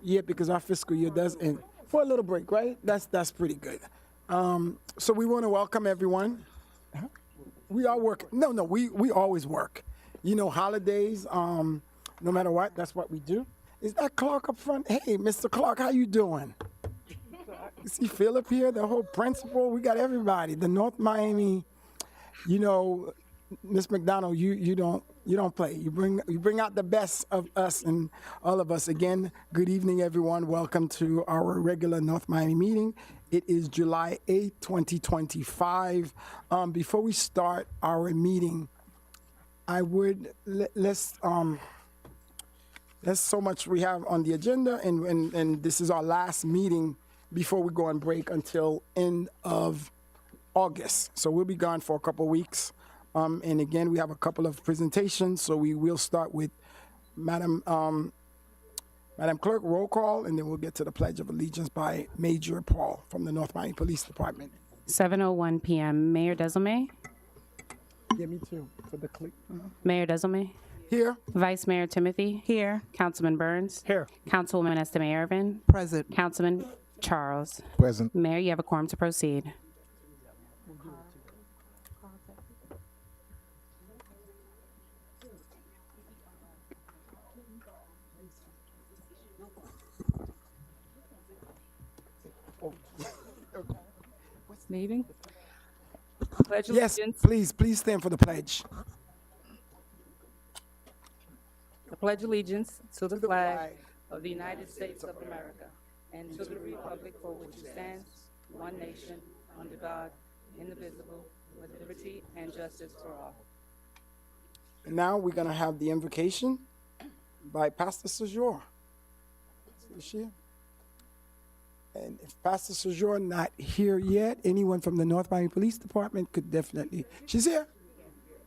yet because our fiscal year does end for a little break, right? That's pretty good. So we want to welcome everyone. We are working. No, we always work. You know, holidays, no matter what, that's what we do. Is that Clark up front? Hey, Mr. Clark, how you doing? You see Philip here, the whole principal. We got everybody. The North Miami, you know, Miss McDonald, you don't play. You bring out the best of us and all of us. Again, good evening, everyone. Welcome to our regular North Miami meeting. It is July 8th, 2025. Before we start our meeting, I would let's there's so much we have on the agenda, and this is our last meeting before we go on break until end of August. So we'll be gone for a couple weeks. And again, we have a couple of presentations, so we will start with Madam Clerk, roll call, and then we'll get to the Pledge of Allegiance by Major Paul from the North Miami Police Department. 7:01 p.m. Mayor Desilme. Yeah, me too, for the click. Mayor Desilme. Here. Vice Mayor Timothy. Here. Councilman Burns. Here. Councilwoman Estime Irvin. Present. Councilman Charles. Present. Mayor, you have a quorum to proceed. Meeting. Pledge of Yes, allegiance. please stand for the pledge. I pledge allegiance to the flag of the United States of America and to the republic for which it stands, one nation, under God, indivisible, with liberty and justice for all. And now we're going to have the invocation by Pastor Sejour. Is she here? And if Pastor Sejour not here yet, anyone from the North Miami Police Department could definitely. She's here?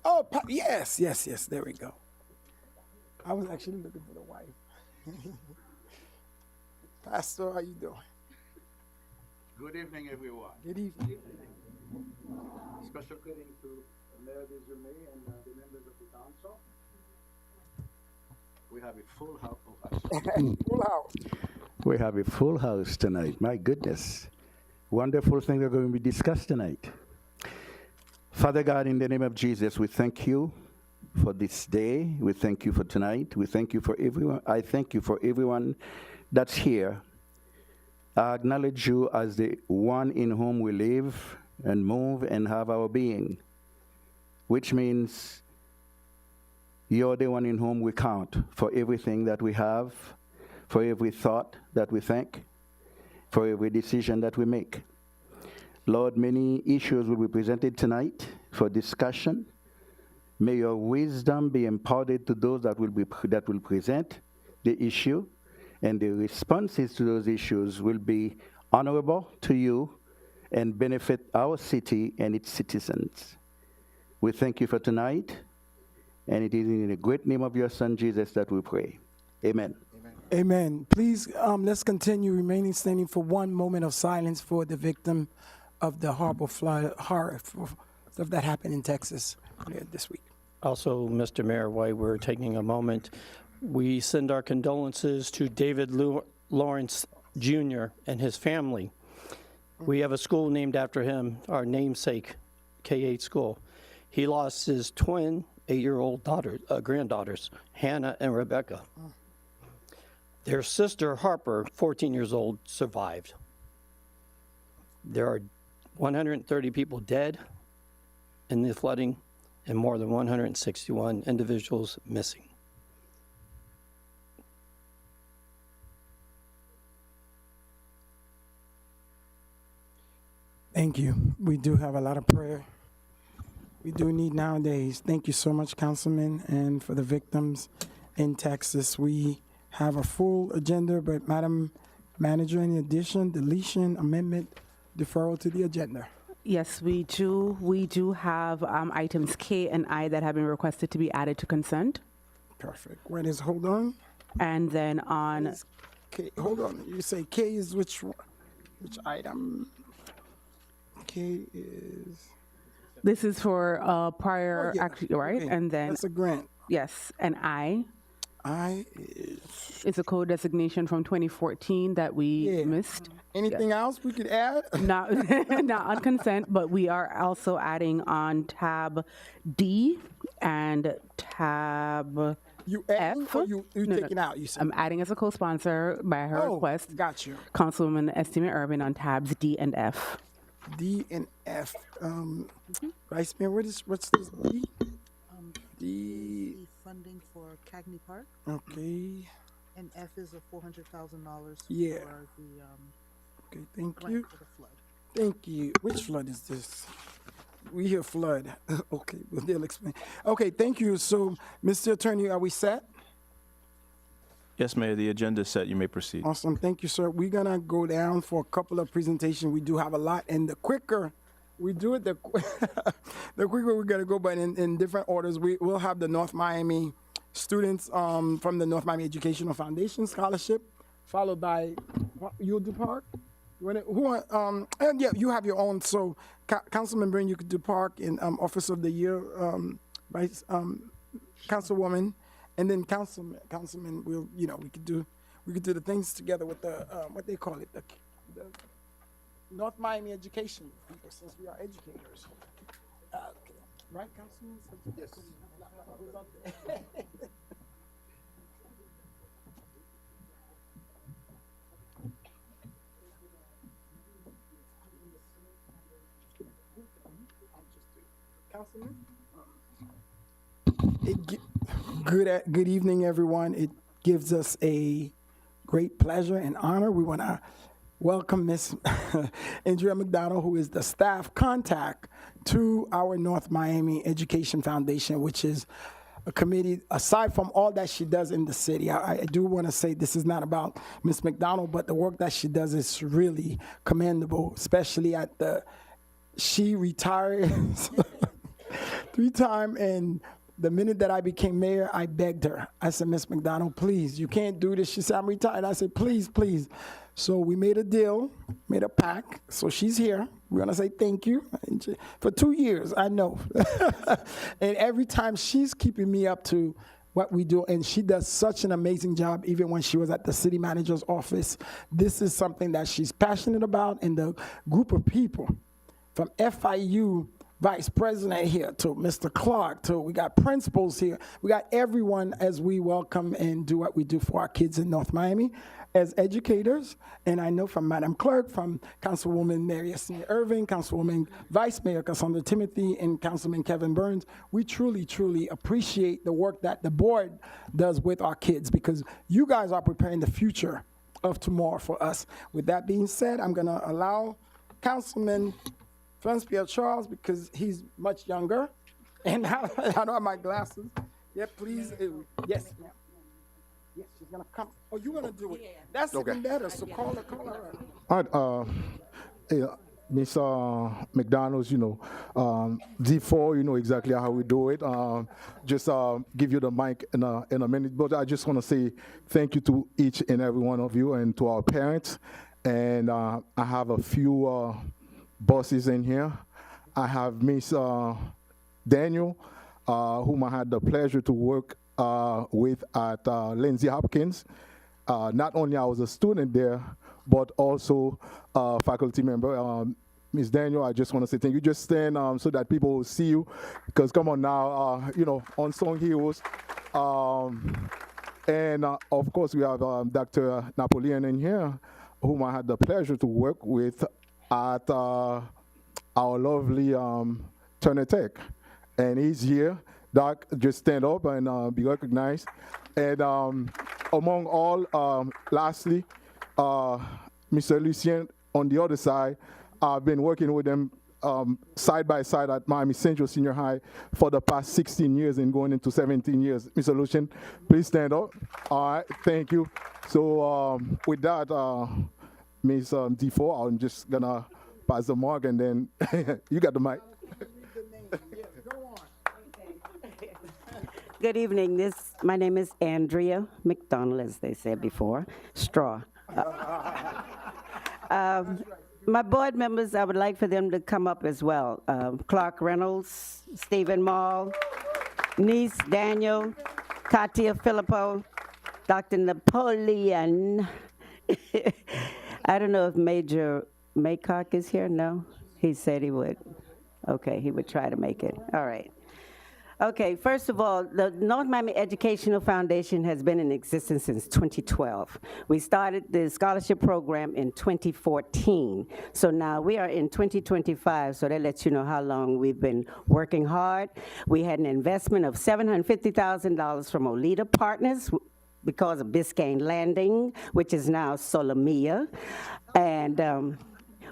Oh, yes, there we go. I was actually looking for the wife. Pastor, how you doing? Good evening, everyone. Good evening. Special greeting to Mayor Desilme and the members of the council. We have a full house. Full house. We have a full house tonight. My goodness. Wonderful things are going to be discussed tonight. Father God, in the name of Jesus, we thank you for this day. We thank you for tonight. We thank you for everyone. I thank you for everyone that's here. I acknowledge you as the one in whom we live and move and have our being, which means you're the one in whom we count for everything that we have, for every thought that we think, for every decision that we make. Lord, many issues will be presented tonight for discussion. May your wisdom be imparted to those that will present the issue, and the responses to those issues will be honorable to you and benefit our city and its citizens. We thank you for tonight, and it is in the great name of your Son, Jesus, that we pray. Amen. Amen. Please, let's continue remaining standing for one moment of silence for the victim of the horrible horror stuff that happened in Texas this week. Also, Mr. Mayor, while we're taking a moment, we send our condolences to David Lawrence Jr. and his family. We have a school named after him, our namesake K-8 school. He lost his twin 8-year-old granddaughters, Hannah and Rebecca. Their sister, Harper, 14 years old, survived. There are 130 people dead in the flooding and more than 161 individuals missing. Thank you. We do have a lot of prayer. We do need nowadays. Thank you so much, Councilman, and for the victims in Texas. We have a full agenda, but Madam Manager, any addition, deletion, amendment, deferral to the agenda? Yes, we do. We do have items K and I that have been requested to be added to consent. Perfect. When is, hold on. And then on, K, hold on. You say K is which one? Which item? K is. this is for prior, Oh, yeah. actually, right? Okay. And then, That's a grant. yes, and I. I is. It's a code designation from 2014 that we Yeah. missed. Anything else we could add? Not, not on consent, but we are also adding on tab D and tab You adding F. or you No, taking out? You said. I'm adding as a co-sponsor by her request. Got you. Councilwoman Estimate Urban on tabs D and F. D and F. Vice Mayor, what's this D? D. The funding for Cagney Park, Okay. and F is a $400,000 Yeah. for the Okay. Thank grant you. for the flood. Thank you. Which flood is this? We hear flood. Okay, well, they'll explain. Okay, thank you. So, Mr. Attorney, are we set? Yes, Mayor, the agenda is set. You may proceed. Awesome. Thank you, sir. We're going to go down for a couple of presentations. We do have a lot, and the quicker we do it, the quicker we're going to go, but in different orders. We'll have the North Miami students from the North Miami Educational Foundation Scholarship, followed by, you'll do Park? And yeah, you have your own. So, Councilman Byrne, you could do Park and Office of the Year, Vice Councilwoman, and then Councilman. Will we could do the things together with the what they call it, the North Miami Education people, since we are educators. Okay. Right, Councilman? Yes. Councilman? Good evening, everyone. It gives us a great pleasure and honor. We want to welcome Miss Andrea McDonald, who is the staff contact to our North Miami Education Foundation, which is a committee, aside from all that she does in the city. I do want to say this is not about Miss McDonald, but the work that she does is really commendable, especially she retired 3 times, and the minute that I became mayor, I begged her. I said, Miss McDonald, please, you can't do this. She said, I'm retired. I said, please, please. So we made a deal, made a pact. So she's here. We're going to say thank you. For 2 years, I know. And every time she's keeping me up to what we do, and she does such an amazing job, even when she was at the city manager's office. This is something that she's passionate about, and the group of people from FIU Vice President here to Mr. Clark, to we got principals here. We got everyone as we welcome and do what we do for our kids in North Miami as educators. And I know from Madam Clerk, from Councilwoman Mary Estimate Irving, Councilwoman Vice Mayor Cassandra Timothy, and Councilman Kevin Burns, we truly, truly appreciate the work that the board does with our kids, because you guys are preparing the future of tomorrow for us. With that being said, I'm gonna allow Councilman Franz-Pierre Charles, because he's much younger, and I don't have my glasses. Yeah, please. Yes, ma'am. Yes, she's gonna come. Oh, you're gonna do it. That's even better. So call her up. All right, Miss McDonald's, D4, you know exactly how we do it. Just give you the mic in a minute, but I just want to say thank you to each and every one of you, and to our parents. And I have a few bosses in here. I have Miss Daniel, whom I had the pleasure to work with at Lindsay Hopkins. Not only I was a student there, but also a faculty member. Miss Daniel, I just want to say thank you. Just stand so that people will see you, because come on now, unsung heroes. And of course, we have Dr. Napoleon in here, whom I had the pleasure to work with at our lovely Turner Tech. And he's here. Doc, just stand up and be recognized. And among all, lastly, Mr. Lucien on the other side, I've been working with them side by side at Miami Central Senior High for the past 16 years and going into 17 years. Mr. Lucien, please stand up. All right, thank you. So with that, Ms. D4, I'm just gonna pass the mark, and then you got the mic. Good evening. My name is Andrea McDonald, as they said before. Straw. My board members, I would like for them to come up as well. Clark Reynolds, Stephen Mall, Niece Daniel, Katia Filippo, Dr. Napoleon. I don't know if Major Maycock is here. No? He said he would. Okay, he would try to make it. All right. Okay, first of all, the North Miami Educational Foundation has been in existence since 2012. We started the scholarship program in 2014. So now we are in 2025, so that lets you know how long we've been working hard. We had an investment of $750,000 from Olita Partners because of Biscayne Landing, which is now Solomia. And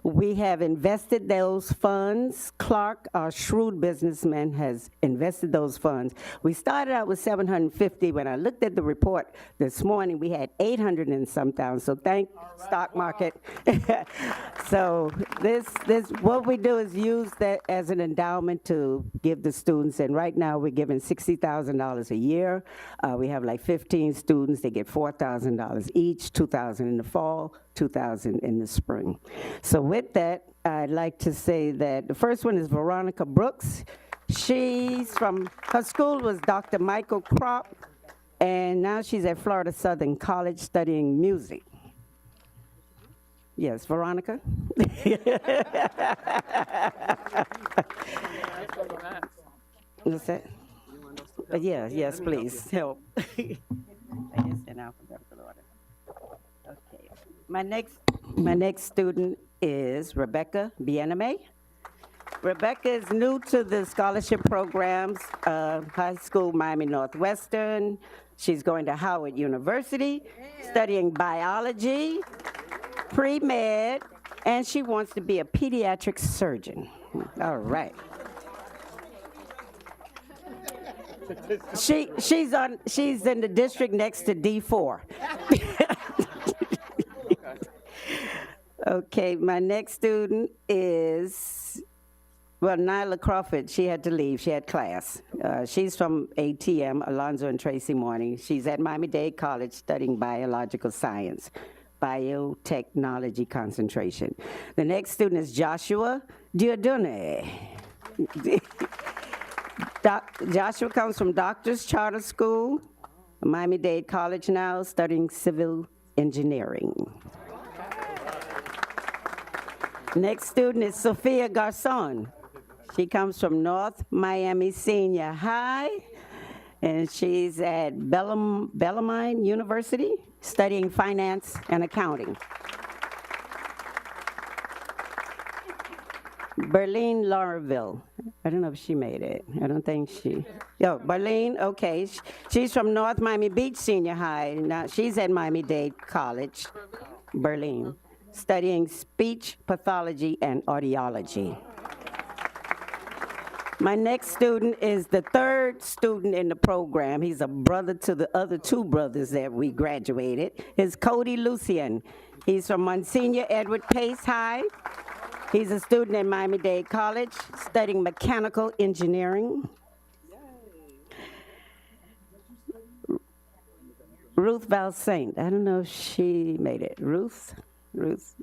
we have invested those funds. Clark, our shrewd businessman, has invested those funds. We started out with 750. When I looked at the report this morning, we had 800 and some thousand. So thank stock market. So this what we do is use that as an endowment to give the students. And right now we're giving $60,000 a year. We have like 15 students. They get $4,000 each, $2,000 in the fall, $2,000 in the spring. So with that, I'd like to say that the first one is Veronica Brooks. Her school was Dr. Michael Kropp, and now she's at Florida Southern College studying music. Yes, Veronica? What's that? Yeah, yes, please, help. I guess in alphabetical order. Okay. My next student is Rebecca Biename. Rebecca is new to the scholarship programs, high school, Miami Northwestern. She's going to Howard University, studying biology, pre-med, and she wants to be a pediatric surgeon. All right. She's in the district next to D4. Okay, my next student is, Nyla Crawford. She had to leave. She had class. She's from ATM, Alonzo and Tracy Morning. She's at Miami-Dade College studying biological science, biotechnology concentration. The next student is Joshua Diodune. Joshua comes from Doctors Charter School, Miami-Dade College now, studying civil engineering. Next student is Sophia Garcon. She comes from North Miami Senior High, and she's at Bellarmine University, studying finance and accounting. Berlene Lauraville. I don't know if she made it. I don't think she. Berlene, okay. She's from North Miami Beach Senior High. Now she's at Miami-Dade College, Berlene, studying speech pathology and audiology. My next student is the third student in the program. He's a brother to the other two brothers that we graduated. Is Cody Lucian. He's from Monsignor Edward Pace High. He's a student at Miami-Dade College, studying mechanical engineering. Ruth Valsaint. I don't know if she made it. Ruth.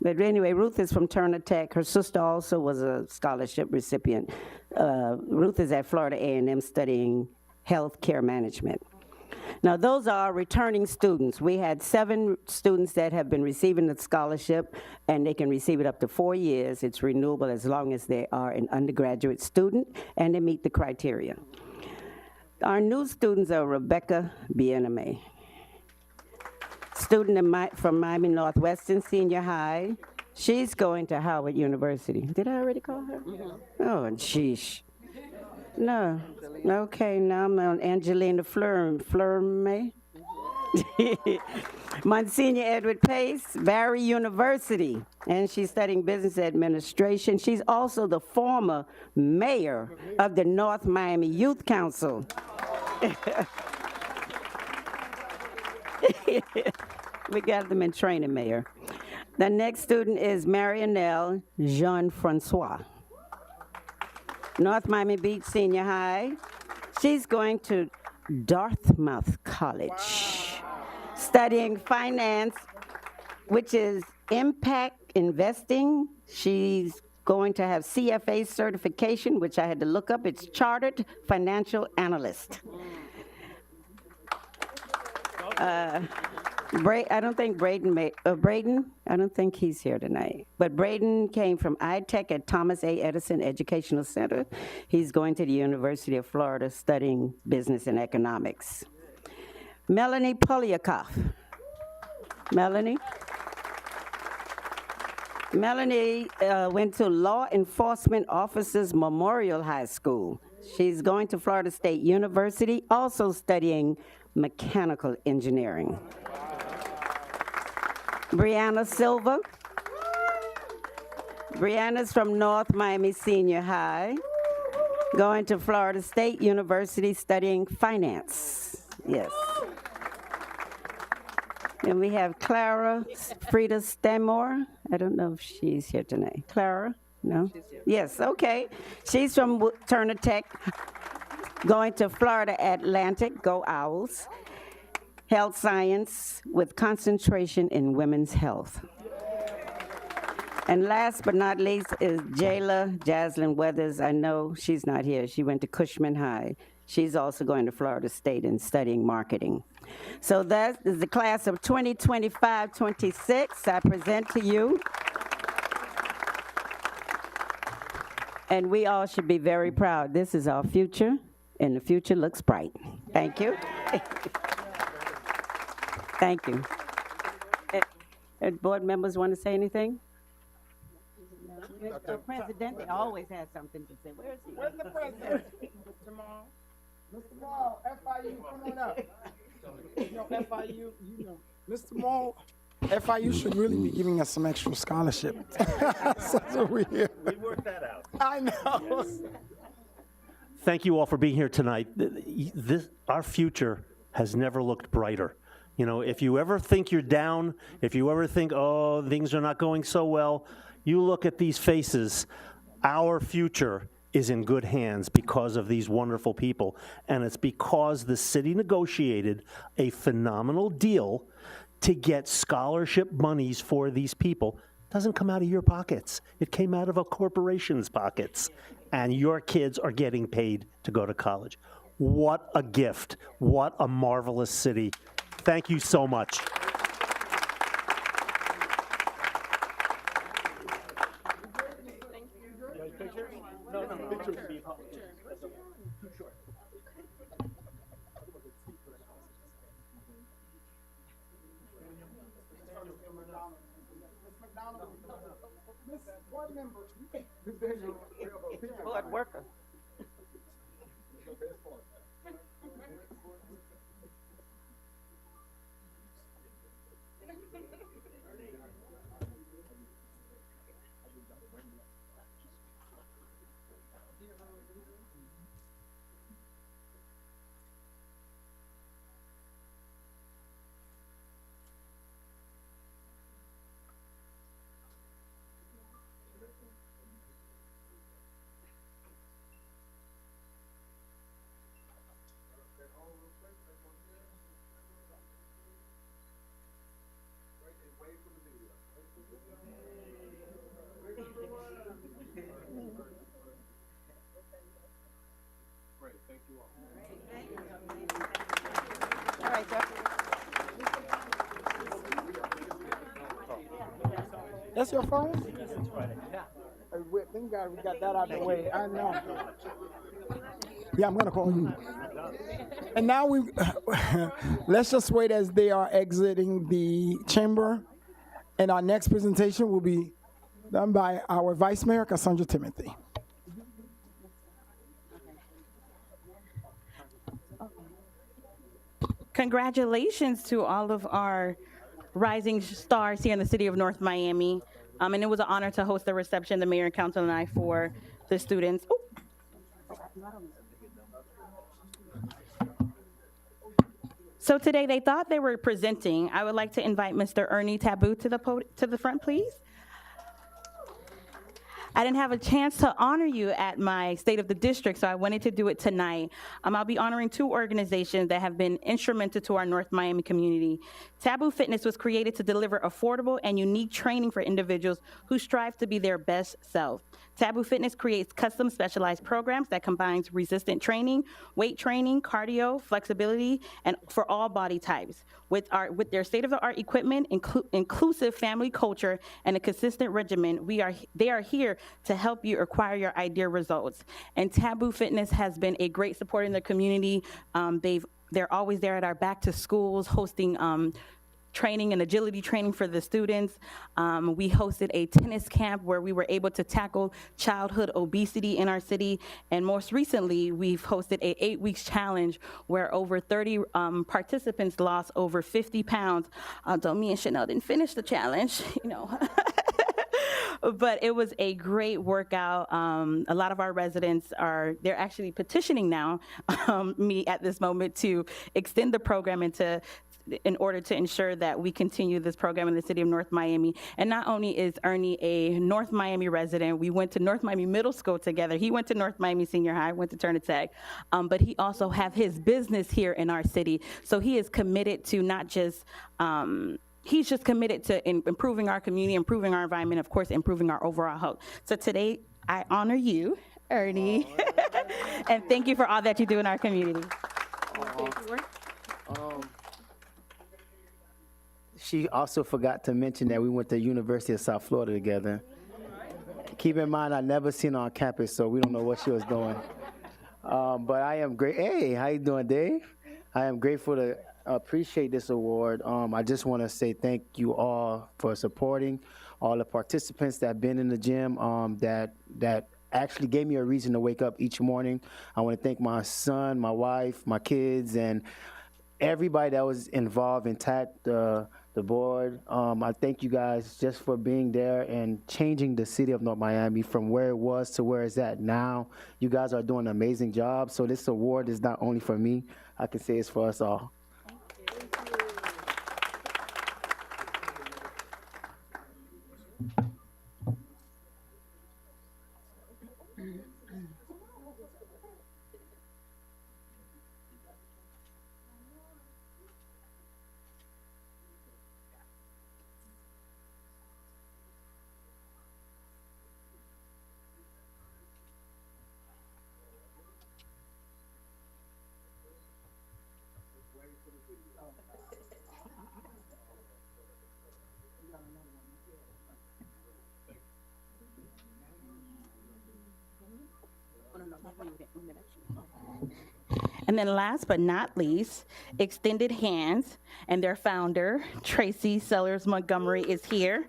But anyway, Ruth is from Turner Tech. Her sister also was a scholarship recipient. Ruth is at Florida A&M studying health care management. Now, those are returning students. We had 7 students that have been receiving the scholarship, and they can receive it up to 4 years. It's renewable as long as they are an undergraduate student and they meet the criteria. Our new students are Rebecca Biename, student from Miami Northwestern Senior High. She's going to Howard University. Did I already call her? Mm-hmm. Oh, sheesh. No. Okay, now I'm on Angelina Flurme. Monsignor Edward Pace, Barry University, and she's studying business administration. She's also the former mayor of the North Miami Youth Council. We got them in training, Mayor. The next student is Marianelle Jean-Francois, North Miami Beach Senior High. She's going to Dartmouth College, studying finance, which is impact investing. She's going to have CFA certification, which I had to look up. It's Chartered Financial Analyst. I don't think Braden, I don't think he's here tonight. But Braden came from iTech at Thomas A. Edison Educational Center. He's going to the University of Florida studying business and economics. Melanie Polyakov. Melanie? Melanie went to Law Enforcement Officers Memorial High School. She's going to Florida State University, also studying mechanical engineering. Brianna Silva. Brianna's from North Miami Senior High, going to Florida State University studying finance. Yes. And we have Clara Frida Stanmore. I don't know if she's here tonight. Clara? No? Yes, okay. She's from Turner Tech, going to Florida Atlantic, go Owls. Health science with concentration in women's health. And last but not least is Jayla Jaslyn Weathers. I know she's not here. She went to Cushman High. She's also going to Florida State and studying marketing. So that is the class of 2025-26 I present to you. And we all should be very proud. This is our future, and the future looks bright. Thank you. Thank you. Board members want to say anything? The president always has something to say. Where is he? Where's the president? Mr. Mall. Mr. Mall, FIU, come on up. FIU, Mr. Mall, FIU should really be giving us some extra scholarship. So we worked that out. I know. Thank you all for being here tonight. Our future has never looked brighter. You know, if you ever think you're down, if you ever think, oh, things are not going so well, you look at these faces. Our future is in good hands because of these wonderful people. And it's because the city negotiated a phenomenal deal to get scholarship monies for these people. It doesn't come out of your pockets. It came out of a corporation's pockets. And your kids are getting paid to go to college. What a gift. What a marvelous city. Thank you so much. Board worker. Great, thank you all. All right, Jeff. That's your phone? Thank God we got that out of the way. I know. Yeah, I'm gonna call you. And now let's just wait as they are exiting the chamber. And our next presentation will be done by our Vice Mayor, Cassandra Timothy. Congratulations to all of our rising stars here in the city of North Miami. And it was an honor to host the reception, the mayor and council and I, for the students. Ooh. So today they thought they were presenting. I would like to invite Mr. Ernie Taboo to the front, please. I didn't have a chance to honor you at my State of the District, so I wanted to do it tonight. I'll be honoring two organizations that have been instrumental to our North Miami community. Taboo Fitness was created to deliver affordable and unique training for individuals who strive to be their best self. Taboo Fitness creates custom specialized programs that combines resistant training, weight training, cardio, flexibility, and for all body types. With their state-of-the-art equipment, inclusive family culture, and a consistent regimen, they are here to help you acquire your ideal results. And Taboo Fitness has been a great support in the community. They're always there at our back to schools, hosting training and agility training for the students. We hosted a tennis camp where we were able to tackle childhood obesity in our city. And most recently, we've hosted a 8-week challenge where over 30 participants lost over 50 pounds. Although me and Chanel didn't finish the challenge, you know. But it was a great workout. A lot of our residents they're actually petitioning now, me at this moment, to extend the program in order to ensure that we continue this program in the city of North Miami. And not only is Ernie a North Miami resident, we went to North Miami Middle School together. He went to North Miami Senior High, went to Turner Tech, but he also have his business here in our city. So he is committed to not just, he's just committed to improving our community, improving our environment, of course, improving our overall health. So today, I honor you, Ernie, and thank you for all that you do in our community. She also forgot to mention that we went to University of South Florida together. Keep in mind, I never seen her on campus, so we don't know what she was doing. But I am great. Hey, how you doing, Dave? I am grateful to appreciate this award. I just want to say thank you all for supporting, all the participants that have been in the gym, that actually gave me a reason to wake up each morning. I want to thank my son, my wife, my kids, and everybody that was involved in the board. I thank you guys just for being there and changing the city of North Miami from where it was to where it's at now. You guys are doing an amazing job. So this award is not only for me, I can say it's for us all. And then last but not least, Extended Hands and their founder, Tracy Sellers Montgomery, is here.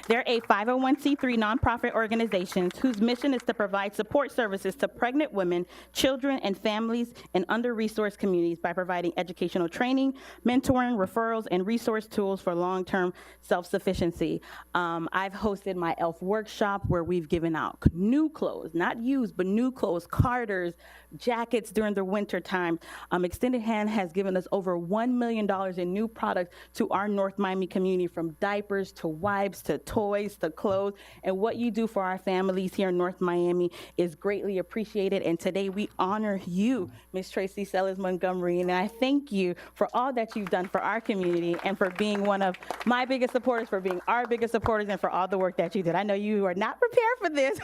They're a 501c3 nonprofit organization whose mission is to provide support services to pregnant women, children, and families in under-resourced communities by providing educational training, mentoring, referrals, and resource tools for long-term self-sufficiency. I've hosted my ELF workshop where we've given out new clothes, not used, but new clothes, carters, jackets during the winter time. Extended Hand has given us over $1 million in new products to our North Miami community, from diapers to wipes to toys to clothes. And what you do for our families here in North Miami is greatly appreciated. And today we honor you, Ms. Tracy Sellers Montgomery. And I thank you for all that you've done for our community and for being one of my biggest supporters, for being our biggest supporters, and for all the work that you did. I know you are not prepared for this.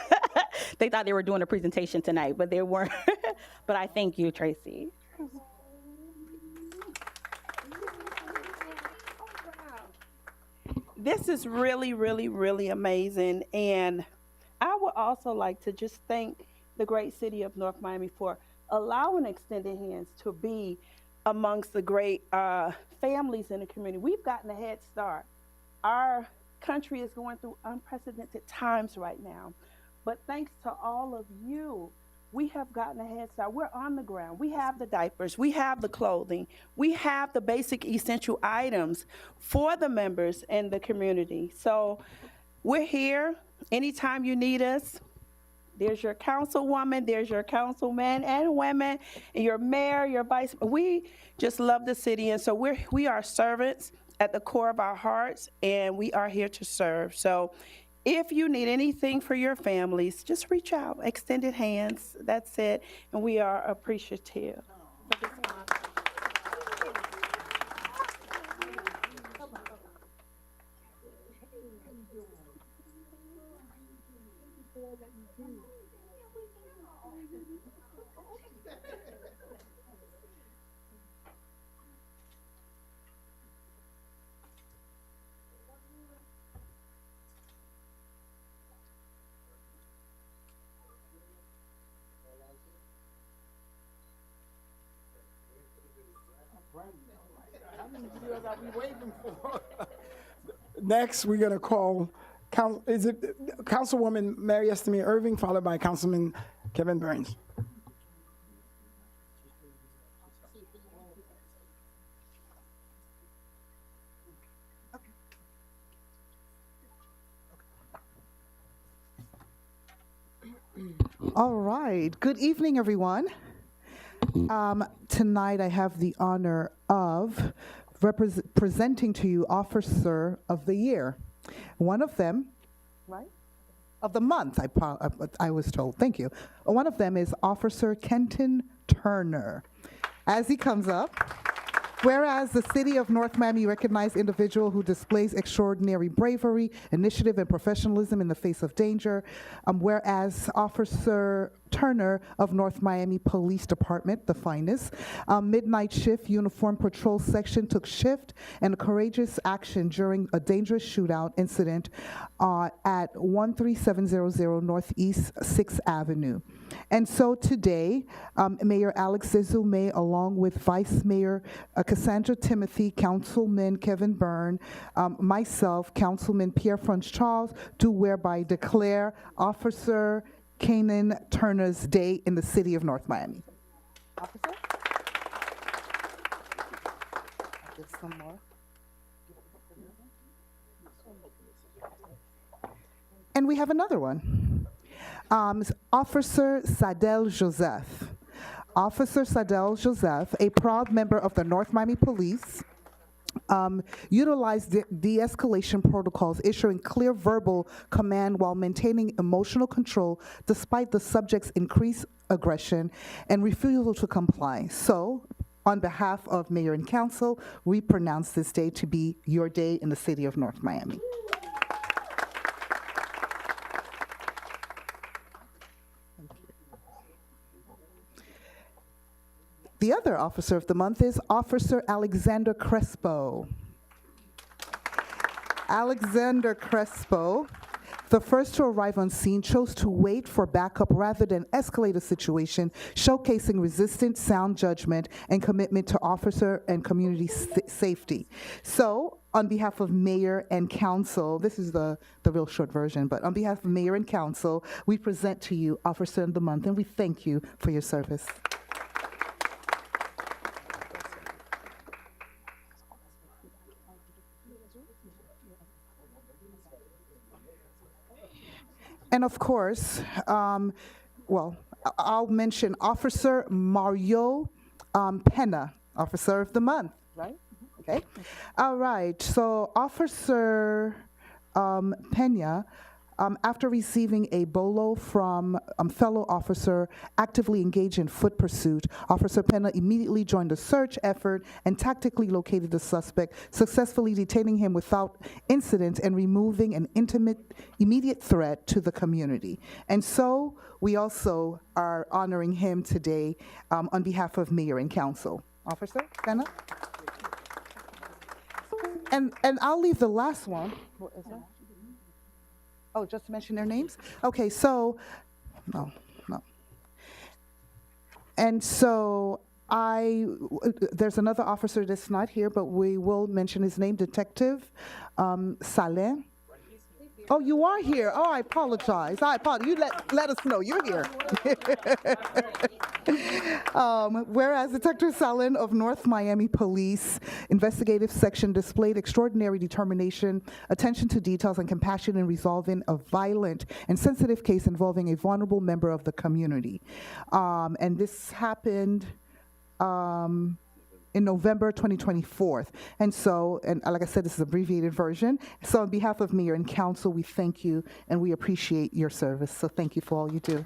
They thought they were doing a presentation tonight, but they weren't. But I thank you, Tracy. This is really, really, really amazing. And I would also like to just thank the great city of North Miami for allowing Extended Hands to be amongst the great families in the community. We've gotten a head start. Our country is going through unprecedented times right now. But thanks to all of you, we have gotten a head start. We're on the ground. We have the diapers. We have the clothing. We have the basic essential items for the members in the community. So we're here anytime you need us. There's your councilwoman, there's your councilman and women, and your mayor, your vice. We just love the city, and so we are servants at the core of our hearts, and we are here to serve. So if you need anything for your families, just reach out. Extended Hands, that's it, and we are appreciative. we waiting for? Next, we're gonna call, is it Councilwoman Mary Estime Irving, followed by Councilman Kevin Burns. All right. Good evening, everyone. Tonight, I have the honor of presenting to you Officer of the Year. One of them, right? Of the month, I was told. Thank you. One of them is Officer Kenton Turner. As he comes up, whereas the city of North Miami recognizes individual who displays extraordinary bravery, initiative, and professionalism in the face of danger, whereas Officer Turner of North Miami Police Department, the finest, midnight shift uniform patrol section took shift and courageous action during a dangerous shootout incident at 13700 Northeast 6th Avenue. And so today, Mayor Alex Zezume, along with Vice Mayor Cassandra Timothy, Councilman Kevin Byrne, myself, Councilman Pierre-Francois Charles, do whereby declare Officer Kenton Turner's Day in the city of North Miami. Officer? I'll give some more. And we have another one. Officer Sadel Joseph. Officer Sadel Joseph, a proud member of the North Miami Police, utilized de-escalation protocols, issuing clear verbal command while maintaining emotional control despite the subject's increased aggression and refusal to comply. So, on behalf of Mayor and Council, we pronounce this day to be your day in the city of North Miami. The other Officer of the Month is Officer Alexander Crespo. Alexander Crespo, the first to arrive on scene, chose to wait for backup rather than escalate a situation, showcasing resistance, sound judgment, and commitment to officer and community safety. So, on behalf of Mayor and Council, this is the real short version, but on behalf of Mayor and Council, we present to you Officer of the Month, and we thank you for your service. And of course, well, I'll mention Officer Mario Pena, Officer of the Month, right? Okay. All right. So Officer Pena, after receiving a bolo from fellow officer actively engaged in foot pursuit, Officer Pena immediately joined the search effort and tactically located the suspect, successfully detaining him without incident and removing an immediate threat to the community. And so we also are honoring him today on behalf of Mayor and Council. Officer Pena? And I'll leave the last one. What is that? Oh, just to mention their names? Okay, so, no. And so there's another officer that's not here, but we will mention his name, Detective Saleh. Oh, you are here. Oh, I apologize. You let us know you're here. Whereas Detective Saleh of North Miami Police Investigative Section displayed extraordinary determination, attention to details, and compassion in resolving a violent and sensitive case involving a vulnerable member of the community. And this happened in November 2024. And so, and like I said, this is an abbreviated version. So on behalf of Mayor and Council, we thank you and we appreciate your service. So thank you for all you do.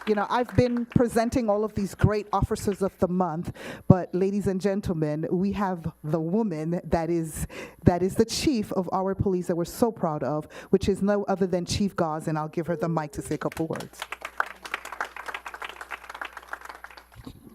You know, I've been presenting all of these great officers of the month, but ladies and gentlemen, we have the woman that is the chief of our police that we're so proud of, which is no other than Chief Gauze, and I'll give her the mic to say a couple words.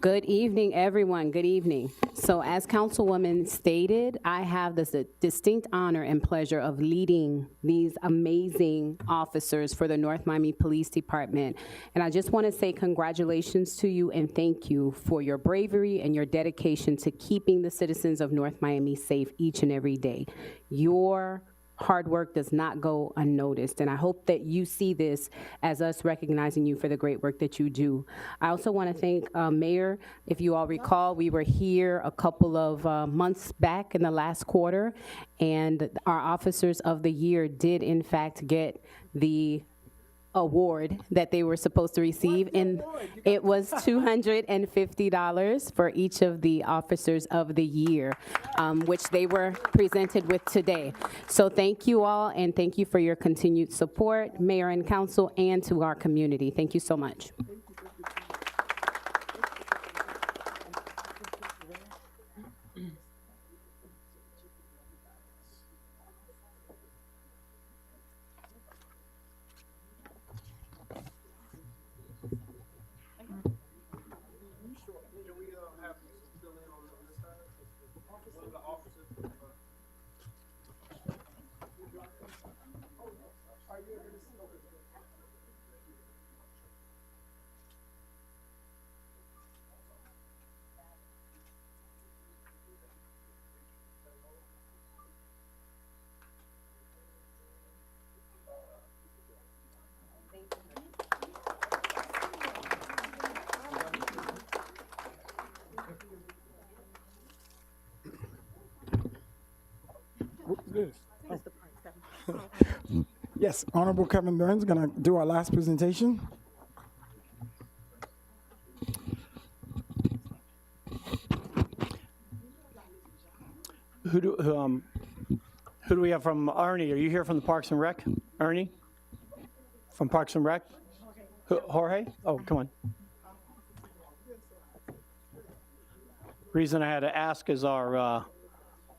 Good evening, everyone. Good evening. So as Councilwoman stated, I have this distinct honor and pleasure of leading these amazing officers for the North Miami Police Department. And I just want to say congratulations to you and thank you for your bravery and your dedication to keeping the citizens of North Miami safe each and every day. Your hard work does not go unnoticed, and I hope that you see this as us recognizing you for the great work that you do. I also want to thank Mayor. If you all recall, we were here a couple of months back in the last quarter, and our Officers of the Year did in fact get the award that they were supposed to receive, and it was $250 for each of the Officers of the Year, which they were presented with today. So thank you all, and thank you for your continued support, Mayor and Council, and to our community. Thank you so much. Yes, Honorable Kevin Burns is going to do our last presentation. Who do we have from Ernie? Are you here from the Parks and Rec? Ernie? From Parks and Rec? Jorge? Oh, come on. Reason I had to ask is our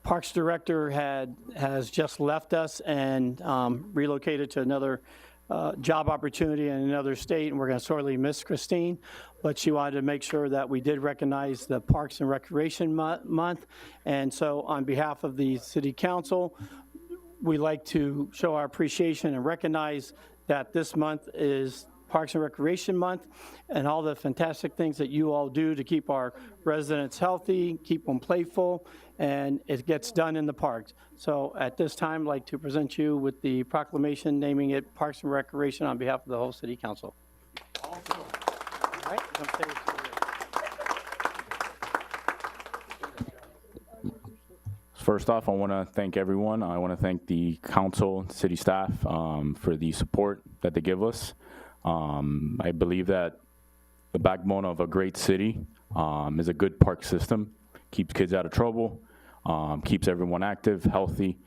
Parks Director has just left us and relocated to another job opportunity in another state, and we're going to sorely miss Christine, but she wanted to make sure that we did recognize the Parks and Recreation Month, and so on behalf of the City Council, we like to show our appreciation and recognize that this month is Parks and Recreation Month and all the fantastic things that you all do to keep our residents healthy, keep them playful, and it gets done in the parks. So at this time, I'd like to present you with the proclamation naming it Parks and Recreation on behalf of the whole City Council. All right, First off, I want to thank everyone. I want to thank the council, city staff for the support that they give us. I believe that the backbone of a great city is a good park system. Keeps kids out of trouble, keeps everyone active, healthy,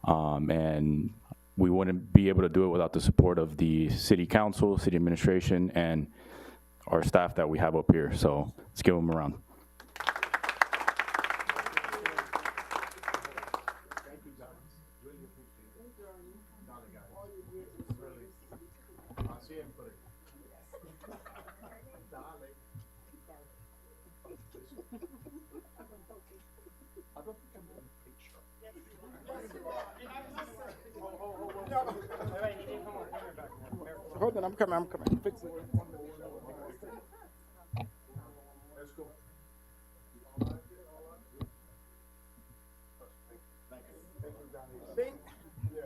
and we wouldn't be able to do it without the support of the city council, city administration, and our staff that we have up here. So let's give them a round. Hold on, I'm coming. Fix it. Let's go.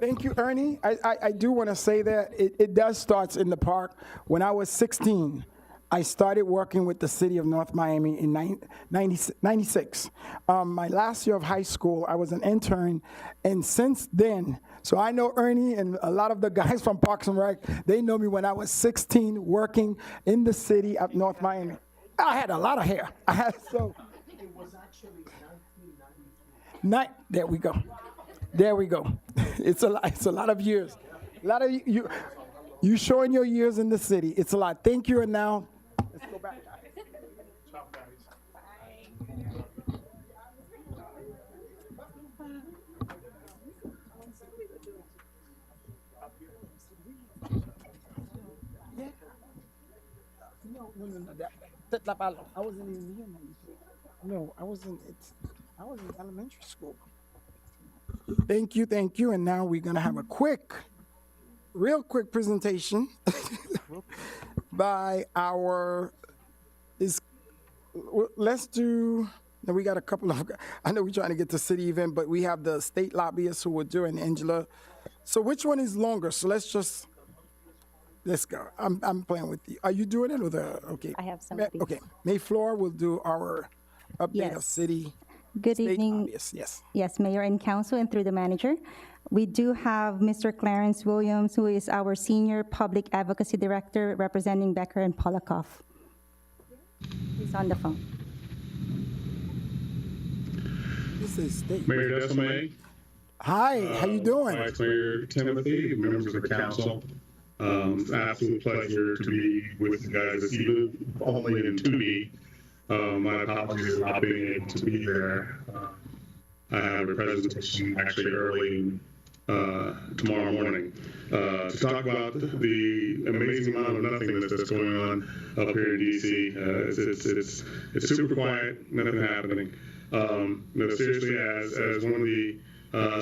Thank you, Ernie. I do want to say that it does start in the park. When I was 16, I started working with the city of North Miami in 96. My last year of high school, I was an intern, and since then, so I know Ernie and a lot of the guys from Parks and Rec, they know me when I was 16 working in the city of North Miami. I had a lot of hair. It was actually 1993. There we go. There we go. It's a lot of years. A lot of you showing your years in the city. It's a lot. Thank you, and now let's go back. No, that way. I wasn't even here. No, I wasn't. I was in elementary school. Thank you, thank you. And now we're gonna have a real quick presentation by our. Let's do. Now we got a couple of. I know we're trying to get to city event, but we have the state lobbyists who will do, and Angela. So which one is longer? So let's go. I'm playing with you. Are you doing it or okay? I have something. Okay. May Flora will do our update of Yes. city. Good state evening. lobbyists. Yes. Yes, Mayor and Council, and through the manager. We do have Mr. Clarence Williams, who is our Senior Public Advocacy Director, representing Becker and Polikoff. He's on the phone. This is state. Mayor Desmay. Hi, how you doing? Vice Mayor Timothy, members of the council. It's an absolute pleasure to be with you guys this evening, only in 2D. My apologies for not being able to be there. I have a presentation actually early tomorrow morning to talk about the amazing amount of nothingness that's going on up here in DC. It's super quiet, nothing happening. Seriously, as one of the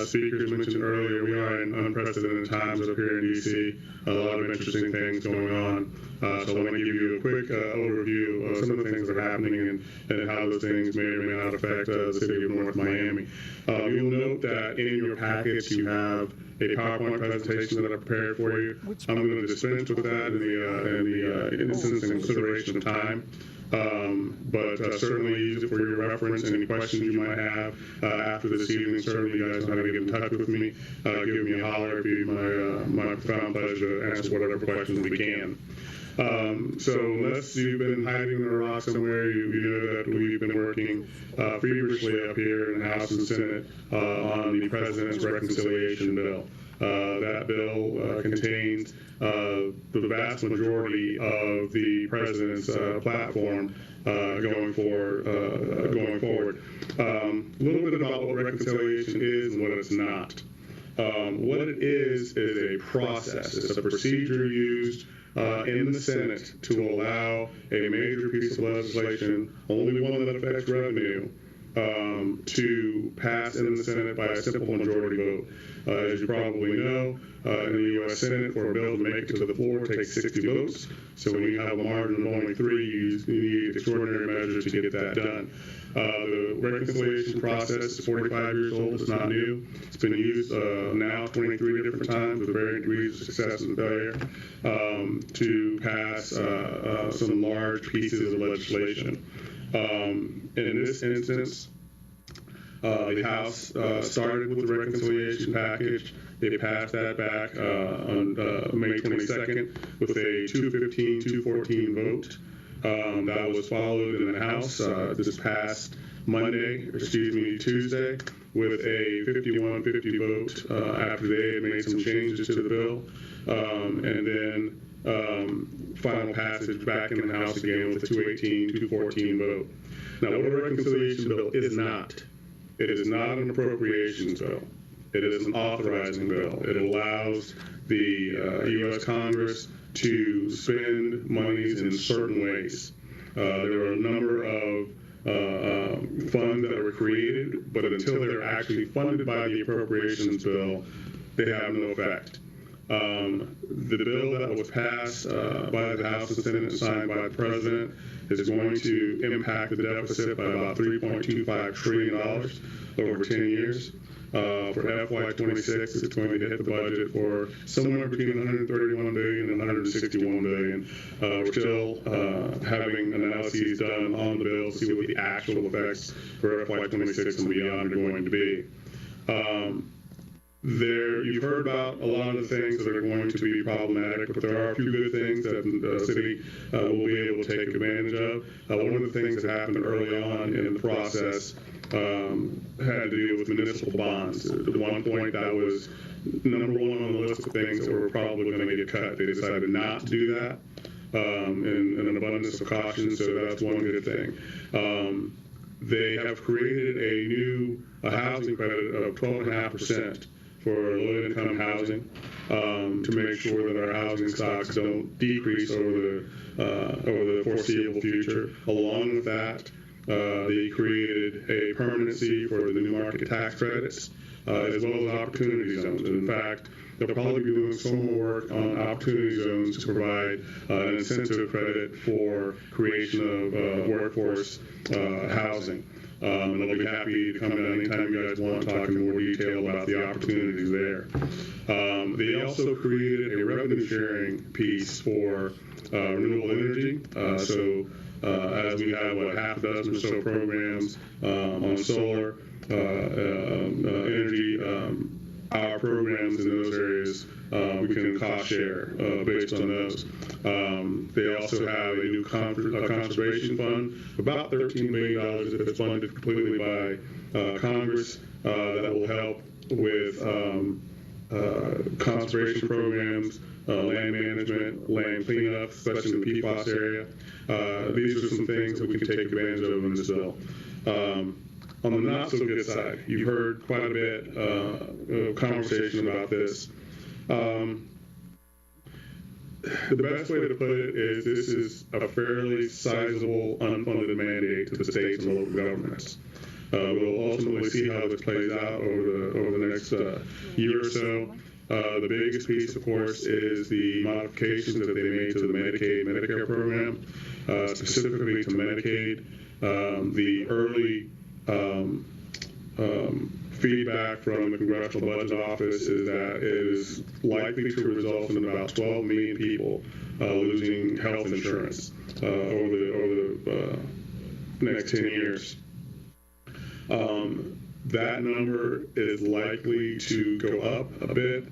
speakers mentioned earlier, we are in unprecedented times up here in DC. A lot of interesting things going on. So I want to give you a quick overview of some of the things that are happening and how those things may or may not affect the city of North Miami. You'll note that in your packets you have a PowerPoint presentation that I prepared for you. I'm going to dispense with that in the instance and consideration of time. But certainly use it for your reference. Any questions you might have after this evening, certainly you guys know how to get in touch with me. Give me a holler. It'd be my profound pleasure to answer whatever questions we can. So unless you've been hiding in a rock somewhere, you know that we've been working feverishly up here in the House and Senate on the President's Reconciliation Bill. That bill contains the vast majority of the president's platform going forward. A little bit about what reconciliation is and what it's not. What it is a process. It's a procedure used in the Senate to allow a major piece of legislation, only one that affects revenue, to pass in the Senate by a simple majority vote. As you probably know, in the U.S. Senate, for a bill to make it to the floor, it takes 60 votes. So when you have a margin of only 3, you need extraordinary measures to get that done. The reconciliation process is 45 years old. It's not new. It's been used now 23 different times with varying degrees of success and failure to pass some large pieces of legislation. In this instance, the House started with the reconciliation package. They passed that back on May 22nd with a 215-214 vote. That was followed in the House this past Tuesday, with a 51-50 vote after they had made some changes to the bill. And then final passage back in the House again with a 218-214 vote. Now, what a reconciliation bill is not. It is not an appropriations bill. It is an authorizing bill. It allows the U.S. Congress to spend monies in certain ways. There are a number of funds that were created, but until they're actually funded by the appropriations bill, they have no effect. The bill that was passed by the House and Senate and signed by the President is going to impact the deficit by about $3.25 trillion over 10 years. For FY26, it's going to hit the budget for somewhere between $131 billion and $161 billion. We're still having analyses done on the bill to see what the actual effects for FY26 and beyond are going to be. You've heard about a lot of the things that are going to be problematic, but there are a few good things that the city will be able to take advantage of. One of the things that happened early on in the process had to do with municipal bonds. At one point, that was number one on the list of things that were probably going to get cut. They decided not to do that in an abundance of caution, so that's one good thing. They have created a new housing credit of 12.5% for low-income housing to make sure that our housing stocks don't decrease over the foreseeable future. Along with that, they created a permanency for the new market tax credits, as well as opportunity zones. In fact, they'll probably be doing some more work on opportunity zones to provide an incentive credit for creation of workforce housing. And I'll be happy to come down anytime you guys want to talk in more detail about the opportunities there. They also created a revenue sharing piece for renewable energy. As we have half a dozen or so programs on solar energy, our programs in those areas, we can cost share based on those. They also have a new conservation fund, about $13 million if it's funded completely by Congress, that will help with conservation programs, land management, land cleanup, especially in the PFAS area. These are some things that we can take advantage of in this bill. On the not so good side, you've heard quite a bit of conversation about this. The best way to put it is this is a fairly sizable unfunded mandate to the states and local governments. We'll ultimately see how this plays out over the next year or so. The biggest piece, of course, is the modifications that they made to the Medicaid, Medicare program, specifically to Medicaid. The early feedback from the Congressional Budget Office is that it is likely to result in about 12 million people losing health insurance over the next 10 years. That number is likely to go up a bit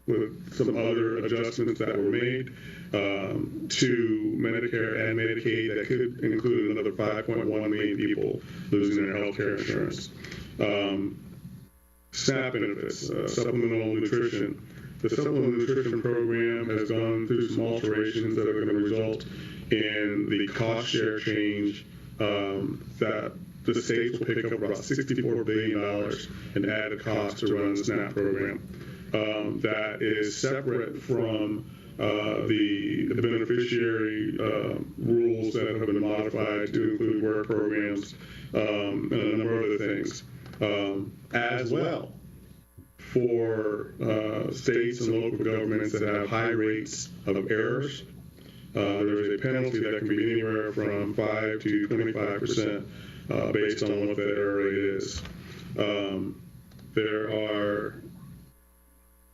with some other adjustments that were made to Medicare and Medicaid that could include another 5.1 million people losing their health care insurance. SNAP benefits, supplemental nutrition. The supplemental nutrition program has gone through some alterations that are going to result in the cost share change that the states will pick up about $64 billion in added costs to run the SNAP program. That is separate from the beneficiary rules that have been modified to include work programs and a number of other things. As well, for states and local governments that have high rates of errors, there is a penalty that can be anywhere from 5 to 25% based on what that error rate is. There are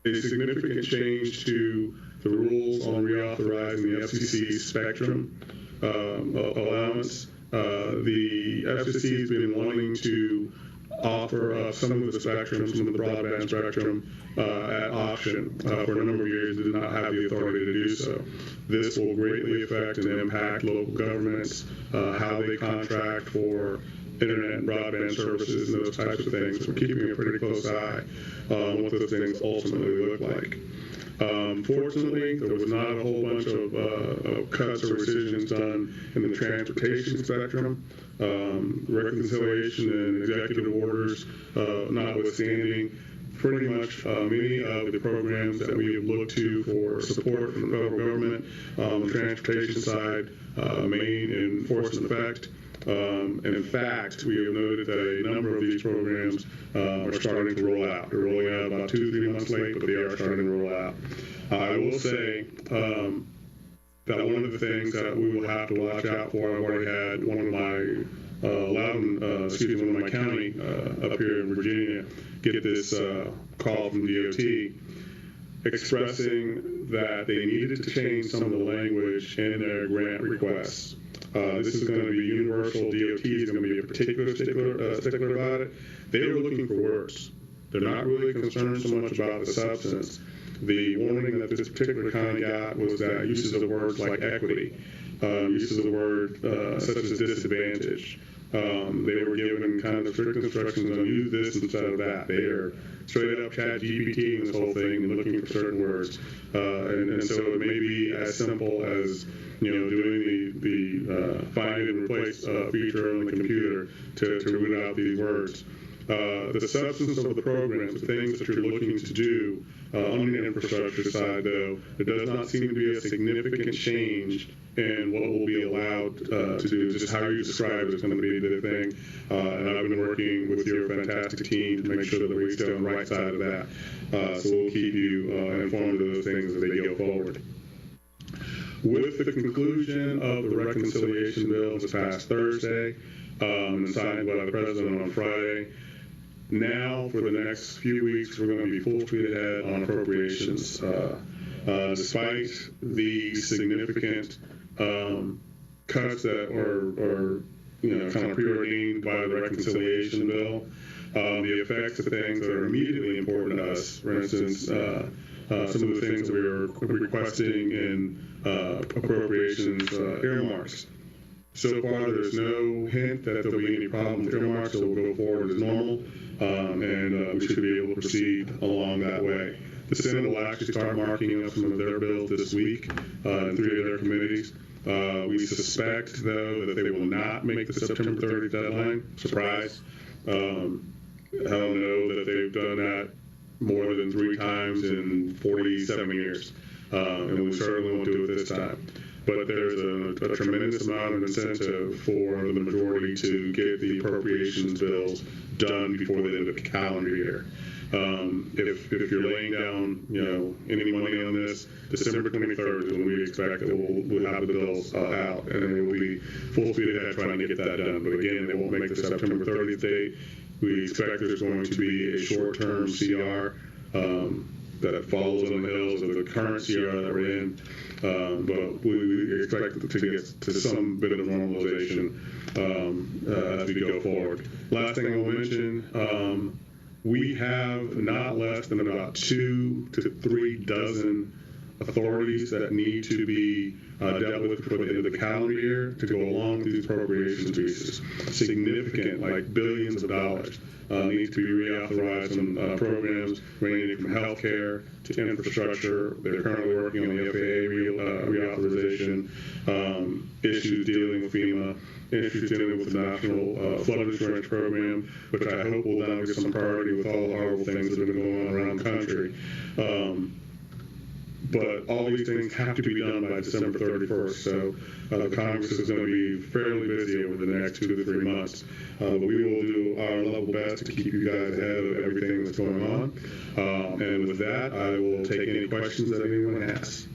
a significant change to the rules on reauthorizing the FCC's spectrum allowance. The FCC has been wanting to offer some of the spectrum, some of the broadband spectrum at auction for a number of years. It did not have the authority to do so. This will greatly affect and impact local governments, how they contract for internet and broadband services and those types of things. We're keeping a pretty close eye on what those things ultimately look like. Fortunately, there was not a whole bunch of cuts or rescissions done in the transportation spectrum. Reconciliation and executive orders notwithstanding, pretty much many of the programs that we have looked to for support from the federal government on the transportation side remain in force and effect. And in fact, we have noted that a number of these programs are starting to roll out. They're rolling out about 2-3 months late, but they are starting to roll out. I will say that one of the things that we will have to watch out for, I've already had one of my county up here in Virginia get this call from DOT expressing that they needed to change some of the language in their grant requests. This is going to be universal. DOT is going to be a particular stickler about it. They are looking for words. They're not really concerned so much about the substance. The warning that this particular county got was that uses of words like equity, uses of the word such as disadvantage. They were given kind of strict instructions on use this instead of that. They are straight up chat GPT in this whole thing and looking for certain words. And so it may be as simple as doing the find and replace feature on the computer to root out these words. The substance of the programs, the things that you're looking to do on the infrastructure side, though, there does not seem to be a significant change in what will be allowed to do. Just how you describe it is going to be the thing. And I've been working with your fantastic team to make sure that we stay on the right side of that. So we'll keep you informed of those things as they go forward. With the conclusion of the reconciliation bill this past Thursday, and signed by the president on Friday, now for the next few weeks, we're going to be full speed ahead on appropriations. Despite the significant cuts that are kind of preordained by the reconciliation bill, the effects of things that are immediately important to us, for instance, some of the things that we are requesting in appropriations earmarks. So far, there's no hint that there'll be any problem with earmarks, so we'll go forward as normal, and we should be able to proceed along that way. The Senate will actually start marking up some of their bills this week in 3 of their committees. We suspect, though, that they will not make the September 30th deadline. Surprise. I don't know that they've done that more than 3 times in 47 years, and we certainly won't do it this time. But there's a tremendous amount of incentive for the majority to get the appropriations bills done before the end of the calendar year. If you're laying down, any money on this, December 23rd is when we expect that we'll have the bills out, and it will be full speed ahead trying to get that done. But again, they won't make the September 30th date. We expect there's going to be a short-term CR that follows on the heels of the current CR that we're in. But we expect to get to some bit of normalization as we go forward. Last thing I'll mention, we have not less than about 2 to 3 dozen authorities that need to be dealt with before the end of the calendar year to go along with these appropriations pieces. Significant, like billions of dollars, need to be reauthorized on programs ranging from healthcare to infrastructure. They're currently working on the FAA reauthorization, issues dealing with FEMA, issues dealing with the National Flood Insurance Program, which I hope will now get some priority with all the horrible things that have been going on around the country. But all these things have to be done by December 31st, so the Congress is going to be fairly busy over the next 2 to 3 months. But we will do our level best to keep you guys ahead of everything that's going on. And with that, I will take any questions that anyone has.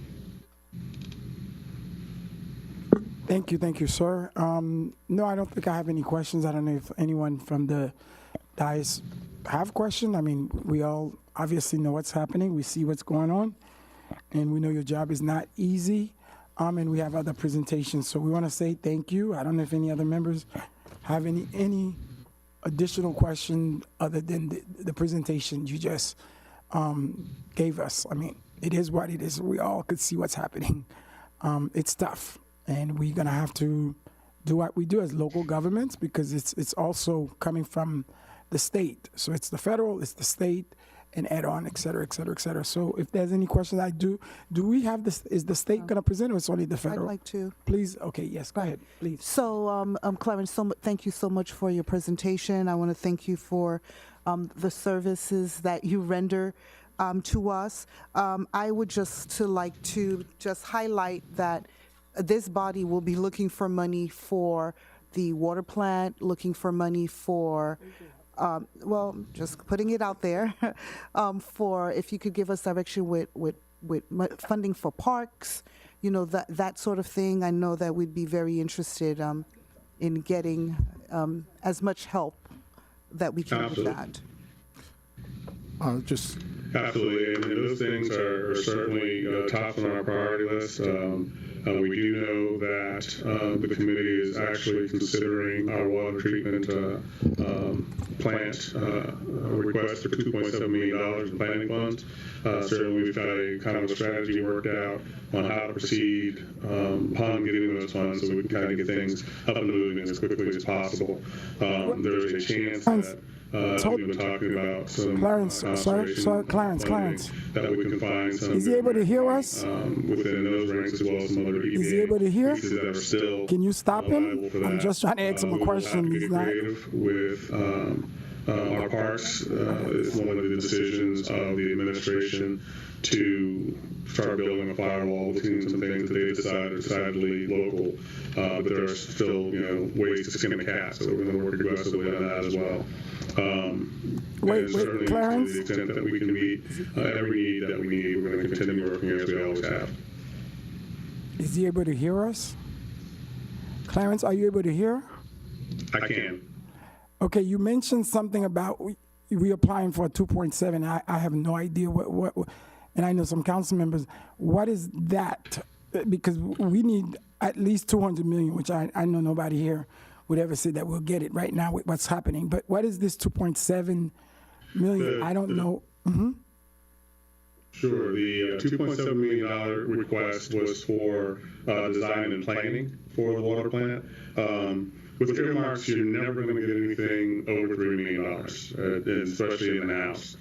Thank you, sir. No, I don't think I have any questions. I don't know if anyone from the dais have questions. I mean, we all obviously know what's happening. We see what's going on. And we know your job is not easy, and we have other presentations. So we want to say thank you. I don't know if any other members have any additional question other than the presentation you just gave us. I mean, it is what it is. We all could see what's happening. It's tough, and we're going to have to do what we do as local governments because it's also coming from the state. So it's the federal, it's the state, and add on, et cetera, et cetera, et cetera. So if there's any questions, do we have this, is the state going to present or it's only the federal? I'd like to. Please, okay, yes, go ahead, please. So, Clarence, thank you so much for your presentation. I want to thank you for the services that you render to us. I would like to highlight that this body will be looking for money for the water plant, looking for money for just putting it out there, for if you could give us direction with funding for parks, that sort of thing. I know that we'd be very interested in getting as much help that we can with that. Absolutely, and those things are certainly top on our priority list. We do know that the committee is actually considering our water treatment plant request for $2.7 million in planning funds. Certainly, we've got a kind of a strategy worked out on how to proceed upon getting those funds, so we can kind of get things up and moving as quickly as possible. There's a chance that we've been talking about some Clarence, Clarence. That we can find some. Is he able to hear us? Within those ranks as well as some other EVA. Is he able to hear? That are still can you stop him? I'm just trying to ask him a question. We'll have to get creative with our parks is one of the decisions of the administration to start building a firewall between some things that they decided are decidedly local, but there are still, ways to skin the cat. So we're going to work aggressively on that as well. Wait, certainly Clarence? to the extent that we can meet every need that we need, we're going to continue working as we always have. Is he able to hear us? Clarence, are you able to hear? I can. Okay, you mentioned something about we applying for a 2.7. I have no idea what, and I know some council members. What is that? Because we need at least 200 million, which I know nobody here would ever say that we'll get it right now with what's happening. But what is this 2.7 million? I don't know. Sure. The $2.7 million request was for design and planning for the water plant. With earmarks, you're never going to get anything over $3 million, especially in the House.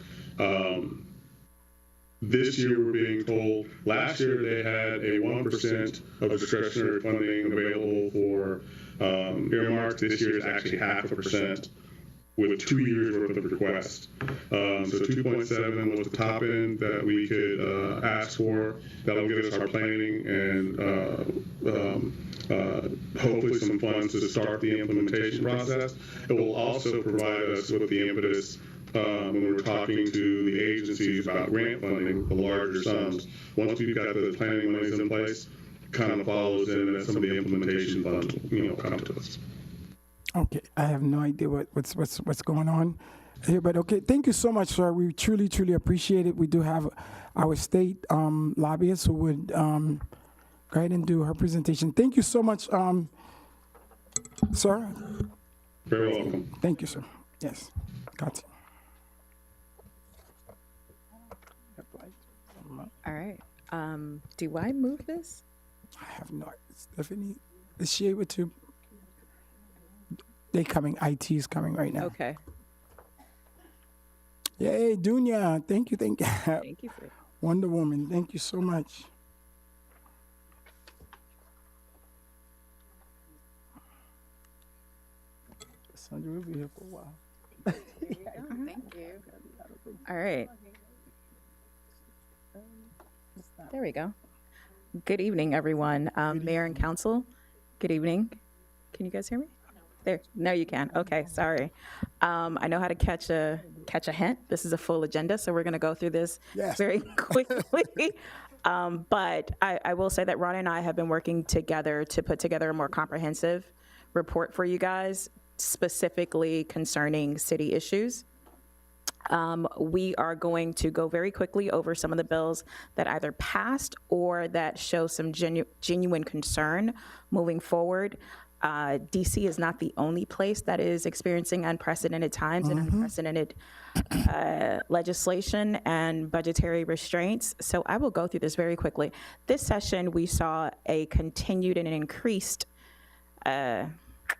This year, we're being told, last year they had a 1% of discretionary funding available for earmarks. This year is actually 0.5%. With 2 years worth of requests. So 2.7 was the top end that we could ask for. That'll get us our planning and hopefully some funds to start the implementation process. It will also provide us with the impetus when we're talking to the agencies about grant funding, the larger sums. Once we've got the planning monies in place, it kind of follows in and some of the implementation funds, come to us. Okay, I have no idea what's going on here, but okay, thank you so much, sir. We truly, truly appreciate it. We do have our state lobbyist who would go ahead and do her presentation. Thank you so much, sir. Very welcome. Thank you, sir. Yes, got it. All right. Do I move this? I have no idea. Stephanie, is she able to? They coming. IT is coming right now. Okay. Yay, Dunya. Thank you. Thank you for it. Wonder Woman. Thank you so much. Sandra will be here for a while. Thank you. All right. There we go. Good evening, everyone. Mayor and council, good evening. Can you guys hear me? There, no, you can. Okay, sorry. I know how to catch a hint. This is a full agenda, so we're going to go through this very quickly. But I will say that Ron and I have been working together to put together a more comprehensive report for you guys, specifically concerning city issues. We are going to go very quickly over some of the bills that either passed or that show some genuine concern moving forward. DC is not the only place that is experiencing unprecedented times and unprecedented legislation and budgetary restraints. So I will go through this very quickly. This session, we saw a continued and an increased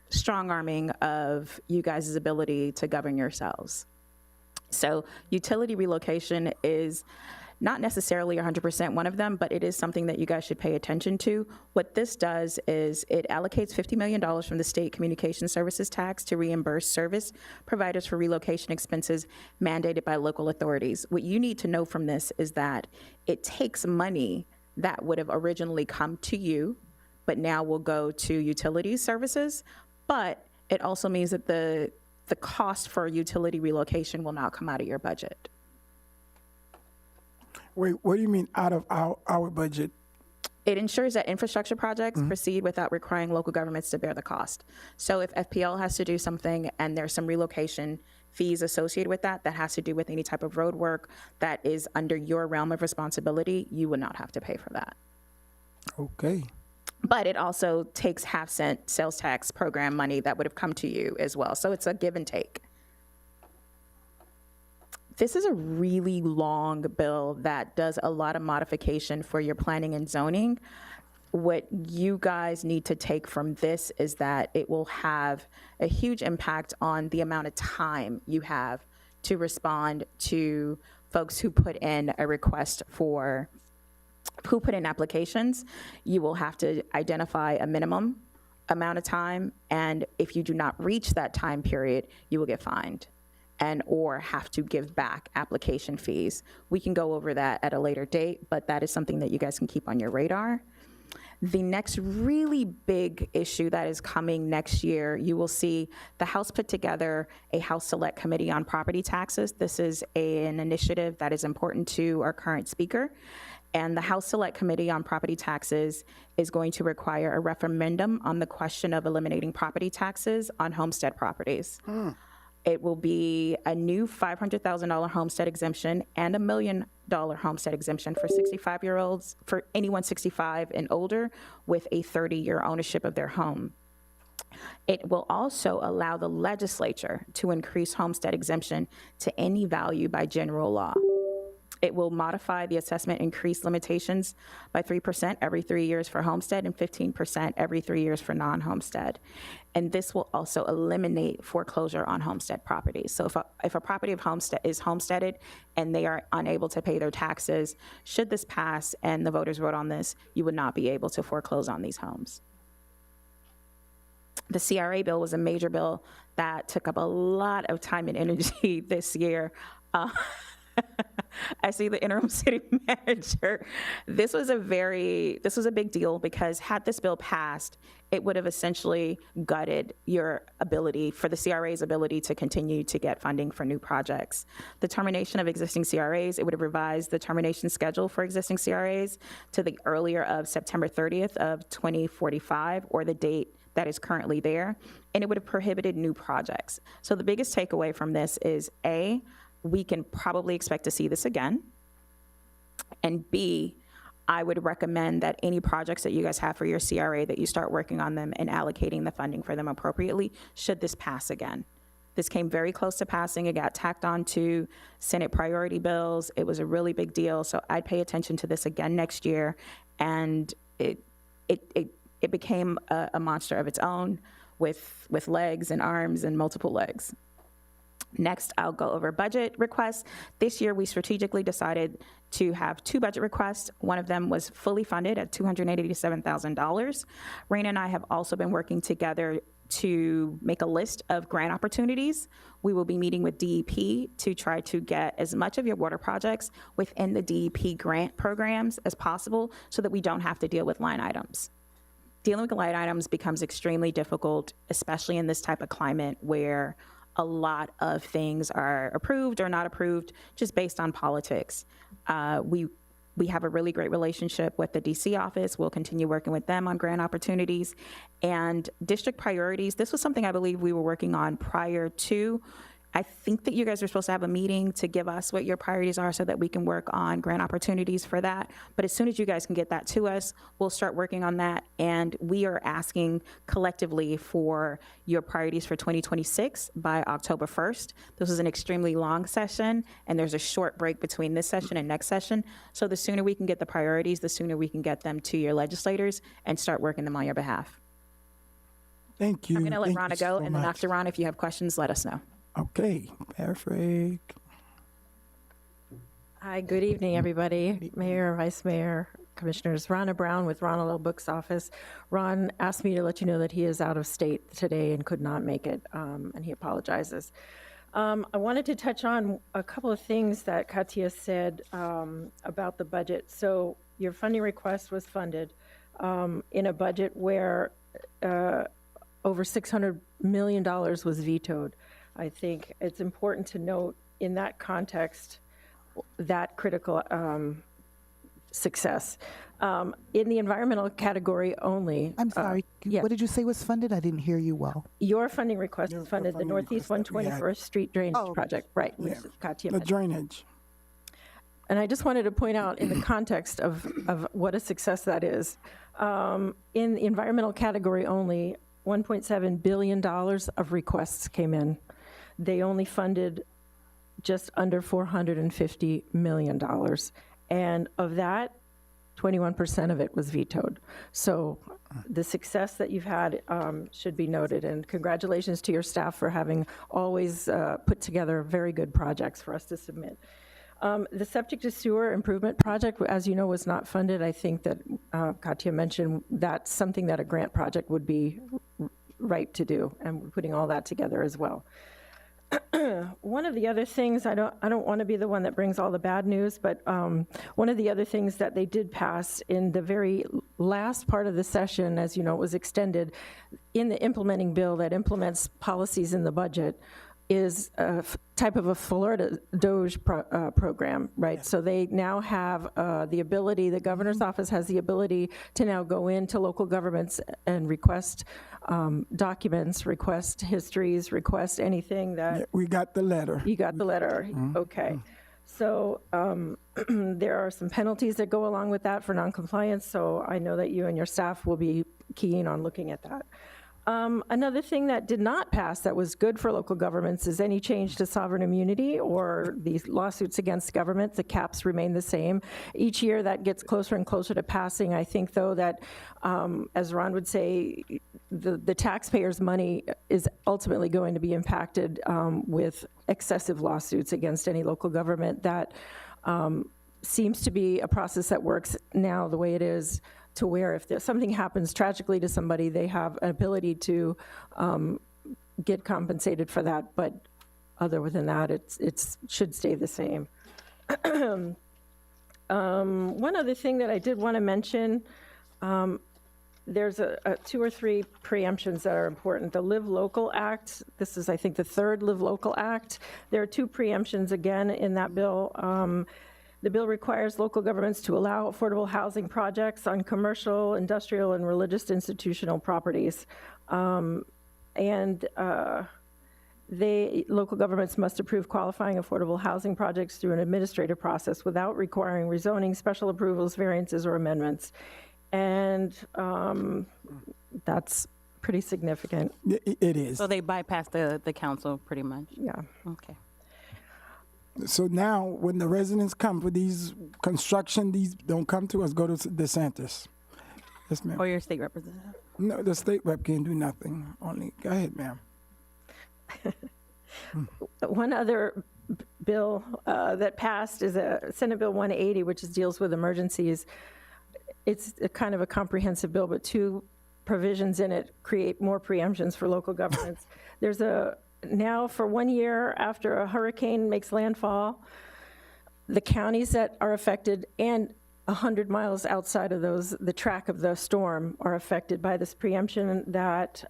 strong-arming of you guys' ability to govern yourselves. So utility relocation is not necessarily 100% one of them, but it is something that you guys should pay attention to. What this does is it allocates $50 million from the state communication services tax to reimburse service providers for relocation expenses mandated by local authorities. What you need to know from this is that it takes money that would have originally come to you, but now will go to utility services, but it also means that the cost for utility relocation will not come out of your budget. Wait, what do you mean out of our budget? It ensures that infrastructure projects proceed without requiring local governments to bear the cost. So if FPL has to do something and there's some relocation fees associated with that, that has to do with any type of road work that is under your realm of responsibility, you would not have to pay for that. Okay. But it also takes half-cent sales tax program money that would have come to you as well. So it's a give and take. This is a really long bill that does a lot of modification for your planning and zoning. What you guys need to take from this is that it will have a huge impact on the amount of time you have to respond to folks who put in a request for, who put in applications. You will have to identify a minimum amount of time, and if you do not reach that time period, you will get fined. and or have to give back application fees. We can go over that at a later date, but that is something that you guys can keep on your radar. The next really big issue that is coming next year, you will see the House put together a House Select Committee on Property Taxes. This is an initiative that is important to our current speaker. And the House Select Committee on Property Taxes is going to require a referendum on the question of eliminating property taxes on homestead properties. It will be a new $500,000 homestead exemption and $1 million homestead exemption for 65-year-olds, for anyone 65 and older with a 30-year ownership of their home. It will also allow the legislature to increase homestead exemption to any value by general law. It will modify the assessment increase limitations by 3% every 3 years for homestead and 15% every 3 years for non-homestead. And this will also eliminate foreclosure on homestead properties. So if a property of homestead is homesteaded and they are unable to pay their taxes, should this pass and the voters vote on this, you would not be able to foreclose on these homes. The CRA bill was a major bill that took up a lot of time and energy this year. I see the interim city manager. This was a big deal because had this bill passed, it would have essentially gutted your ability, for the CRA's ability to continue to get funding for new projects. The termination of existing CRAs, it would have revised the termination schedule for existing CRAs to the earlier of September 30th of 2045, or the date that is currently there, and it would have prohibited new projects. So the biggest takeaway from this is A, we can probably expect to see this again. And B, I would recommend that any projects that you guys have for your CRA, that you start working on them and allocating the funding for them appropriately should this pass again. This came very close to passing. It got tacked on to Senate priority bills. It was a really big deal. So I'd pay attention to this again next year. And it became a monster of its own with legs and arms and multiple legs. Next, I'll go over budget requests. This year, we strategically decided to have 2 budget requests. One of them was fully funded at $287,000. Raina and I have also been working together to make a list of grant opportunities. We will be meeting with DEP to try to get as much of your water projects within the DEP grant programs as possible so that we don't have to deal with line items. Dealing with line items becomes extremely difficult, especially in this type of climate where a lot of things are approved or not approved just based on politics. We have a really great relationship with the DC office. We'll continue working with them on grant opportunities. And district priorities, this was something I believe we were working on prior to. I think that you guys are supposed to have a meeting to give us what your priorities are so that we can work on grant opportunities for that. But as soon as you guys can get that to us, we'll start working on that. And we are asking collectively for your priorities for 2026 by October 1st. This is an extremely long session, and there's a short break between this session and next session. So the sooner we can get the priorities, the sooner we can get them to your legislators and start working them on your behalf. Thank you. I'm going to let Thank Ronna you go, so and then much. after Ron, if you have questions, let us know. Okay, paraphrase. Hi, good evening, everybody. Mayor, Vice Mayor, Commissioners. Ronna Brown with Ronald L. Book's office. Ron asked me to let you know that he is out of state today and could not make it, and he apologizes. I wanted to touch on a couple of things that Katia said about the budget. So your funding request was funded in a budget where over $600 million was vetoed. I think it's important to note in that context that critical success. In the environmental category only. I'm sorry, what did you say was funded? I didn't hear you well. Your funding request funded the Northeast 121st Street Drainage Project, right? Which Katia The mentioned. drainage. And I just wanted to point out in the context of what a success that is. In the environmental category only, $1.7 billion of requests came in. They only funded just under $450 million. And of that, 21% of it was vetoed. So the success that you've had should be noted. And congratulations to your staff for having always put together very good projects for us to submit. The septic to sewer improvement project, as you know, was not funded. I think that Katia mentioned that's something that a grant project would be right to do, and we're putting all that together as well. One of the other things, I don't want to be the one that brings all the bad news, but one of the other things that they did pass in the very last part of the session, as you know, it was extended, in the implementing bill that implements policies in the budget, is a type of a Florida Doge program, right? Yes. So they now have the ability, the governor's office has the ability to now go into local governments and request documents, request histories, request anything that... Yeah, we got the letter. You got the letter, okay. So there are some penalties that go along with that for noncompliance, so I know that you and your staff will be keen on looking at that. Another thing that did not pass that was good for local governments is any change to sovereign immunity or these lawsuits against government. The caps remain the same. Each year that gets closer and closer to passing. I think, though, that, as Ron would say, the taxpayers' money is ultimately going to be impacted with excessive lawsuits against any local government. That seems to be a process that works now the way it is, to where if something happens tragically to somebody, they have an ability to get compensated for that. But other than that, it should stay the same. One other thing that I did want to mention, there's two or three preemptions that are important. The Live Local Act, this is, I think, the third Live Local Act. There are two preemptions again in that bill. The bill requires local governments to allow affordable housing projects on commercial, industrial, and religious institutional properties. Local governments must approve qualifying affordable housing projects through an administrative process without requiring rezoning, special approvals, variances, or amendments. And that's pretty significant. It is. So they bypass the council pretty much? Yeah. Okay. So now, when the residents come for these construction, these don't come to us, go to DeSantis. Yes, ma'am. Or your state representative? No, the state rep can't do nothing. Only, go ahead, ma'am. One other bill that passed is Senate Bill 180, which deals with emergencies. It's kind of a comprehensive bill, but two provisions in it create more preemptions for local governments. There's now, for 1 year after a hurricane makes landfall, the counties that are affected and 100 miles outside of those, the track of the storm, are affected by this preemption that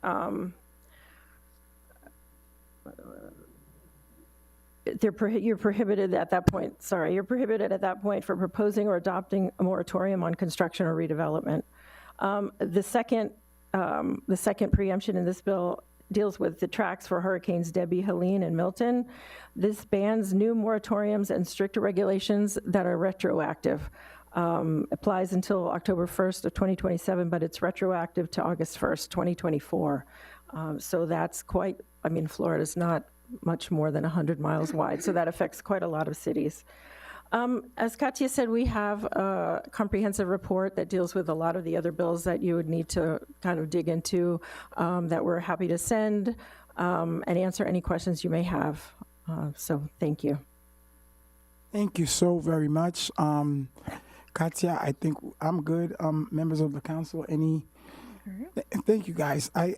you're prohibited at that point. Sorry, you're prohibited at that point for proposing or adopting a moratorium on construction or redevelopment. The second preemption in this bill deals with the tracks for Hurricanes Debbie, Helene, and Milton. This bans new moratoriums and stricter regulations that are retroactive. Applies until October 1st of 2027, but it's retroactive to August 1st, 2024. So that's quite, I mean, Florida's not much more than 100 miles wide, so that affects quite a lot of cities. As Katia said, we have a comprehensive report that deals with a lot of the other bills that you would need to kind of dig into, that we're happy to send and answer any questions you may have. So thank you. Thank you so very much. Katia, I think I'm good. Members of the council, any? Thank you, guys. I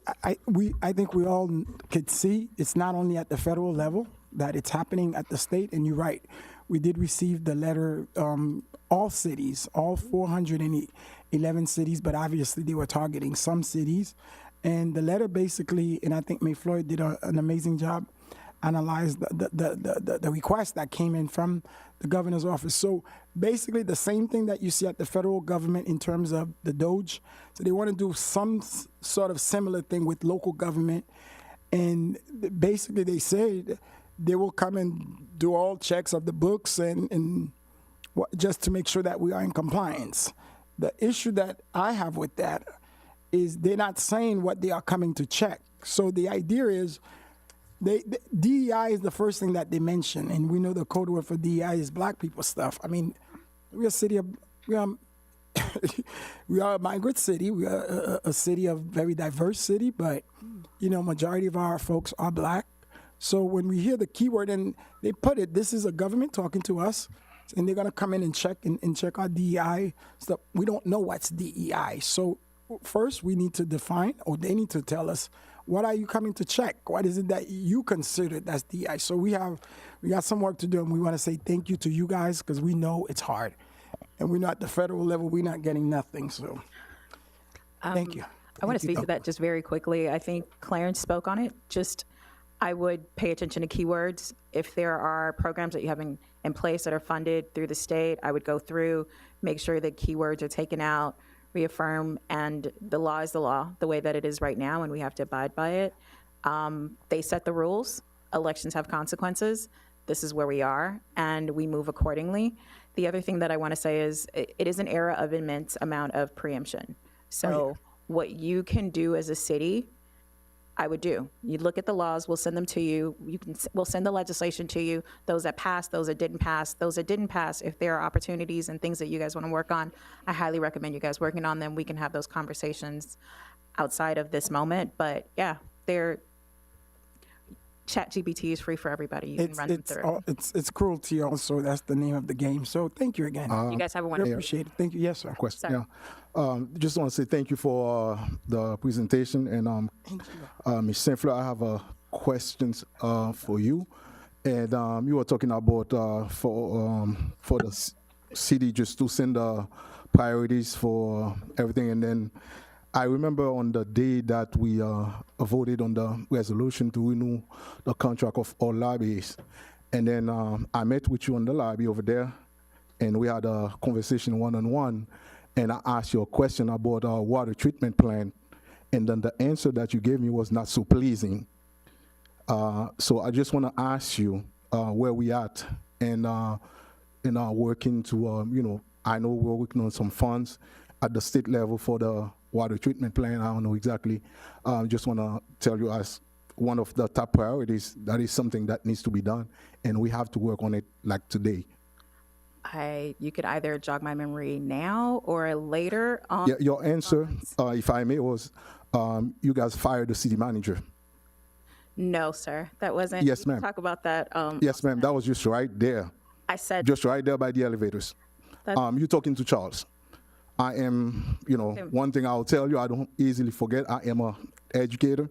think we all could see it's not only at the federal level, that it's happening at the state, and you're right. We did receive the letter, all cities, all 411 cities, but obviously they were targeting some cities. And the letter basically, and I think May Floyd did an amazing job, analyzed the request that came in from the governor's office. So basically the same thing that you see at the federal government in terms of the Doge. So they want to do some sort of similar thing with local government. And basically they said they will come and do all checks of the books and just to make sure that we are in compliance. The issue that I have with that is they're not saying what they are coming to check. So the idea is DEI is the first thing that they mention, and we know the code word for DEI is black people stuff. I mean, we are a migrant city. We are a city of very diverse city, but you know, majority of our folks are black. So when we hear the keyword and they put it, this is a government talking to us, and they're gonna come in and check our DEI stuff. We don't know what's DEI. So first we need to define, or they need to tell us what are you coming to check? What is it that you consider that's DEI? So we got some work to do, and we want to say thank you to you guys because we know it's hard, and we're not at the federal level. We're not getting nothing. So thank you. I want to Thank you, speak to that just very quickly. I think Clarence spoke on it. I would pay attention to keywords. If there are programs that you have in place that are funded through the state, I would go through, make sure that keywords are taken out, reaffirm, and the law is the law, the way that it is right now, and we have to abide by it. They set the rules. Elections have consequences. This is where we are, and we move accordingly. The other thing that I want to say is it is an era of immense amount of preemption. So what you can do as a city, I would do. You look at the laws, we'll send them to you. We'll send the legislation to you. Those that passed, those that didn't pass. Those that didn't pass, if there are opportunities and things that you guys want to work on, I highly recommend you guys working on them. We can have those conversations outside of this moment. But yeah, ChatGPT is free for everybody. You can run them through. It's cruelty also. That's the name of the game. So thank you again. You guys have a I wonderful appreciate it. Thank you. Yes, sir. Question. Sorry. Yeah. Just want to say thank you for the presentation. And Ms. Saint-Fleur, I have questions for you. And you were talking about for the city just to send priorities for everything. And then I remember on the day that we voted on the resolution to renew the contract of all lobbyists. And then I met with you on the lobby over there, and we had a conversation one-on-one, and I asked you a question about our water treatment plant, and then the answer that you gave me was not so pleasing. So I just want to ask you where we at, and working to, I know we're working on some funds at the state level for the water treatment plant. I don't know exactly. Just want to tell you, as one of the top priorities, that is something that needs to be done, and we have to work on it like today. You could either jog my memory now or later on. Yeah, your answer, if I may, was you guys fired the city manager. No, sir, that wasn't. Yes, we can ma'am. Talk about that. Yes, ma'am. That was just right there. I said just right there by the elevators. You're talking to Charles. I am, one thing I'll tell you, I don't easily forget. I am a educator,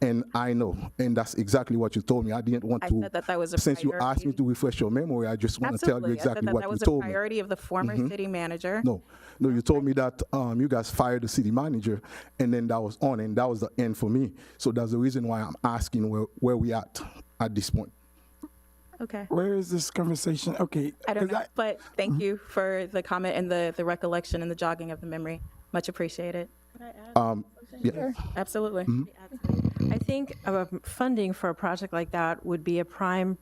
and I know, and that's exactly what you told me. I didn't want to. I said that was a since you asked me priority. to refresh your memory, I just want to tell you exactly what that you was told a me. priority of the former city manager. No, you told me that you guys fired the city manager, and then that was on, and that was the end for me. So that's the reason why I'm asking where we at this point. Okay. Where is this conversation? Okay. I don't know, but thank you for the comment and the recollection and the jogging of the memory. Much appreciated. Yeah. Sure. Absolutely. I think funding for a project like that would be a prime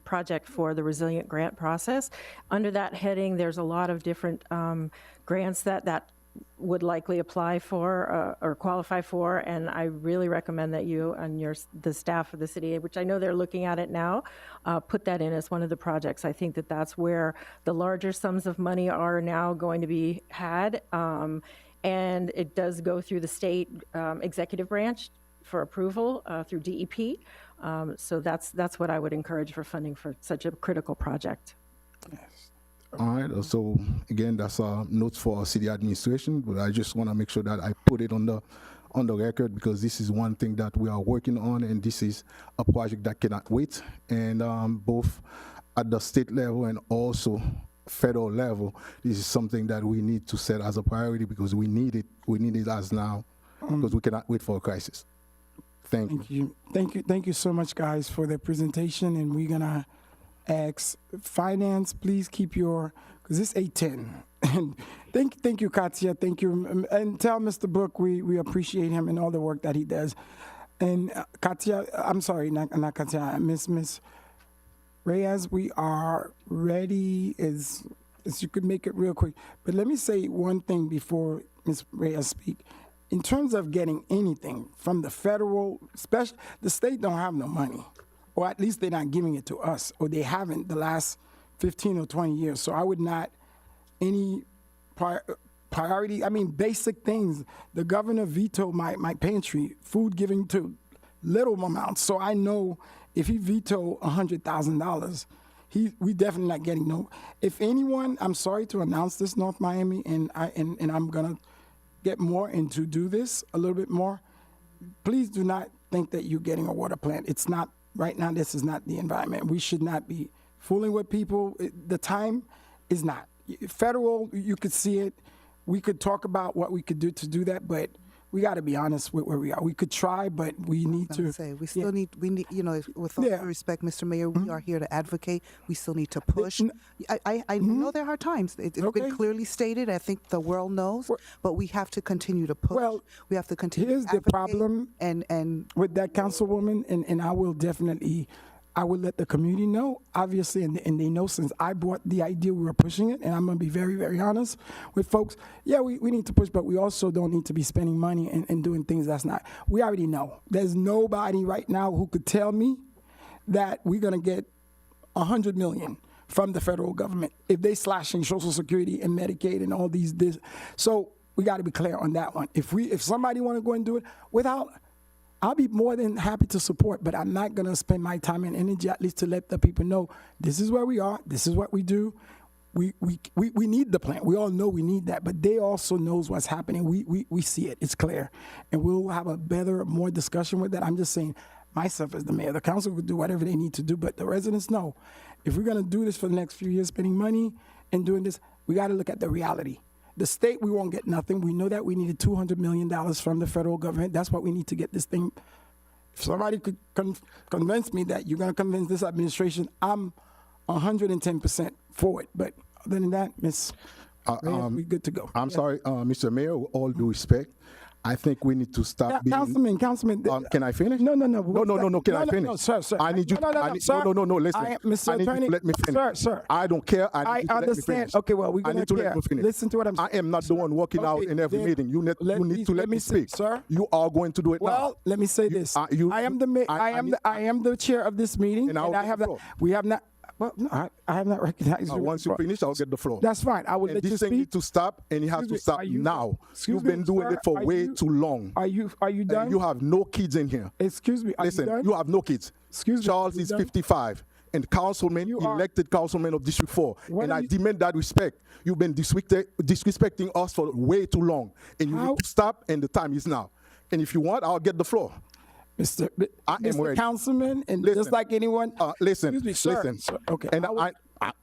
project for the resilient grant process. Under that heading, there's a lot of different grants that would likely apply for or qualify for, and I really recommend that you and the staff of the city, which I know they're looking at it now, put that in as one of the projects. I think that's where the larger sums of money are now going to be had, and it does go through the state executive branch for approval through DEP. So that's what I would encourage for funding for such a critical project. All right. So again, that's notes for our city administration, but I just want to make sure that I put it on the record, because this is one thing that we are working on, and this is a project that cannot wait. And both at the state level and also federal level, this is something that we need to set as a priority, because we need it. We need it as now, because we cannot wait for a crisis. Thank you. Thank you so much, guys, for the presentation. And we're gonna ask finance, please keep because it's 8:10. And thank you, Katia. Thank you, and tell Mr. Brook we appreciate him and all the work that he does. And Katia, I'm sorry, not Katia, Miss Reyes, we are ready as you could make it real quick. But let me say one thing before Ms. Reyes speak. In terms of getting anything from the federal, the state don't have no money, or at least they're not giving it to us, or they haven't the last 15 or 20 years. So I would not, any priority, basic things. The governor vetoed my pantry, food giving to little amounts. So I know if he vetoed $100,000, we definitely not getting no. If anyone, I'm sorry to announce this, North Miami, and I'm gonna get more into do this a little bit more. please do not think that you're getting a water plant. It's not, right now, this is not the environment. We should not be fooling with people. The time is not. Federal, you could see it. We could talk about what we could do to do that, but we got to be honest with where we are. We could try, but we need to. We still need, you know, with all due respect, Mr. Mayor, we are here to advocate. We still need to push. I know there are times. It's been clearly stated. I think the world knows, but we have to continue to push. Well, we have to continue here's to the advocate problem and with that councilwoman, and I will definitely, I will let the community know, obviously, and they know since I brought the idea, we were pushing it, and I'm going to be very, very honest with folks. Yeah, we need to push, but we also don't need to be spending money and doing things that's not. We already know. There's nobody right now who could tell me that we're going to get $100 million from the federal government if they slashing Social Security and Medicaid and all these. So we got to be clear on that one. If somebody want to go and do it without, I'll be more than happy to support, but I'm not going to spend my time and energy at least to let the people know this is where we are, this is what we do. We need the plant. We all know we need that, but they also knows what's happening. We see it. It's clear. And we'll have a better, more discussion with that. I'm just saying, myself as the mayor, the council will do whatever they need to do, but the residents know. If we're going to do this for the next few years, spending money and doing this, we got to look at the reality. The state, we won't get nothing. We know that we needed $200 million from the federal government. That's what we need to get this thing. If somebody could convince me that you're going to convince this administration, I'm 110% for it. But other than that, Ms. we're good to go. I'm sorry, Mr. Mayor, with all due respect, I think we need to stop being... Councilman. Can I finish? No. No, can I finish? No, sir. I need you... Sir. No, listen. Mr. I need Attorney, you to let me finish. Sir. I don't care. I need you to let me finish. Okay, well, we're going to let me finish. Listen to what I'm saying. I am not the one walking out in every meeting. You need to let me speak. Sir. You are going to do it now. Well, let me say this. I am the chair of this meeting, and I have that. We have not... Well, no, I have not recognized you. Once you finish, I'll get the floor. That's fine. I will let you speak. This thing needs to stop, and it has to stop now. You've been doing it for way too long. Are you done? And you have no kids in here. Excuse me. Listen, you have no kids. Excuse me. Charles is 55. And councilman, elected councilman of District 4. And I demand that respect. You've been disrespecting us for way too long. And you need to stop, and the time is now. And if you want, I'll get the floor. Mr. Councilman, and listen, just like anyone. Listen, excuse me, sir. Listen. Okay. And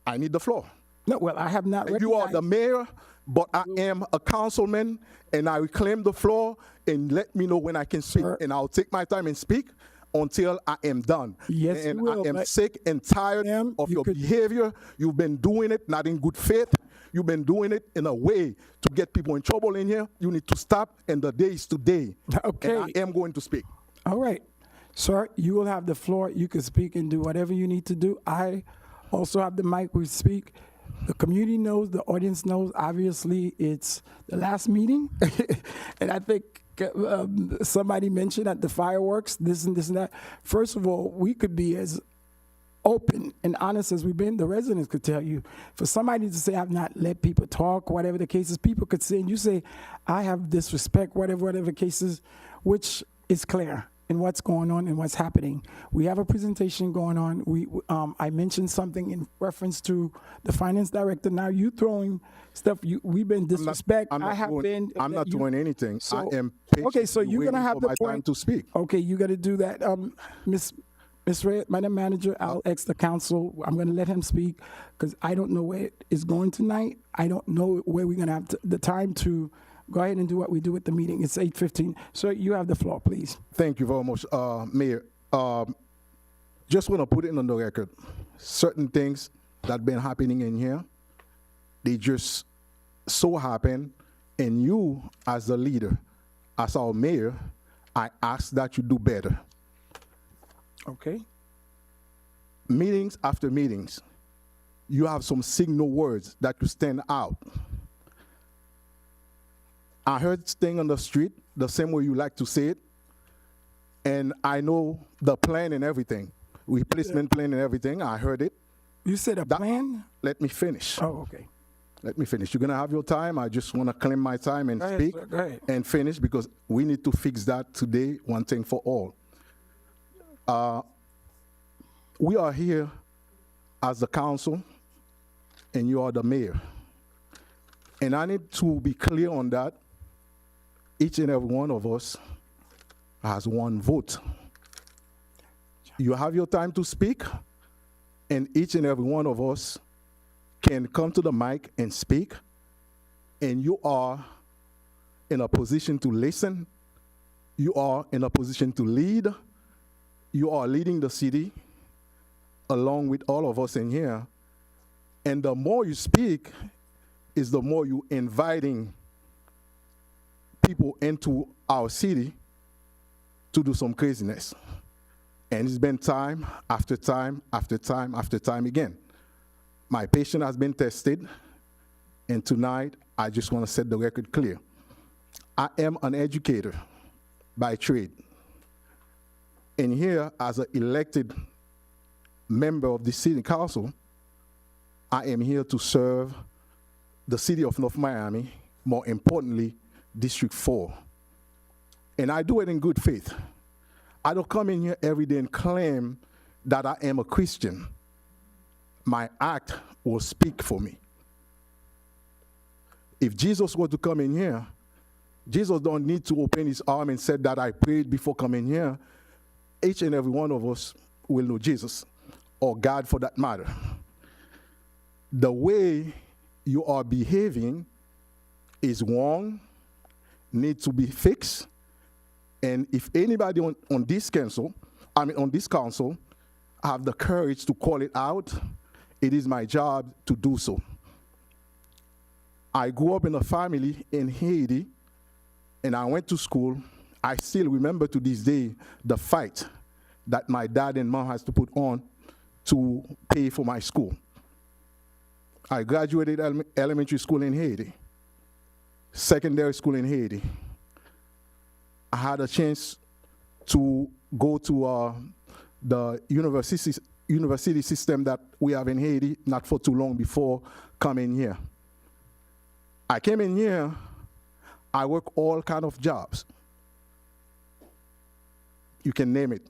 I need the floor. No, well, I have not. You are the mayor, but I am a councilman, and I reclaim the floor. And let me know when I can speak, and I'll take my time and speak until I am done. Yes, and you will, I am sick and tired of your behavior. You've been doing it not in good faith. You've been doing it in a way to get people in trouble in here. You need to stop, and the day is today. Okay. And I am going to speak. All right. Sir, you will have the floor. You can speak and do whatever you need to do. I also have the mic. We speak. The community knows. The audience knows. Obviously, it's the last meeting. And I think somebody mentioned at the fireworks, this and that. First of all, we could be as open and honest as we've been. The residents could tell you. For somebody to say, I've not let people talk, whatever the case is, people could say, and you say, I have disrespect, whatever the case is, which is clear in what's going on and what's happening. We have a presentation going on. I mentioned something in reference to the finance director. Now you throwing stuff. We've been disrespect. I'm not doing anything. I am patient. Okay, so you're gonna have the time to speak. Okay, you got to do that, Ms. Red, Madam Manager. I'll ask the council. I'm going to let him speak because I don't know where it is going tonight. I don't know where we're going to have the time to go ahead and do what we do at the meeting. It's 8:15. Sir, you have the floor, please. Thank you very much, Mayor. Just want to put it on the record. Certain things that been happening in here, they just so happen, and you, as the leader, as our mayor, I ask that you do better. Okay. Meetings after meetings, you have some signal words that you stand out. I heard thing on the street, the same way you like to say it, and I know the plan and everything, replacement plan and everything, I heard it. You said a plan? Let me finish. Oh, okay. Let me finish. You're going to have your time. I just want to claim my time and speak and finish because we need to fix that today, one thing for all. We are here as the council, and you are the mayor. And I need to be clear on that. Each and every one of us has one vote. You have your time to speak, and each and every one of us can come to the mic and speak, and you are in a position to listen. You are in a position to lead. You are leading the city along with all of us in here. And the more you speak is the more you inviting people into our city to do some craziness. And it's been time after time after time after time again. My patience has been tested, and tonight I just want to set the record clear. I am an educator by trade. And here, as an elected member of the city council, I am here to serve the city of North Miami, more importantly, District 4. And I do it in good faith. I don't come in here every day and claim that I am a Christian. My act will speak for me. If Jesus were to come in here, Jesus don't need to open his arm and say that I prayed before coming here. Each and every one of us will know Jesus, or God for that matter. The way you are behaving is wrong, needs to be fixed, and if anybody on this council have the courage to call it out, it is my job to do so. I grew up in a family in Haiti, and I went to school. I still remember to this day the fight that my dad and mom has to put on to pay for my school. I graduated elementary school in Haiti, secondary school in Haiti. I had a chance to go to the university system that we have in Haiti not for too long before coming here. I came in here, I work all kind of jobs. You can name it.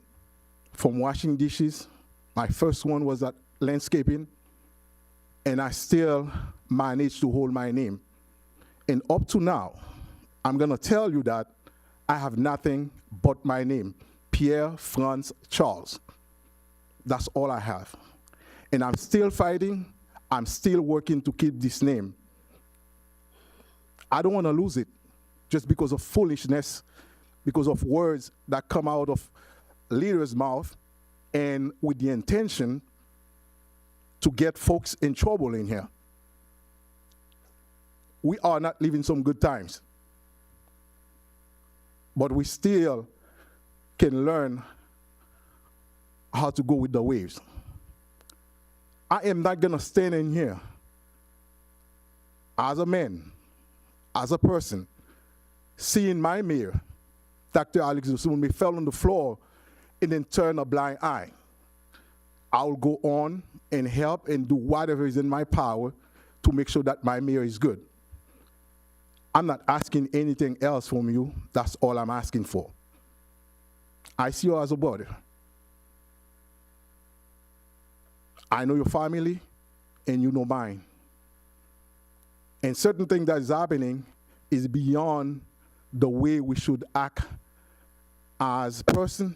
From washing dishes, my first one was at landscaping, and I still managed to hold my name. And up to now, I'm gonna tell you that I have nothing but my name, Pierre Franz Charles. That's all I have. And I'm still fighting, I'm still working to keep this name. I don't wanna lose it just because of foolishness, because of words that come out of leaders' mouth, and with the intention to get folks in trouble in here. We are not living some good times, but we still can learn how to go with the waves. I am not gonna stand in here as a man, as a person, seeing my mayor, Dr. Alex Zusumi, fell on the floor and then turn a blind eye. I'll go on and help and do whatever is in my power to make sure that my mayor is good. I'm not asking anything else from you. That's all I'm asking for. I see you as a brother. I know your family, and you know mine. And certain things that is happening is beyond the way we should act as a person,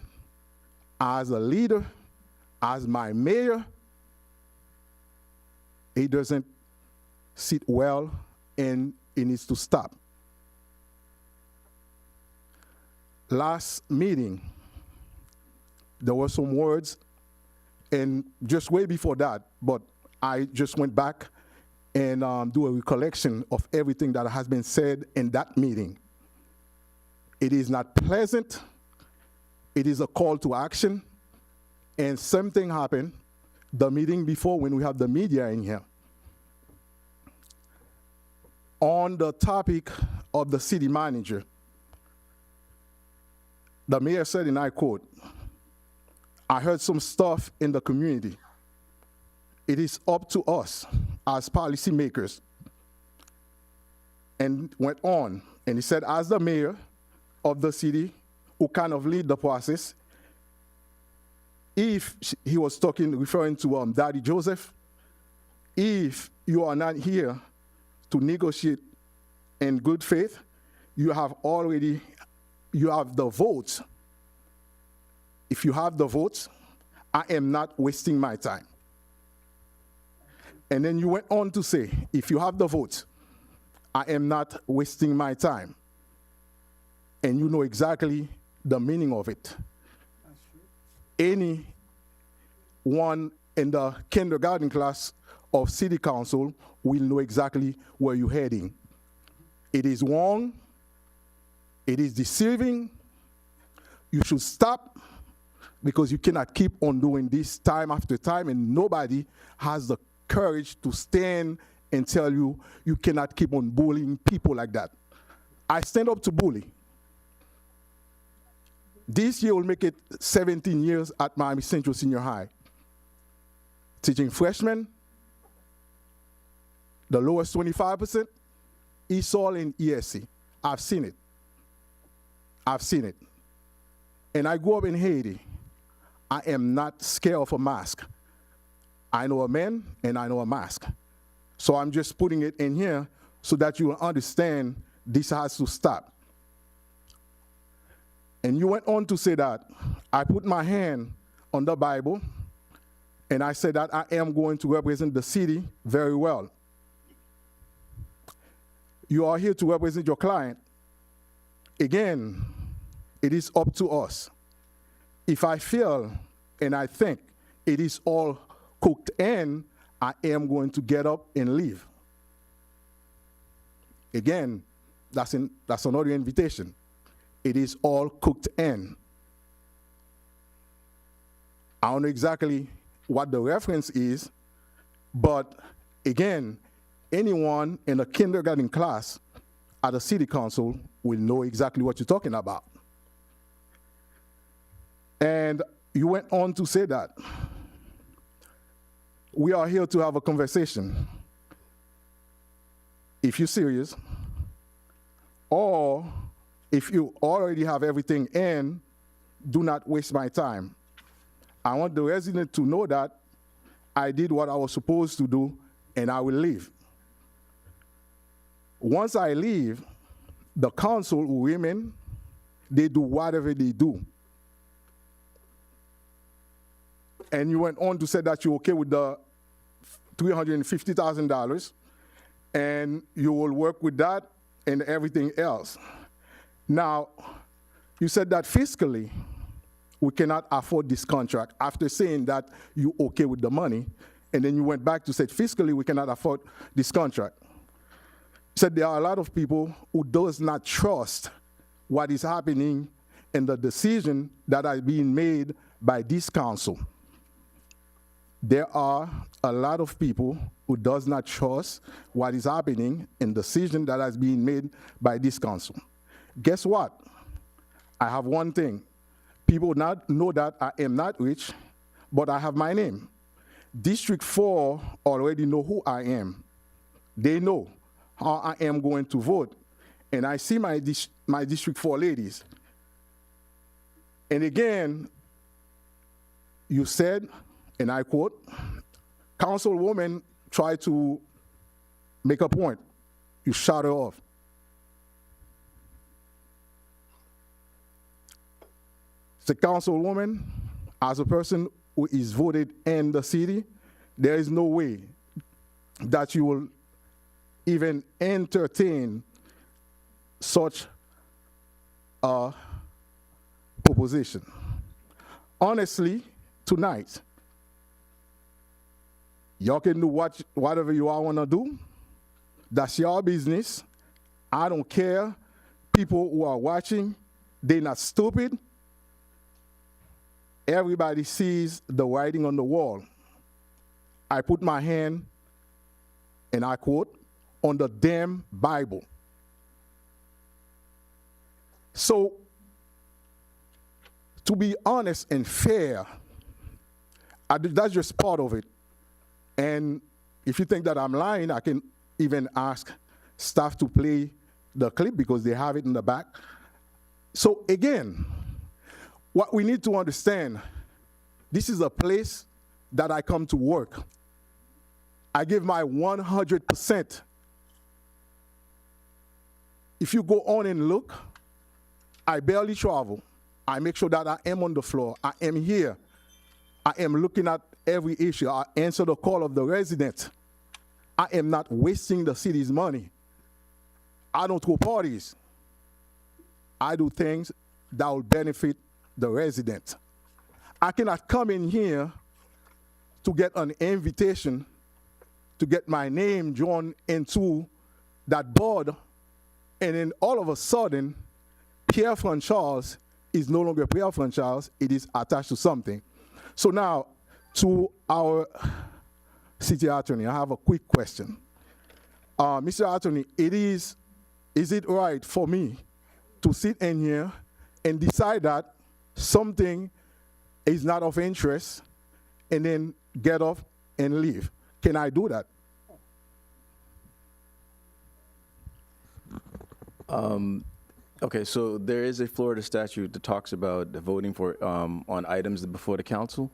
as a leader, as my mayor. It doesn't sit well, and it needs to stop. Last meeting, there were some words, and just way before that, but I just went back and do a recollection of everything that has been said in that meeting. It is not pleasant. It is a call to action. And something happened the meeting before when we have the media in here. On the topic of the city manager, the mayor said, and I quote, "I heard some stuff in the community. It is up to us as policymakers." And went on, and he said, as the mayor of the city who kind of lead the process, if he was referring to Daddy Joseph, if you are not here to negotiate in good faith, you have the votes if you have the votes, I am not wasting my time. And then you went on to say, if you have the votes, I am not wasting my time. And you know exactly the meaning of it. Anyone in the kindergarten class of city council will know exactly where you're heading. It is wrong. It is deceiving. You should stop, because you cannot keep on doing this time after time, and nobody has the courage to stand and tell you you cannot keep on bullying people like that. I stand up to bully. This year will make it 17 years at Miami Central Senior High, teaching freshmen, the lowest 25%, ESOL and ESC. I've seen it. I've seen it. And I grew up in Haiti. I am not scared of a mask. I know a man and I know a mask. So I'm just putting it in here so that you will understand this has to stop. And you went on to say that I put my hand on the Bible and I said that I am going to represent the city very well. You are here to represent your client. Again, it is up to us. If I feel and I think it is all cooked in, I am going to get up and leave. Again, that's another invitation. It is all cooked in. I don't know exactly what the reference is, but again, anyone in a kindergarten class at a city council will know exactly what you're talking about. And you went on to say that we are here to have a conversation. If you're serious, or if you already have everything in, do not waste my time. I want the resident to know that I did what I was supposed to do, and I will leave. Once I leave, the council, women, they do whatever they do. And you went on to say that you're okay with the $350,000, and you will work with that and everything else. Now, you said that fiscally, we cannot afford this contract after saying that you're okay with the money, and then you went back to say fiscally we cannot afford this contract. You said there are a lot of people who does not trust what is happening and the decision that are being made by this council. There are a lot of people who does not trust what is happening in the decision that is being made by this council. Guess what? I have one thing. People not know that I am not rich, but I have my name. District 4 already know who I am. They know how I am going to vote. And I see my District 4 ladies. And again, you said, and I quote, Councilwoman tried to make a point. You shut her off. The councilwoman, as a person who is voted in the city, there is no way that you will even entertain such a proposition. Honestly, tonight, y'all can do whatever you all want to do. That's your business. I don't care. People who are watching, they're not stupid. Everybody sees the writing on the wall. I put my hand, and I quote, on the damn Bible. So, to be honest and fair, that's just part of it. And if you think that I'm lying, I can even ask staff to play the clip because they have it in the back. So again, what we need to understand, this is a place that I come to work. I give my 100%. If you go on and look, I barely travel. I make sure that I am on the floor. I am here. I am looking at every issue. I answer the call of the resident. I am not wasting the city's money. I don't throw parties. I do things that will benefit the resident. I cannot come in here to get an invitation to get my name drawn into that board, and then all of a sudden, Pierre Franchard is no longer Pierre Franchard, it is attached to something. So now, to our city attorney, I have a quick question. Mr. Attorney, is it right for me to sit in here and decide that something is not of interest and then get off and leave? Can I do that? Okay, so there is a Florida statute that talks about voting for on items before the council.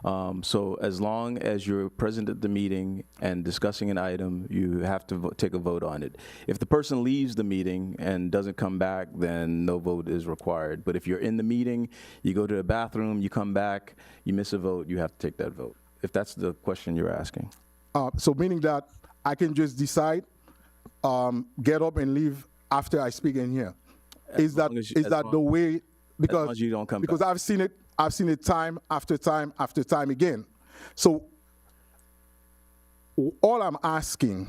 So as long as you're present at the meeting and discussing an item, you have to take a vote on it. If the person leaves the meeting and doesn't come back, then no vote is required. But if you're in the meeting, you go to the bathroom, you come back, you miss a vote, you have to take that vote, if that's the question you're asking. So meaning that I can just decide, get up and leave after I speak in here. Is that the way? Because as long as you don't come because back. I've seen it time after time after time again. So all I'm asking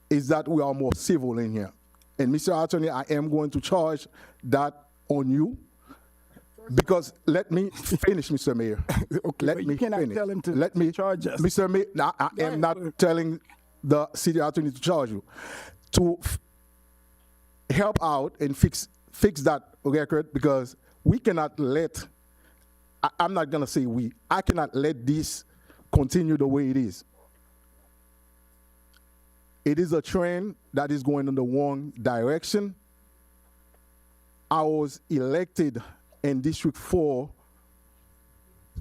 is that we are more civil in here. And Mr. Attorney, I am going to charge that on you. Because let me finish, Mr. Mayor. Okay, let but me you cannot finish. tell him to charge us. Mr. Mayor, I am not telling the city attorney to charge you. To help out and fix that record, because we cannot let, I'm not going to say we, I cannot let this continue the way it is. It is a trend that is going in the wrong direction. I was elected in District 4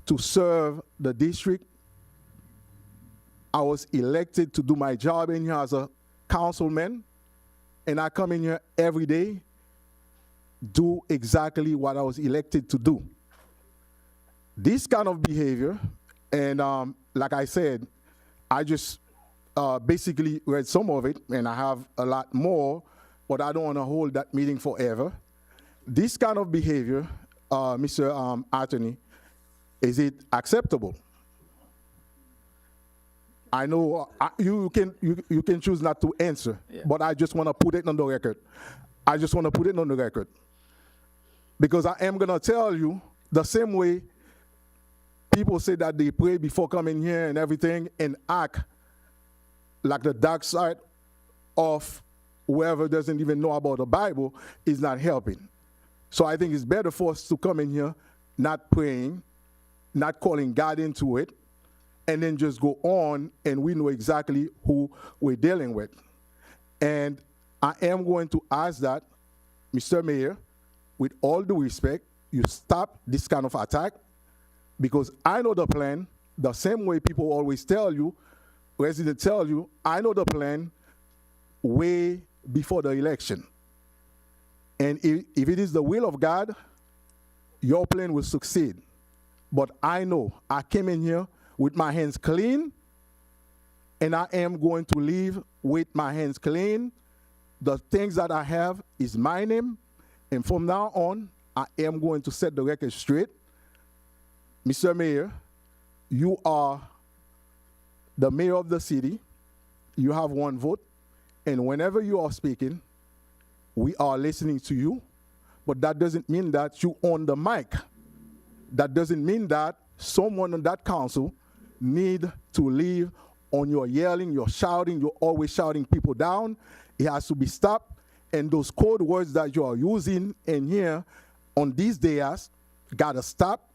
to serve the district. I was elected to do my job in here as a councilman, and I come in here every day, do exactly what I was elected to do. This kind of behavior, and like I said, I just basically read some of it, and I have a lot more, but I don't want to hold that meeting forever. This kind of behavior, Mr. Attorney, is it acceptable? I know you can choose not to answer, but I just want to put it on the record. I just want to put it on the record. Because I am going to tell you the same way people say that they pray before coming here and everything and act like the dark side of whoever doesn't even know about the Bible is not helping. So I think it's better for us to come in here not praying, not calling God into it, and then just go on and we know exactly who we're dealing with. And I am going to ask that, Mr. Mayor, with all due respect, you stop this kind of attack, because I know the plan, the same way people always tell you, residents tell you, I know the plan way before the election. And if it is the will of God, your plan will succeed. But I know I came in here with my hands clean, and I am going to leave with my hands clean. The things that I have is my name, and from now on, I am going to set the record straight. Mr. Mayor, you are the mayor of the city. You have one vote, and whenever you are speaking, we are listening to you, but that doesn't mean that you own the mic. That doesn't mean that someone on that council need to leave on your yelling, your shouting, you're always shouting people down. It has to be stopped. And those code words that you are using in here on these days gotta stop.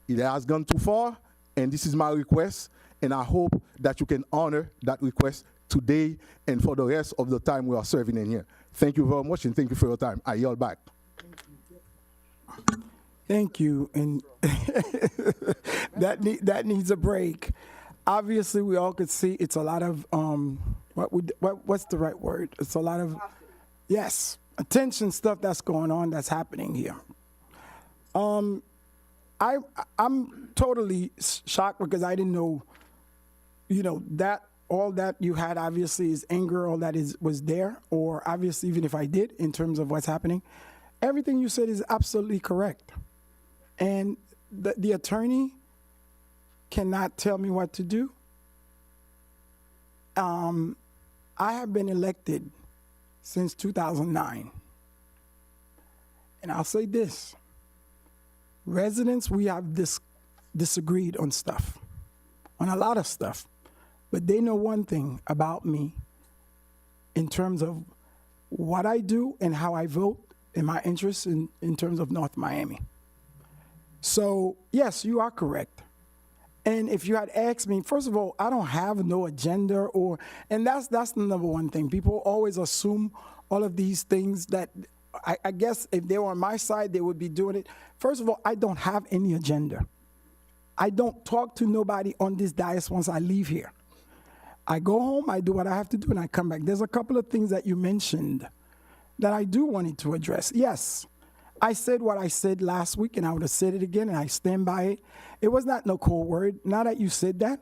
It has gone too far, and this is my request, and I hope that you can honor that request today and for the rest of the time we are serving in here. Thank you very much, and thank you for your time. I yield back. Thank you, and that needs a break. Obviously, we all could see it's a lot of what's the right word? It's a lot of attention stuff that's going on, that's happening here. I'm totally shocked because I didn't know, that all that you had obviously is anger, all that was there, or obviously even if I did in terms of what's happening, everything you said is absolutely correct. And the attorney cannot tell me what to do. I have been elected since 2009. And I'll say this. Residents, we have disagreed on stuff, on a lot of stuff. But they know one thing about me in terms of what I do and how I vote and my interests in terms of North Miami. So, yes, you are correct. And if you had asked me, first of all, I don't have no agenda and that's the number one thing. People always assume all of these things that I guess if they were on my side, they would be doing it. First of all, I don't have any agenda. I don't talk to nobody on this dais once I leave here. I go home, I do what I have to do, and I come back. There's a couple of things that you mentioned that I do wanted to address. Yes, I said what I said last week, and I would have said it again, and I stand by it. It was not no cold word. Now that you said that,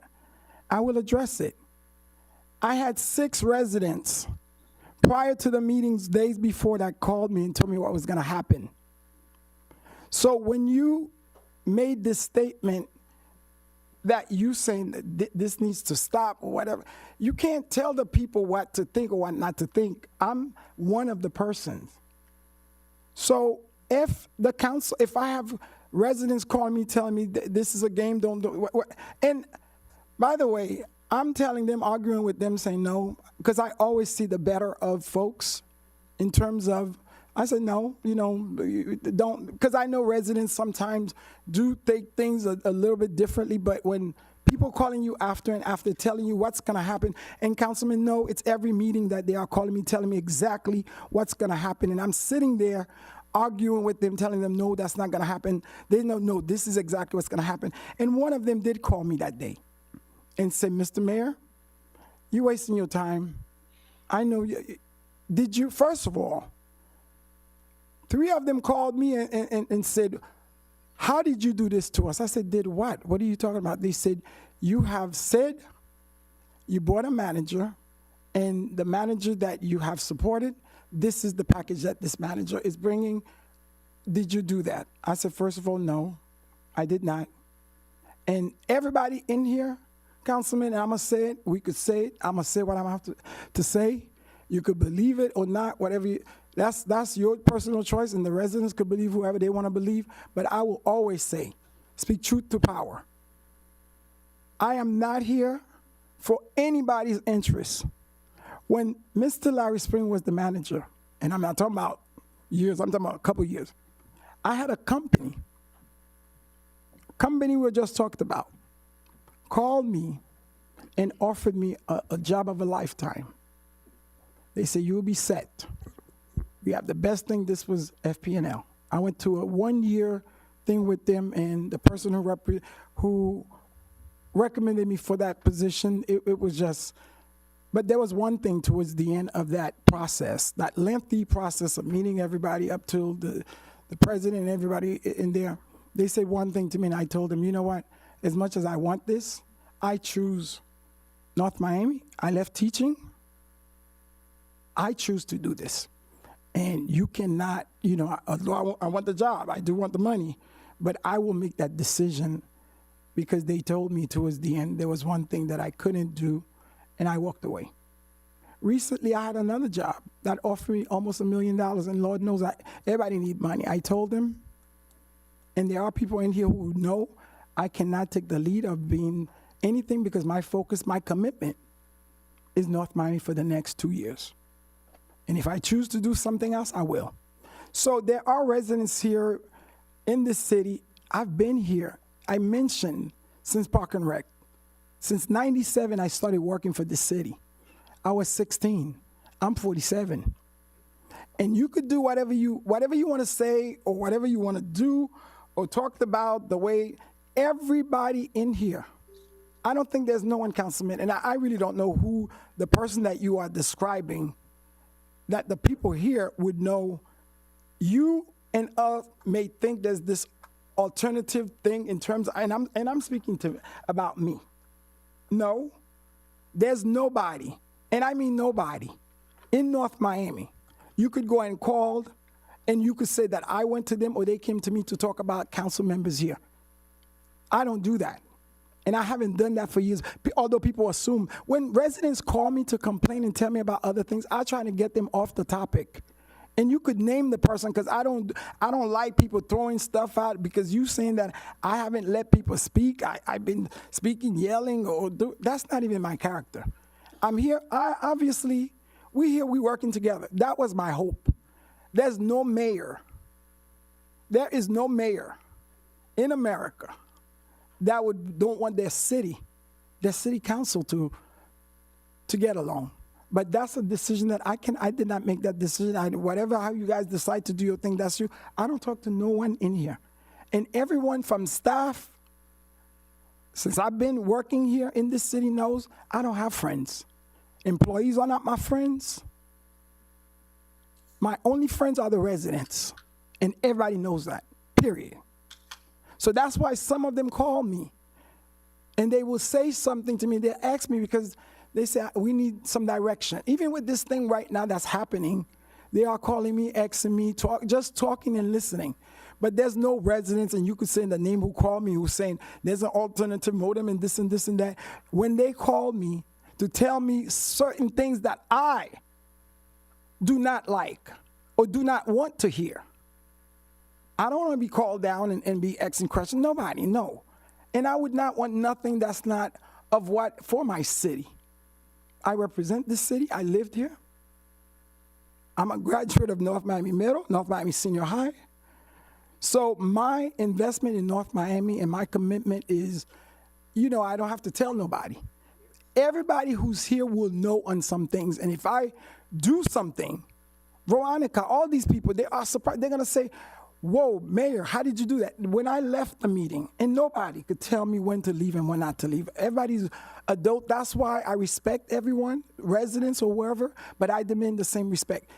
I will address it. I had 6 residents prior to the meetings, days before, that called me and told me what was going to happen. So when you made this statement that you saying that this needs to stop or whatever, you can't tell the people what to think or what not to think. I'm one of the persons. So if the council, if I have residents calling me, telling me this is a game, don't do it. And by the way, I'm telling them, arguing with them, saying no, because I always see the better of folks in terms of, I said, no, don't, because I know residents sometimes do take things a little bit differently, but when people calling you after and after telling you what's going to happen, and Councilman, no, it's every meeting that they are calling me, telling me exactly what's going to happen, and I'm sitting there arguing with them, telling them, no, that's not going to happen. They know, no, this is exactly what's going to happen. And one of them did call me that day and said, Mr. Mayor, you're wasting your time. I know you. Did you, first of all, 3 of them called me and said, how did you do this to us? I said, did what? What are you talking about? They said, you have said you bought a manager, and the manager that you have supported, this is the package that this manager is bringing. Did you do that? I said, first of all, no, I did not. And everybody in here, Councilman, and I'm going to say it, we could say it, I'm going to say what I'm going to have to say. You could believe it or not, whatever you, that's your personal choice, and the residents could believe whoever they want to believe, but I will always say, speak truth to power. I am not here for anybody's interest. When Mr. Larry Spring was the manager, and I'm not talking about years, I'm talking about a couple years, I had a company we just talked about, called me and offered me a job of a lifetime. They said, you'll be set. We have the best thing. This was FP&L. I went to a 1-year thing with them, and the person who recommended me for that position, it was just, but there was one thing towards the end of that process, that lengthy process of meeting everybody up to the president and everybody in there. They said one thing to me, and I told them, you know what, as much as I want this, I choose North Miami. I left teaching. I choose to do this. And you cannot, although I want the job, I do want the money, but I will make that decision, because they told me towards the end there was one thing that I couldn't do, and I walked away. Recently, I had another job that offered me almost $1 million, and Lord knows everybody needs money. I told them, and there are people in here who know I cannot take the lead of being anything, because my focus, my commitment is North Miami for the next 2 years. And if I choose to do something else, I will. So there are residents here in this city. I've been here, I mentioned, since Park and Rec. Since 97, I started working for this city. I was 16. I'm 47. And you could do whatever you want to say, or whatever you want to do, or talk about the way everybody in here. I don't think there's no one, Councilman, and I really don't know who the person that you are describing, that the people here would know. You and us may think there's this alternative thing in terms, and I'm speaking about me. No, there's nobody, and I mean nobody, in North Miami. You could go and call, and you could say that I went to them or they came to me to talk about council members here. I don't do that. And I haven't done that for years, although people assume. When residents call me to complain and tell me about other things, I try to get them off the topic. And you could name the person, because I don't like people throwing stuff out, because you saying that I haven't let people speak. I've been speaking, yelling, that's not even my character. I'm here, we here, we working together. That was my hope. There's no mayor. There is no mayor in America that don't want their city council to get along. But that's a decision that I did not make that decision. How you guys decide to do your thing, that's you. I don't talk to no one in here. And everyone from staff, since I've been working here in this city, knows I don't have friends. Employees are not my friends. My only friends are the residents. And everybody knows that, period. So that's why some of them call me. And they will say something to me. They ask me because they say, we need some direction. Even with this thing right now that's happening, they are calling me, asking me, just talking and listening. But there's no residents, and you could say the name who called me, who's saying there's an alternative modem and this and this and that. When they call me to tell me certain things that I do not like or do not want to hear, I don't want to be called down and be asking questions. Nobody, no. And I would not want nothing that's not of what for my city. I represent this city. I lived here. I'm a graduate of North Miami Middle, North Miami Senior High. So my investment in North Miami and my commitment is, I don't have to tell nobody. Everybody who's here will know on some things. And if I do something, Veronica, all these people, they are surprised. They're going to say, whoa, Mayor, how did you do that? When I left the meeting, and nobody could tell me when to leave and when not to leave. Everybody's adult. That's why I respect everyone, residents or wherever, but I demand the same respect.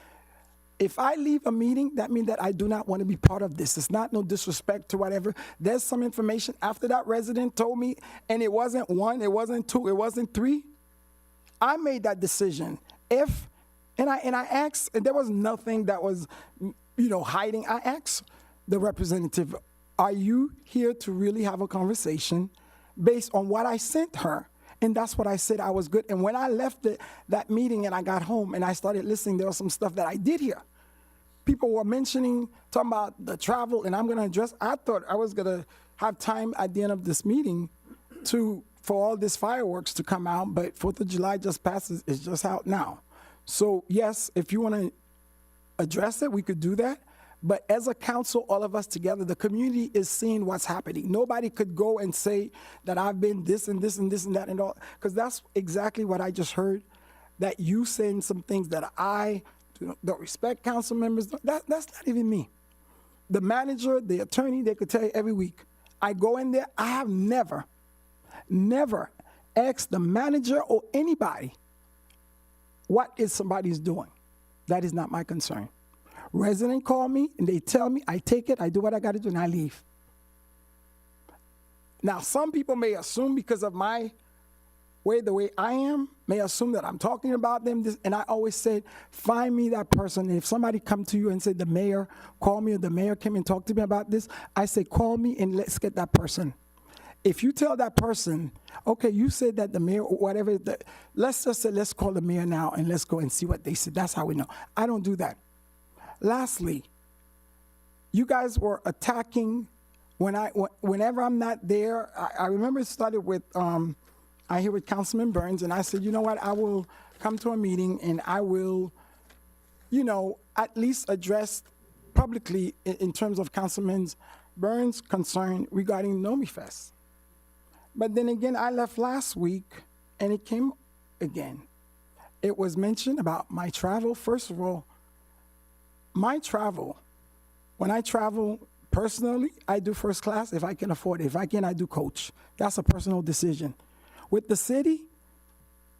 If I leave a meeting, that means that I do not want to be part of this. It's not no disrespect to whatever. There's some information after that resident told me, and it wasn't one, it wasn't two, it wasn't three. I made that decision. And I asked, and there was nothing that was, hiding. I asked the representative, are you here to really have a conversation based on what I sent her? And that's what I said. I was good. And when I left that meeting and I got home and I started listening, there was some stuff that I did hear. People were talking about the travel, and I'm going to address. I thought I was going to have time at the end of this meeting for all this fireworks to come out, but 4th of July just passes. It's just out now. So yes, if you want to address it, we could do that. But as a council, all of us together, the community is seeing what's happening. Nobody could go and say that I've been this and this and this and that and all, because that's exactly what I just heard, that you saying some things that I don't respect council members. That's not even me. The manager, the attorney, they could tell you every week. I go in there, I have never asked the manager or anybody what is somebody's doing. That is not my concern. Resident call me and they tell me, I take it, I do what I got to do, and I leave. Now, some people may assume because of the way I am, may assume that I'm talking about them. And I always said, find me that person. And if somebody come to you and say, the mayor called me or the mayor came and talked to me about this, I say, call me and let's get that person. If you tell that person, okay, you said that the mayor, or whatever, let's just say, let's call the mayor now and let's go and see what they said. That's how we know. I don't do that. Lastly, you guys were attacking whenever I'm not there. I remember it started with, I hear with Councilman Burns, and I said, you know what, I will come to a meeting and I will, at least address publicly in terms of Councilman Burns' concern regarding Nomi Fest. But then again, I left last week and it came again. It was mentioned about my travel. First of all, my travel, when I travel personally, I do first class if I can afford it. If I can, I do coach. That's a personal decision. With the city,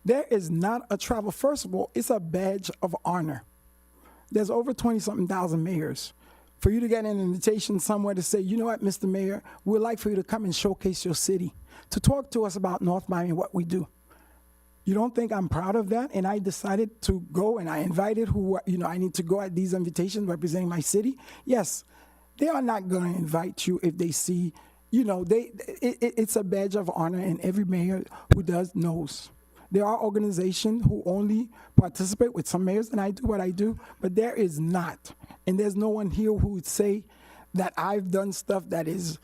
there is not a travel. First of all, it's a badge of honor. There's over 20-something thousand mayors. for you to get an invitation somewhere to say, you know what, Mr. Mayor, we'd like for you to come and showcase your city, to talk to us about North Miami and what we do. You don't think I'm proud of that? And I decided to go, and I invited who, I need to go at these invitations representing my city. Yes, they are not going to invite you if they see, it's a badge of honor, and every mayor who does knows. There are organizations who only participate with some mayors, and I do what I do, but there is not. And there's no one here who would say that I've done stuff that is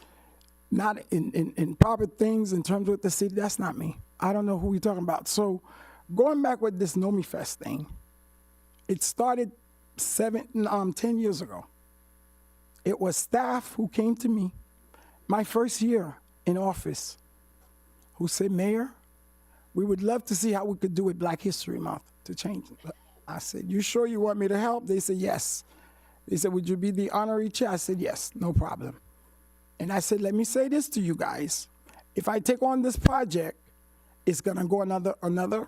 not in proper things in terms with the city. That's not me. I don't know who we're talking about. So going back with this Know Me Fest thing, it started 10 years ago. It was staff who came to me my first year in office who said, Mayor, we would love to see how we could do it Black History Month to change it. I said, you sure you want me to help? They said, yes. They said, would you be the honorary chair? I said, yes, no problem. And I said, let me say this to you guys. If I take on this project, it's going to go another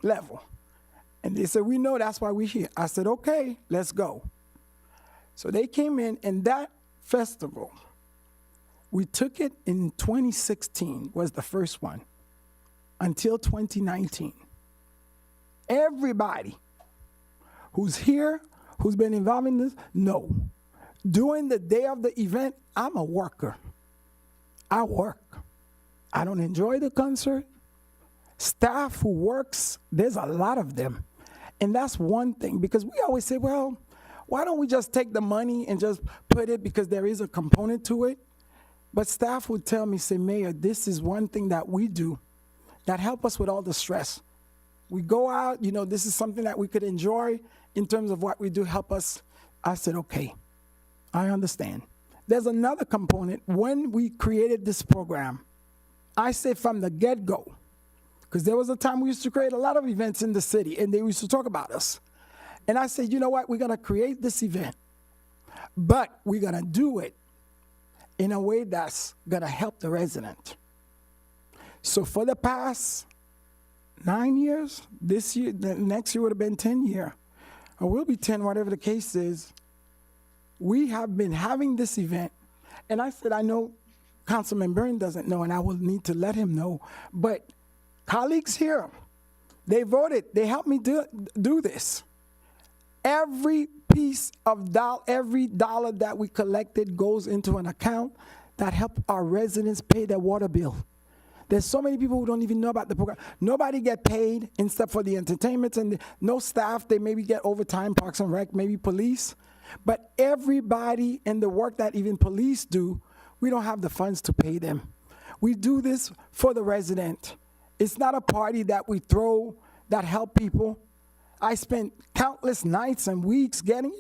level. And they said, we know, that's why we're here. I said, okay, let's go. So they came in, and that festival, we took it in 2016, was the first one, until 2019. Everybody who's here, who's been involved in this, know. During the day of the event, I'm a worker. I work. I don't enjoy the concert. Staff who works, there's a lot of them. And that's one thing, because we always say, well, why don't we just take the money and just put it, because there is a component to it. But staff would tell me, say, Mayor, this is one thing that we do that help us with all the stress. We go out, this is something that we could enjoy in terms of what we do, help us. I said, okay, I understand. There's another component. When we created this program, I said from the get-go, because there was a time we used to create a lot of events in the city, and they used to talk about us. And I said, you know what, we're going to create this event, but we're going to do it in a way that's going to help the resident. So for the past 9 years, this year, the next year would have been 10 years, or will be 10, whatever the case is, we have been having this event. And I said, I know Councilman Byrne doesn't know, and I will need to let him know, but colleagues here, they voted, they helped me do this. Every piece of every dollar that we collected goes into an account that help our residents pay their water bill. There's so many people who don't even know about the program. Nobody get paid except for the entertainment, and no staff. They maybe get overtime, Parks and Rec, maybe police. But everybody in the work that even police do, we don't have the funds to pay them. We do this for the resident. It's not a party that we throw that help people. I spent countless nights and weeks getting,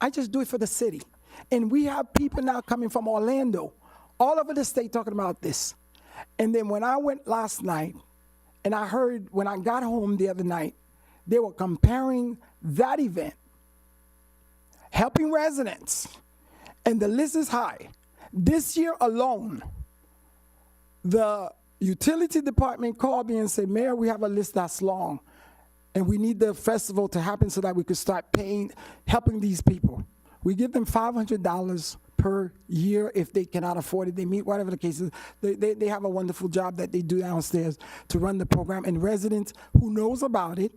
I just do it for the city. And we have people now coming from Orlando, all over the state talking about this. And then when I went last night, and I heard when I got home the other night, they were comparing that event, helping residents, and the list is high. This year alone, the utility department called me and said, Mayor, we have a list that's long, and we need the festival to happen so that we could start helping these people. We give them $500 per year if they cannot afford it. They meet, whatever the case is. They have a wonderful job that they do downstairs to run the program. And residents who knows about it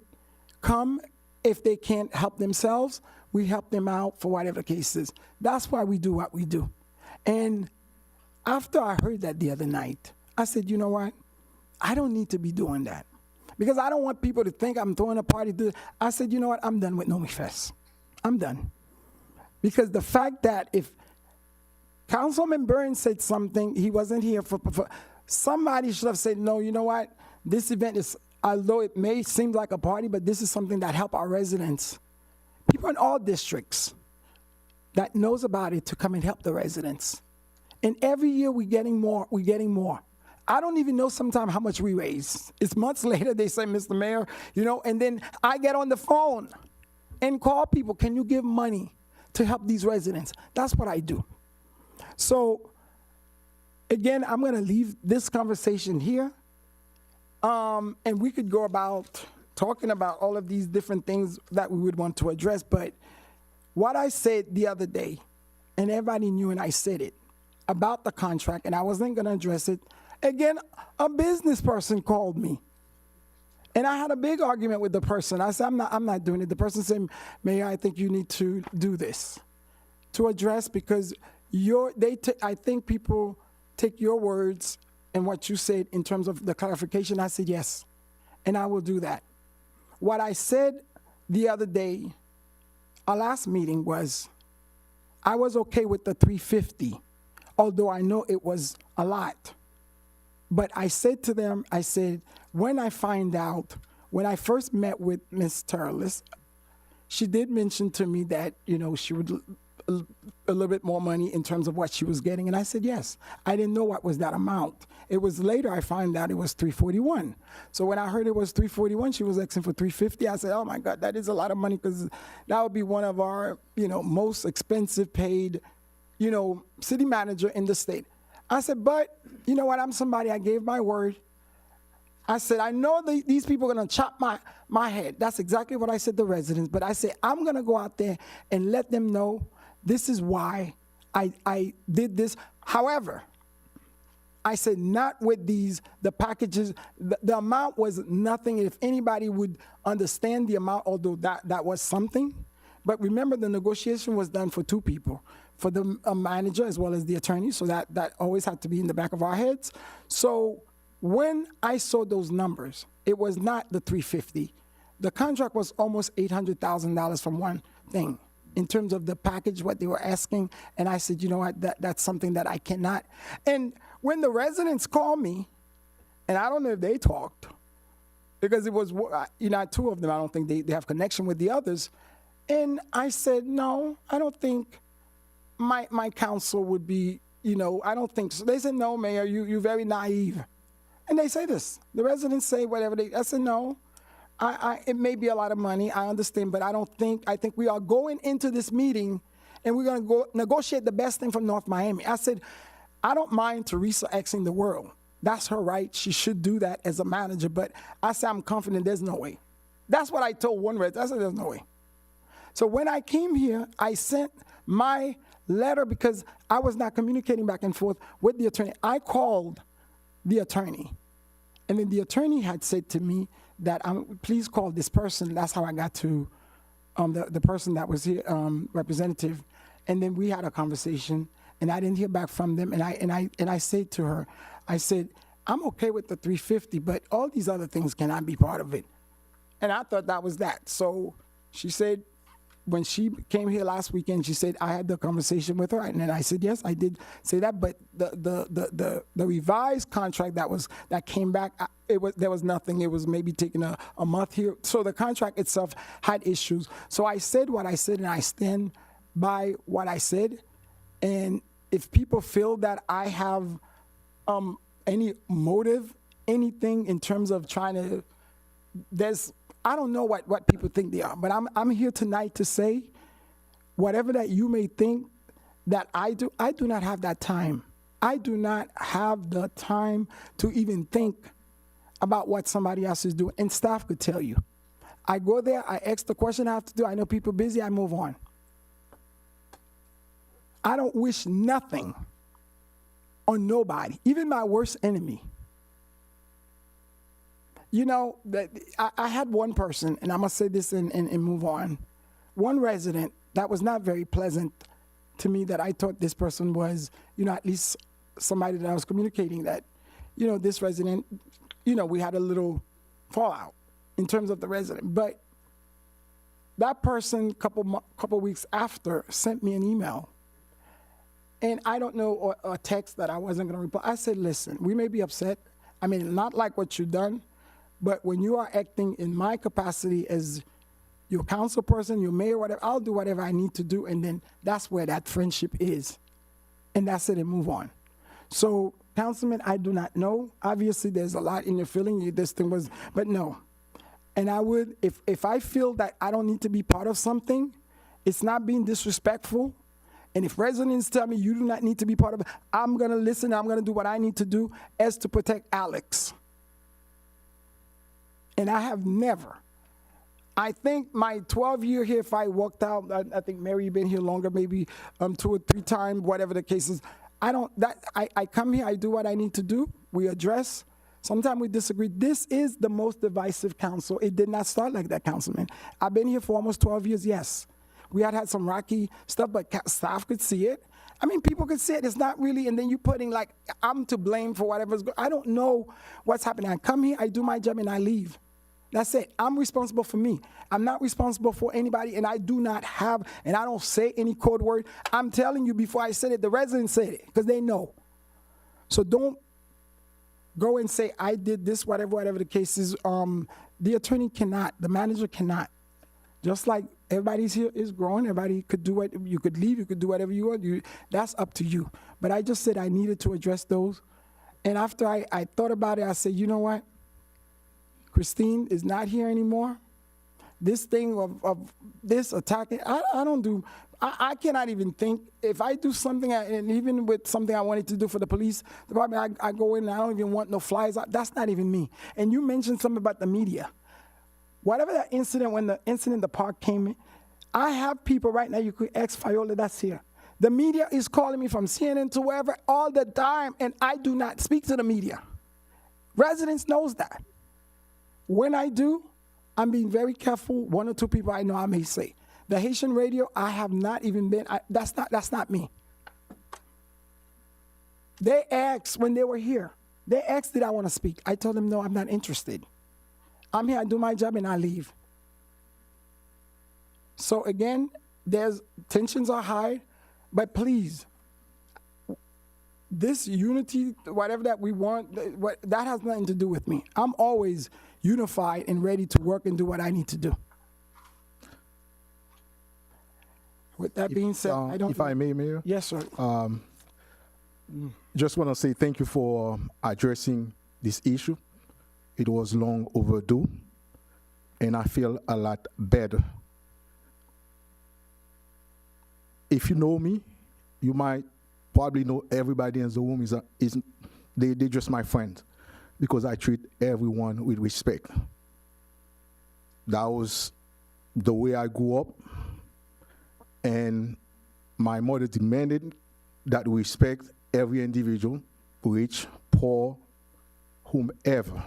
come. If they can't help themselves, we help them out for whatever the case is. That's why we do what we do. And after I heard that the other night, I said, you know what? I don't need to be doing that, because I don't want people to think I'm throwing a party. I said, you know what? I'm done with Know Me Fest. I'm done. Because the fact that if Councilman Byrne said something, he wasn't here for somebody should have said, no, you know what? This event is, although it may seem like a party, but this is something that help our residents. People in all districts that knows about it to come and help the residents. And every year we're getting more, I don't even know sometimes how much we raise. It's months later they say, Mr. Mayor, and then I get on the phone and call people, can you give money to help these residents? That's what I do. So again, I'm gonna leave this conversation here. And we could go about talking about all of these different things that we would want to address, but what I said the other day and everybody knew, and I said it, about the contract, and I wasn't going to address it. Again, a business person called me. And I had a big argument with the person. I said, I'm not doing it. The person said, Mayor, I think you need to do this to address, because I think people take your words and what you said in terms of the clarification. I said, yes, and I will do that. What I said the other day, our last meeting, was I was okay with the 350, although I know it was a lot. But I said to them, I said, when I find out, when I first met with Ms. Turles, she did mention to me that, she would a little bit more money in terms of what she was getting. And I said, yes. I didn't know what was that amount. It was later I found out it was 341. So when I heard it was 341, she was asking for 350. I said, oh my God, that is a lot of money, because that would be one of our, most expensive paid, city manager in the state. I said, but you know what? I'm somebody, I gave my word. I said, I know these people are going to chop my head. That's exactly what I said to residents. But I said, I'm going to go out there and let them know this is why I did this. However, I said, not with the packages. The amount was nothing. If anybody would understand the amount, although that was something. But remember, the negotiation was done for two people, for the manager as well as the attorney. So that always had to be in the back of our heads. So when I saw those numbers, it was not the 350. The contract was almost $800,000 from one thing in terms of the package, what they were asking. And I said, you know what, that's something that I cannot. And when the residents called me, and I don't know if they talked, because it was, two of them, I don't think they have connection with the others. And I said, no, I don't think my counsel would be, I don't think so. They said, no, Mayor, you're very naive. And they say this. The residents say whatever I said, no, it may be a lot of money, I understand, but I think we are going into this meeting and we're going to go negotiate the best thing from North Miami. I said, I don't mind Teresa Xing the world. That's her right. She should do that as a manager, but I said, I'm confident there's no way. That's what I told one resident. I said, there's no way. So when I came here, I sent my letter because I was not communicating back and forth with the attorney. I called the attorney. And then the attorney had said to me that, please call this person. That's how I got to the person that was here, representative. And then we had a conversation, and I didn't hear back from them. And I said to her, I said, I'm okay with the 350, but all these other things cannot be part of it. And I thought that was that. So she said, when she came here last weekend, she said, I had the conversation with her. And then I said, yes, I did say that. But the revised contract that came back, there was nothing. It was maybe taking a month here. So the contract itself had issues. So I said what I said, and I stand by what I said. And if people feel that I have any motive, anything in terms of trying to, I don't know what people think they are, but I'm here tonight to say, whatever that you may think that I do not have that time. I do not have the time to even think about what somebody else is doing. And staff could tell you. I go there, I ask the question I have to do, I know people are busy, I move on. I don't wish nothing on nobody, even my worst enemy. I had one person, and I must say this and move on. One resident that was not very pleasant to me, that I thought this person was, at least somebody that I was communicating that, this resident, we had a little fallout in terms of the resident. But that person, couple weeks after, sent me an email. And I don't know, or a text that I wasn't going to reply. I said, listen, we may be upset. I mean, not like what you've done. But when you are acting in my capacity as your council person, your mayor, whatever, I'll do whatever I need to do, and then that's where that friendship is. And that's it, and move on. So, Councilman, I do not know. Obviously, there's a lot in your feeling. This thing was, but no. And I would, if I feel that I don't need to be part of something, it's not being disrespectful. And if residents tell me you do not need to be part of it, I'm going to listen. I'm going to do what I need to do as to protect Alex. And I have never, I think my 12-year here, if I walked out, I think Mary been here longer, maybe 2 or 3 times, whatever the case is. I come here, I do what I need to do. We address. Sometimes we disagree. This is the most divisive council. It did not start like that, Councilman. I've been here for almost 12 years, yes. We had some rocky stuff, but staff could see it. I mean, people could see it. It's not really, and then you putting like, I'm to blame for whatever's going on. I don't know what's happening. I come here, I do my job, and I leave. That's it. I'm responsible for me. I'm not responsible for anybody, and I do not have, and I don't say any code word. I'm telling you before I said it, the residents said it, because they know. So don't go and say, I did this, whatever the case is. The attorney cannot, the manager cannot. Just like everybody's here is growing, everybody could do it. You could leave, you could do whatever you want. That's up to you. But I just said I needed to address those. And after I thought about it, I said, you know what? Christine is not here anymore. This thing of this attacking, I don't do, I cannot even think. If I do something, and even with something I wanted to do for the police department, I go in and I don't even want no flyers out. That's not even me. And you mentioned something about the media. Whatever that incident, when the incident in the park came in, I have people right now, you could ask Viola that's here. The media is calling me from CNN to wherever all the time, and I do not speak to the media. Residents knows that. When I do, I'm being very careful. 1 or 2 people I know I may say. The Haitian radio, I have not even been, that's not me. They asked when they were here, they asked did I want to speak. I told them no, I'm not interested. I'm here, I do my job, and I leave. So again, tensions are high, but please, this unity, whatever that we want, that has nothing to do with me. I'm always unified and ready to work and do what I need to do. With that being said, I don't. If I may, Mayor. Yes, sir. Just want to say thank you for addressing this issue. It was long overdue, and I feel a lot better. If you know me, you might probably know everybody in the room they're just my friends, because I treat everyone with respect. That was the way I grew up, and my mother demanded that we respect every individual, rich, poor, whomever.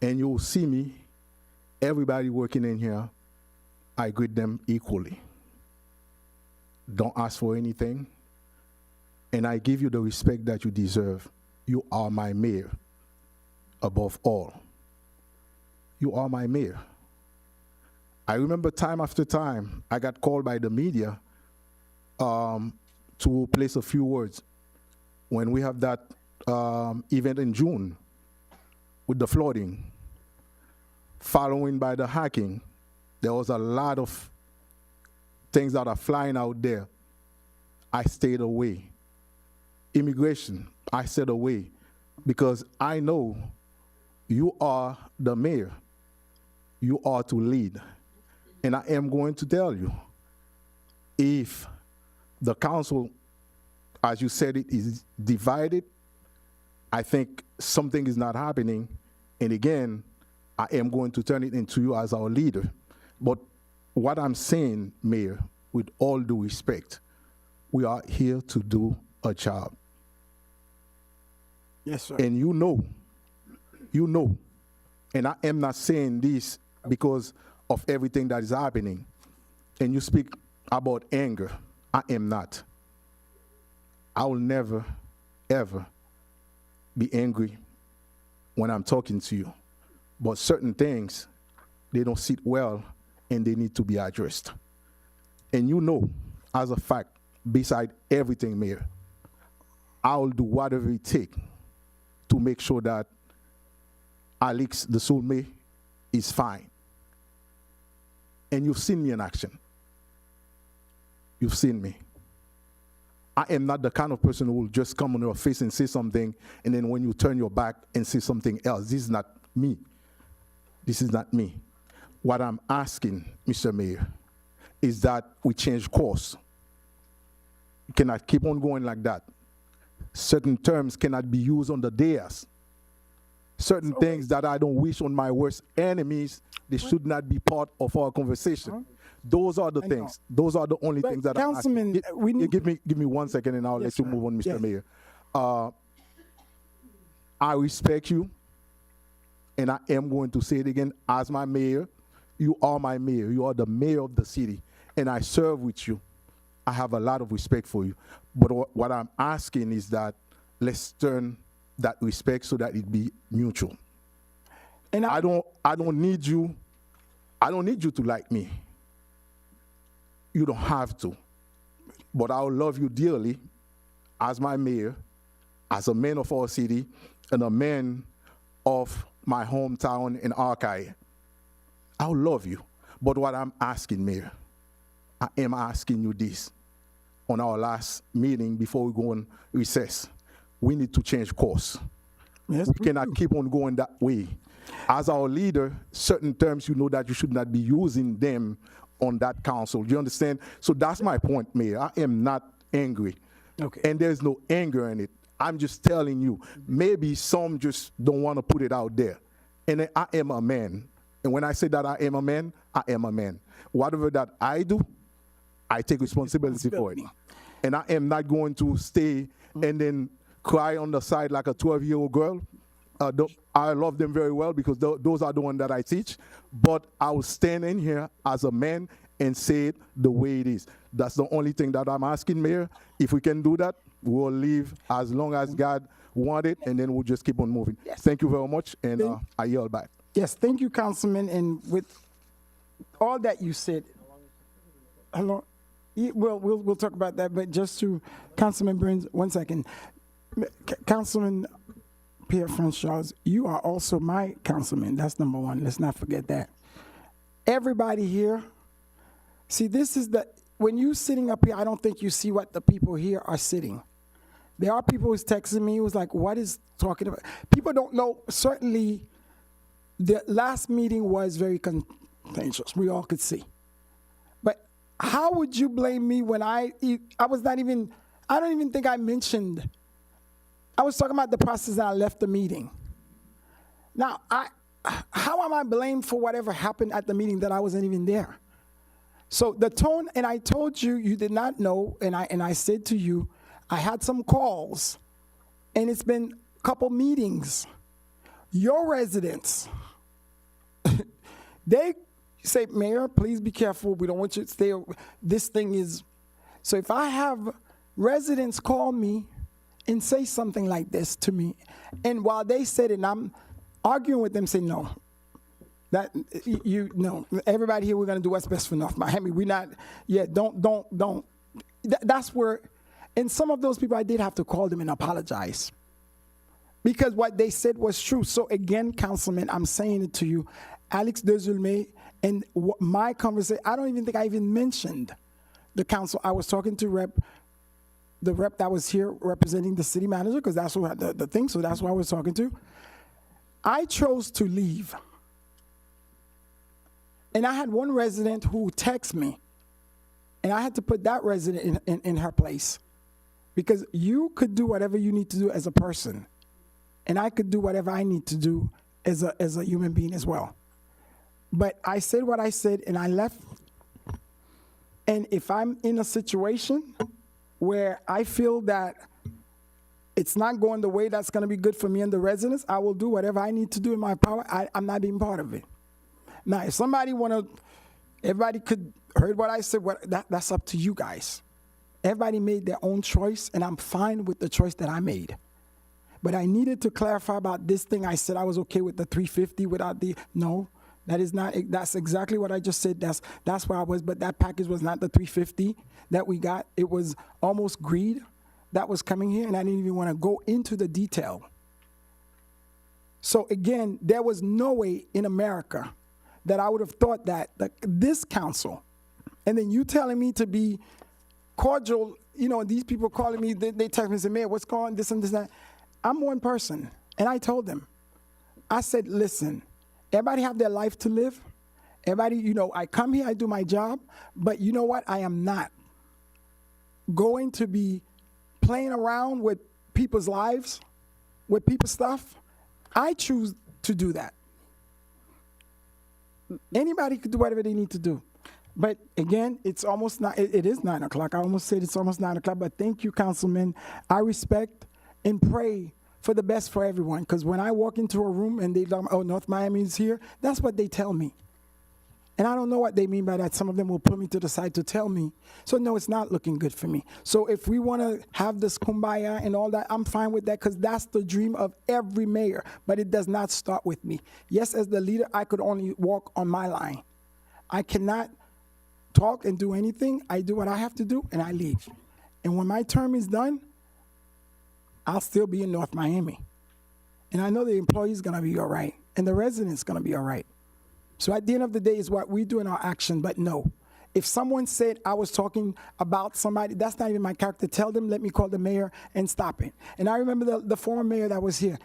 And you'll see me, everybody working in here, I greet them equally. Don't ask for anything, and I give you the respect that you deserve. You are my mayor, above all. You are my mayor. I remember time after time, I got called by the media to place a few words. When we have that event in June with the flooding, following by the hacking, there was a lot of things that are flying out there. I stayed away. Immigration, I stayed away, because I know you are the mayor. You are to lead. And I am going to tell you, if the council, as you said, it is divided, I think something is not happening. And again, I am going to turn it into you as our leader. But what I'm saying, Mayor, with all due respect, we are here to do a job. Yes, sir. And you know, and I am not saying this because of everything that is happening. And you speak about anger. I am not. I will never, ever be angry when I'm talking to you. But certain things, they don't sit well, and they need to be addressed. And you know, as a fact, beside everything, Mayor, I'll do whatever it takes to make sure that Alex the soulmate is fine. And you've seen me in action. You've seen me. I am not the kind of person who will just come on your face and say something, and then when you turn your back and say something else. This is not me. This is not me. What I'm asking, Mr. Mayor, is that we change course. You cannot keep on going like that. Certain terms cannot be used on the dais. certain things that I don't wish on my worst enemies, they should not be part of our conversation. Those are the things. Those are the only things that Councilman, we need. give me 1 second and I'll let you move on, Mr. Mayor. I respect you, and I am going to say it again as my mayor. You are my mayor. You are the mayor of the city, and I serve with you. I have a lot of respect for you. But what I'm asking is that let's turn that respect so that it be mutual. And I don't need you to like me. You don't have to. But I'll love you dearly as my mayor, as a man of our city, and a man of my hometown in Archive. I'll love you. But what I'm asking, Mayor, I am asking you this. On our last meeting before we go on recess, we need to change course. Yes, we cannot keep on going that way. As our leader, certain terms you know that you should not be using them on that council. Do you understand? So that's my point, Mayor. I am not angry. Okay. And there's no anger in it. I'm just telling you, maybe some just don't want to put it out there. And I am a man. And when I say that I am a man, I am a man. Whatever that I do, I take responsibility for it. And I am not going to stay and then cry on the side like a 12-year-old girl. I love them very well because those are the ones that I teach. But I will stand in here as a man and say it the way it is. That's the only thing that I'm asking, Mayor. If we can do that, we'll leave as long as God wants it, and then we'll just keep on moving. Yes. Thank you very much, and I yield back. Yes, thank you, Councilman. And with all that you said, we'll talk about that, but just to Councilman Burns, 1 second. Councilman Pierre-François, you are also my councilman. That's number one. Let's not forget that. Everybody here, see, this is when you sitting up here, I don't think you see what the people here are sitting. There are people who's texting me who's like, what is talking about? People don't know. Certainly, the last meeting was very contentious. We all could see. But how would you blame me when I was not even, I don't even think I mentioned, I was talking about the process and I left the meeting. Now, how am I blamed for whatever happened at the meeting that I wasn't even there? So the tone, and I told you, you did not know, and I said to you, I had some calls, and it's been a couple meetings. Your residents, they say, Mayor, please be careful. We don't want you to stay. This thing is, so if I have residents call me and say something like this to me, and while they said it, and I'm arguing with them, say, no. That no, everybody here, we're gonna do what's best for North Miami. We're not, don't. That's where, and some of those people I did have to call them and apologize because what they said was true. So again, Councilman, I'm saying it to you, Alex Desulme, and my conversation, I don't even think I even mentioned the council. I was talking to the rep that was here representing the city manager, because that's what the thing, so that's who I was talking to. I chose to leave. And I had one resident who texted me, and I had to put that resident in her place, because you could do whatever you need to do as a person, and I could do whatever I need to do as a human being as well. But I said what I said, and I left. And if I'm in a situation where I feel that it's not going the way that's going to be good for me and the residents, I will do whatever I need to do in my power. I'm not being part of it. Now, if somebody everybody could heard what I said, that's up to you guys. Everybody made their own choice, and I'm fine with the choice that I made. But I needed to clarify about this thing. I said I was okay with the 350 without no, that is not, that's exactly what I just said. That's where I was, but that package was not the 350 that we got. It was almost greed that was coming here, and I didn't even want to go into the detail. So again, there was no way in America that I would have thought that this council, and then you telling me to be cordial, these people calling me, they text me and say, Mayor, what's going on, this and this and that. I'm one person, and I told them, I said, listen, everybody have their life to live. Everybody, I come here, I do my job, but you know what? I am not going to be playing around with people's lives, with people's stuff. I choose to do that. Anybody could do whatever they need to do. But again, it's almost not, it is 9 o'clock. I almost said it's almost 9 o'clock, but thank you, Councilman. I respect and pray for the best for everyone, because when I walk into a room and they tell me, oh, North Miami is here, that's what they tell me. And I don't know what they mean by that. Some of them will put me to the side to tell me. So no, it's not looking good for me. So if we want to have this kumbaya and all that, I'm fine with that, because that's the dream of every mayor. But it does not start with me. Yes, as the leader, I could only walk on my line. I cannot talk and do anything. I do what I have to do, and I leave. And when my term is done, I'll still be in North Miami. And I know the employee's going to be all right, and the resident's going to be all right. So at the end of the day, is what we do in our action. But no, if someone said I was talking about somebody, that's not even my character. Tell them, let me call the mayor and stop it. And I remember the former mayor that was here.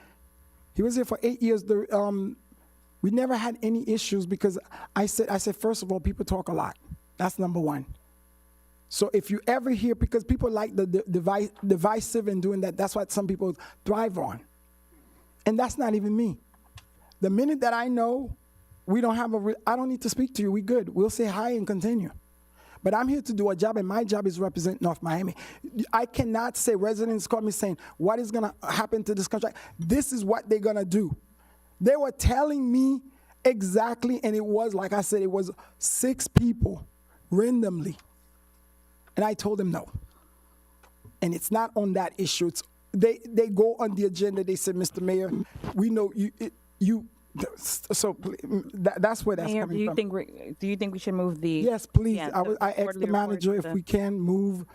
He was here for 8 years. We never had any issues, because I said, first of all, people talk a lot. That's number one. So if you ever hear, because people like the divisive and doing that, that's what some people thrive on. And that's not even me. The minute that I know we don't have I don't need to speak to you, we good. We'll say hi and continue. But I'm here to do a job, and my job is represent North Miami. I cannot say, residents call me saying, what is gonna happen to this contract? This is what they're gonna do. They were telling me exactly, and it was, like I said, it was 6 people randomly. And I told them no. And it's not on that issue. It's, they go on the agenda. They said, Mr. Mayor, we know you so that's where that's Mayor, coming from. Do you think we should move the? Yes, please. Yeah, I asked the manager if we can move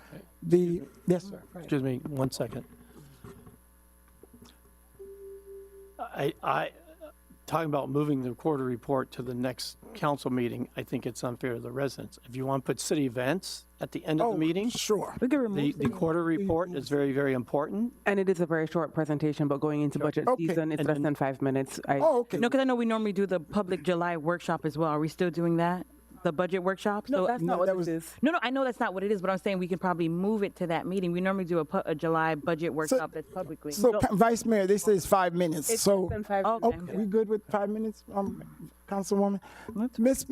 the, yes, sir. Excuse me, 1 second. I talking about moving the quarter report to the next council meeting, I think it's unfair to the residents. If you want to put city events at the end of the meeting, sure. We could remove the quarter report is very, very important. And it is a very short presentation, but going into budget season, it's less than 5 minutes. Okay. No, because I know we normally do the public July workshop as well. Are we still doing that? The budget workshop? No, that's not what it is. No, I know that's not what it is, but I'm saying we can probably move it to that meeting. We normally do a July budget workshop that's publicly. So, Vice Mayor, they say it's 5 minutes. It's so, less than 5 okay, minutes. we good with 5 minutes, Councilwoman? Miss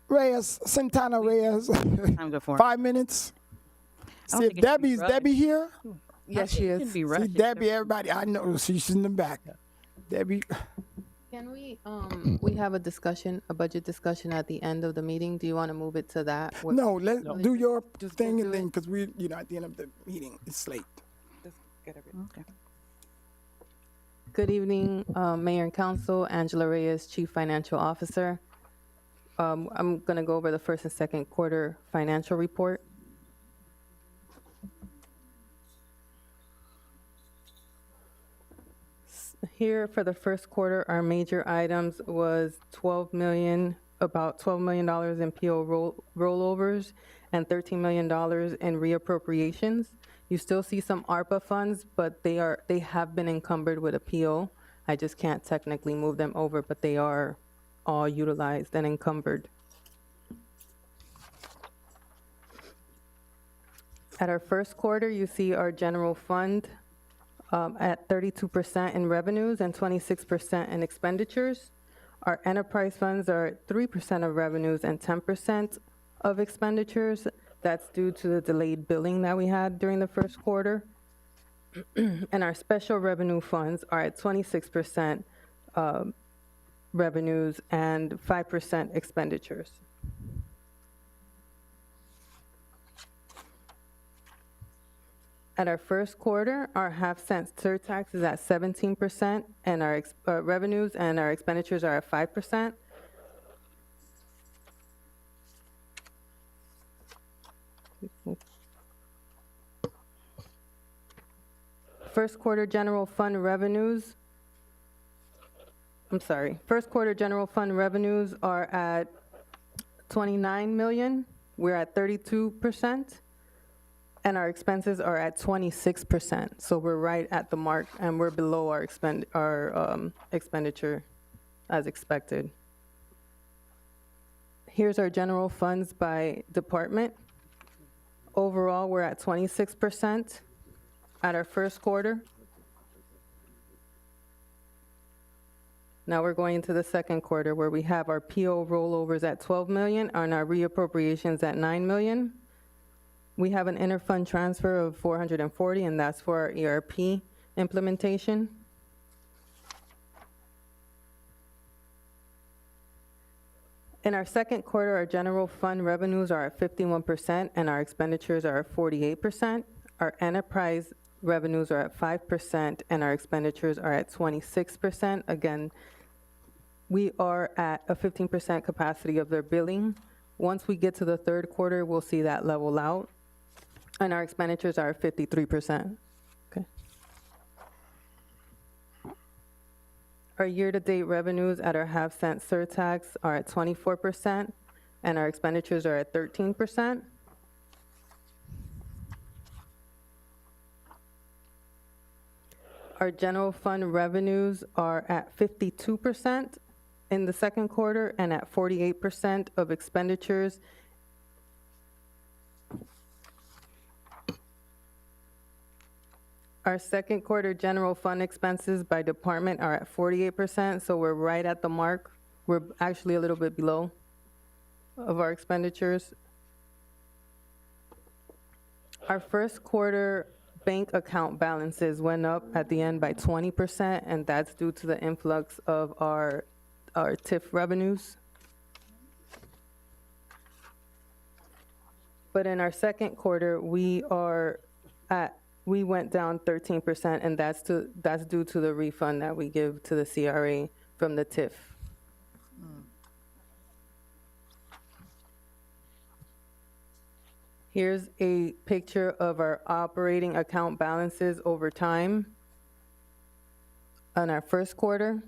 Reyes, Santana Reyes, 5 minutes. See, if Debbie here? Yes, she is. See, Debbie, everybody, I know she's in the back. Debbie. Can we have a discussion, a budget discussion at the end of the meeting? Do you want to move it to that? No, let's do your thing, and then, because we, at the end of the meeting, it's late. Okay. Good evening, Mayor and Council. Angela Reyes, Chief Financial Officer. I'm going to go over the first and second quarter financial report. Here for the first quarter, our major items was about $12 million in PO rollovers and $13 million in reappropriations. You still see some ARPA funds, but they have been encumbered with a PO. I just can't technically move them over, but they are all utilized and encumbered. At our first quarter, you see our general fund at 32% in revenues and 26% in expenditures. Our enterprise funds are at 3% of revenues and 10% of expenditures. That's due to the delayed billing that we had during the first quarter. And our special revenue funds are at 26% revenues and 5% expenditures. At our first quarter, our half-cent surtax is at 17%, and our revenues and our expenditures are at 5%. First quarter general fund revenues are at 29 million. We're at 32%. And our expenses are at 26%. So we're right at the mark, and we're below our expenditure as expected. Here's our general funds by department. Overall, we're at 26% at our first quarter. Now we're going into the second quarter where we have our PO rollovers at 12 million and our reappropriations at 9 million. We have an interfund transfer of 440, and that's for our ERP implementation. In our second quarter, our general fund revenues are at 51% and our expenditures are at 48%. Our enterprise revenues are at 5% and our expenditures are at 26%. Again, we are at a 15% capacity of their billing. Once we get to the third quarter, we'll see that level out. And our expenditures are at 53%. Okay. Our year-to-date revenues at our half-cent surtax are at 24%, and our expenditures are at 13%. Our general fund revenues are at 52% in the second quarter and at 48% of expenditures. Our second quarter general fund expenses by department are at 48%, so we're right at the mark. We're actually a little bit below of our expenditures. Our first quarter bank account balances went up at the end by 20%, and that's due to the influx of our TIF revenues. But in our second quarter, we went down 13%, and that's due to the refund that we give to the CRA from the TIF. Here's a picture of our operating account balances over time on our first quarter.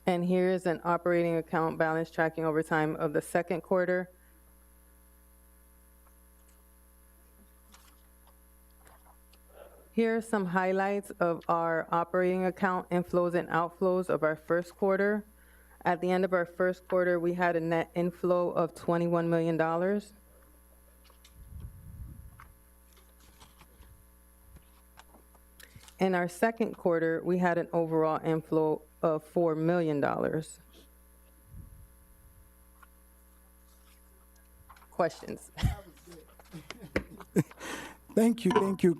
And here's an operating account balance tracking over time of the second quarter. Here are some highlights of our operating account inflows and outflows of our first quarter. At the end of our first quarter, we had a net inflow of $21 million. In our second quarter, we had an overall inflow of $4 million. Questions? Thank you, thank you.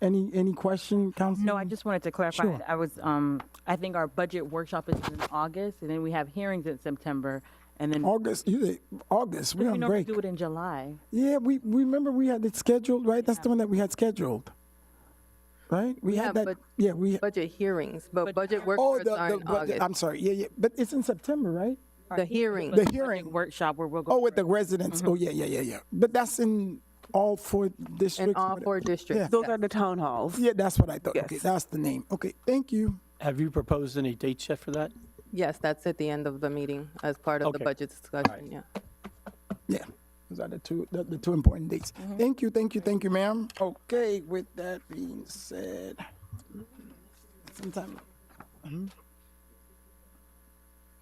Any question, Council? No, I just wanted to clarify. Sure. I think our budget workshop is in August, and then we have hearings in September, and then August, we're on we normally break. do it in July. Yeah, we remember we had it scheduled, right? That's the one that we had scheduled, right? We had that. We budget hearings, but budget workshops are in August. I'm sorry. Yeah, but it's in September, right? The hearing. The hearing workshop where we'll go. Oh, with the residents. Oh, yeah. But that's in all 4 districts. In all 4 districts. Those are the town halls. Yeah, that's what I thought. Yes. Okay, that's the name. Okay, thank you. Have you proposed any dates yet for that? Yes, that's at the end of the meeting as part of the Okay. budget discussion, yeah. Yeah, those are the two important dates. Thank you, ma'am. Okay, with that being said, sometime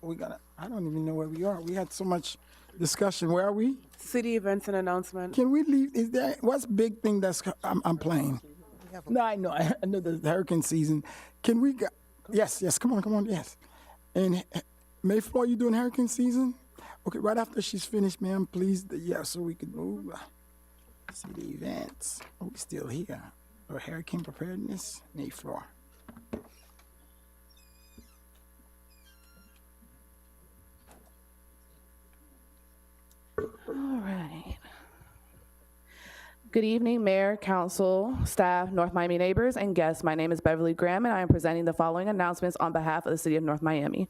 I don't even know where we are. We had so much discussion. Where are we? City events and announcement. Can we leave? Is there what's big thing that's I'm playing? No, I know. I know the hurricane season. Can we go? Yes. Come on. Yes. And Mayflower, you doing hurricane season? Okay, right after she's finished, ma'am, please. So we could move. See the events. Oh, we still here. Or hurricane preparedness, Mayflower. All right. Good evening, Mayor, Council, staff, North Miami neighbors, and guests. My name is Beverly Graham, and I am presenting the following announcements on behalf of the City of North Miami.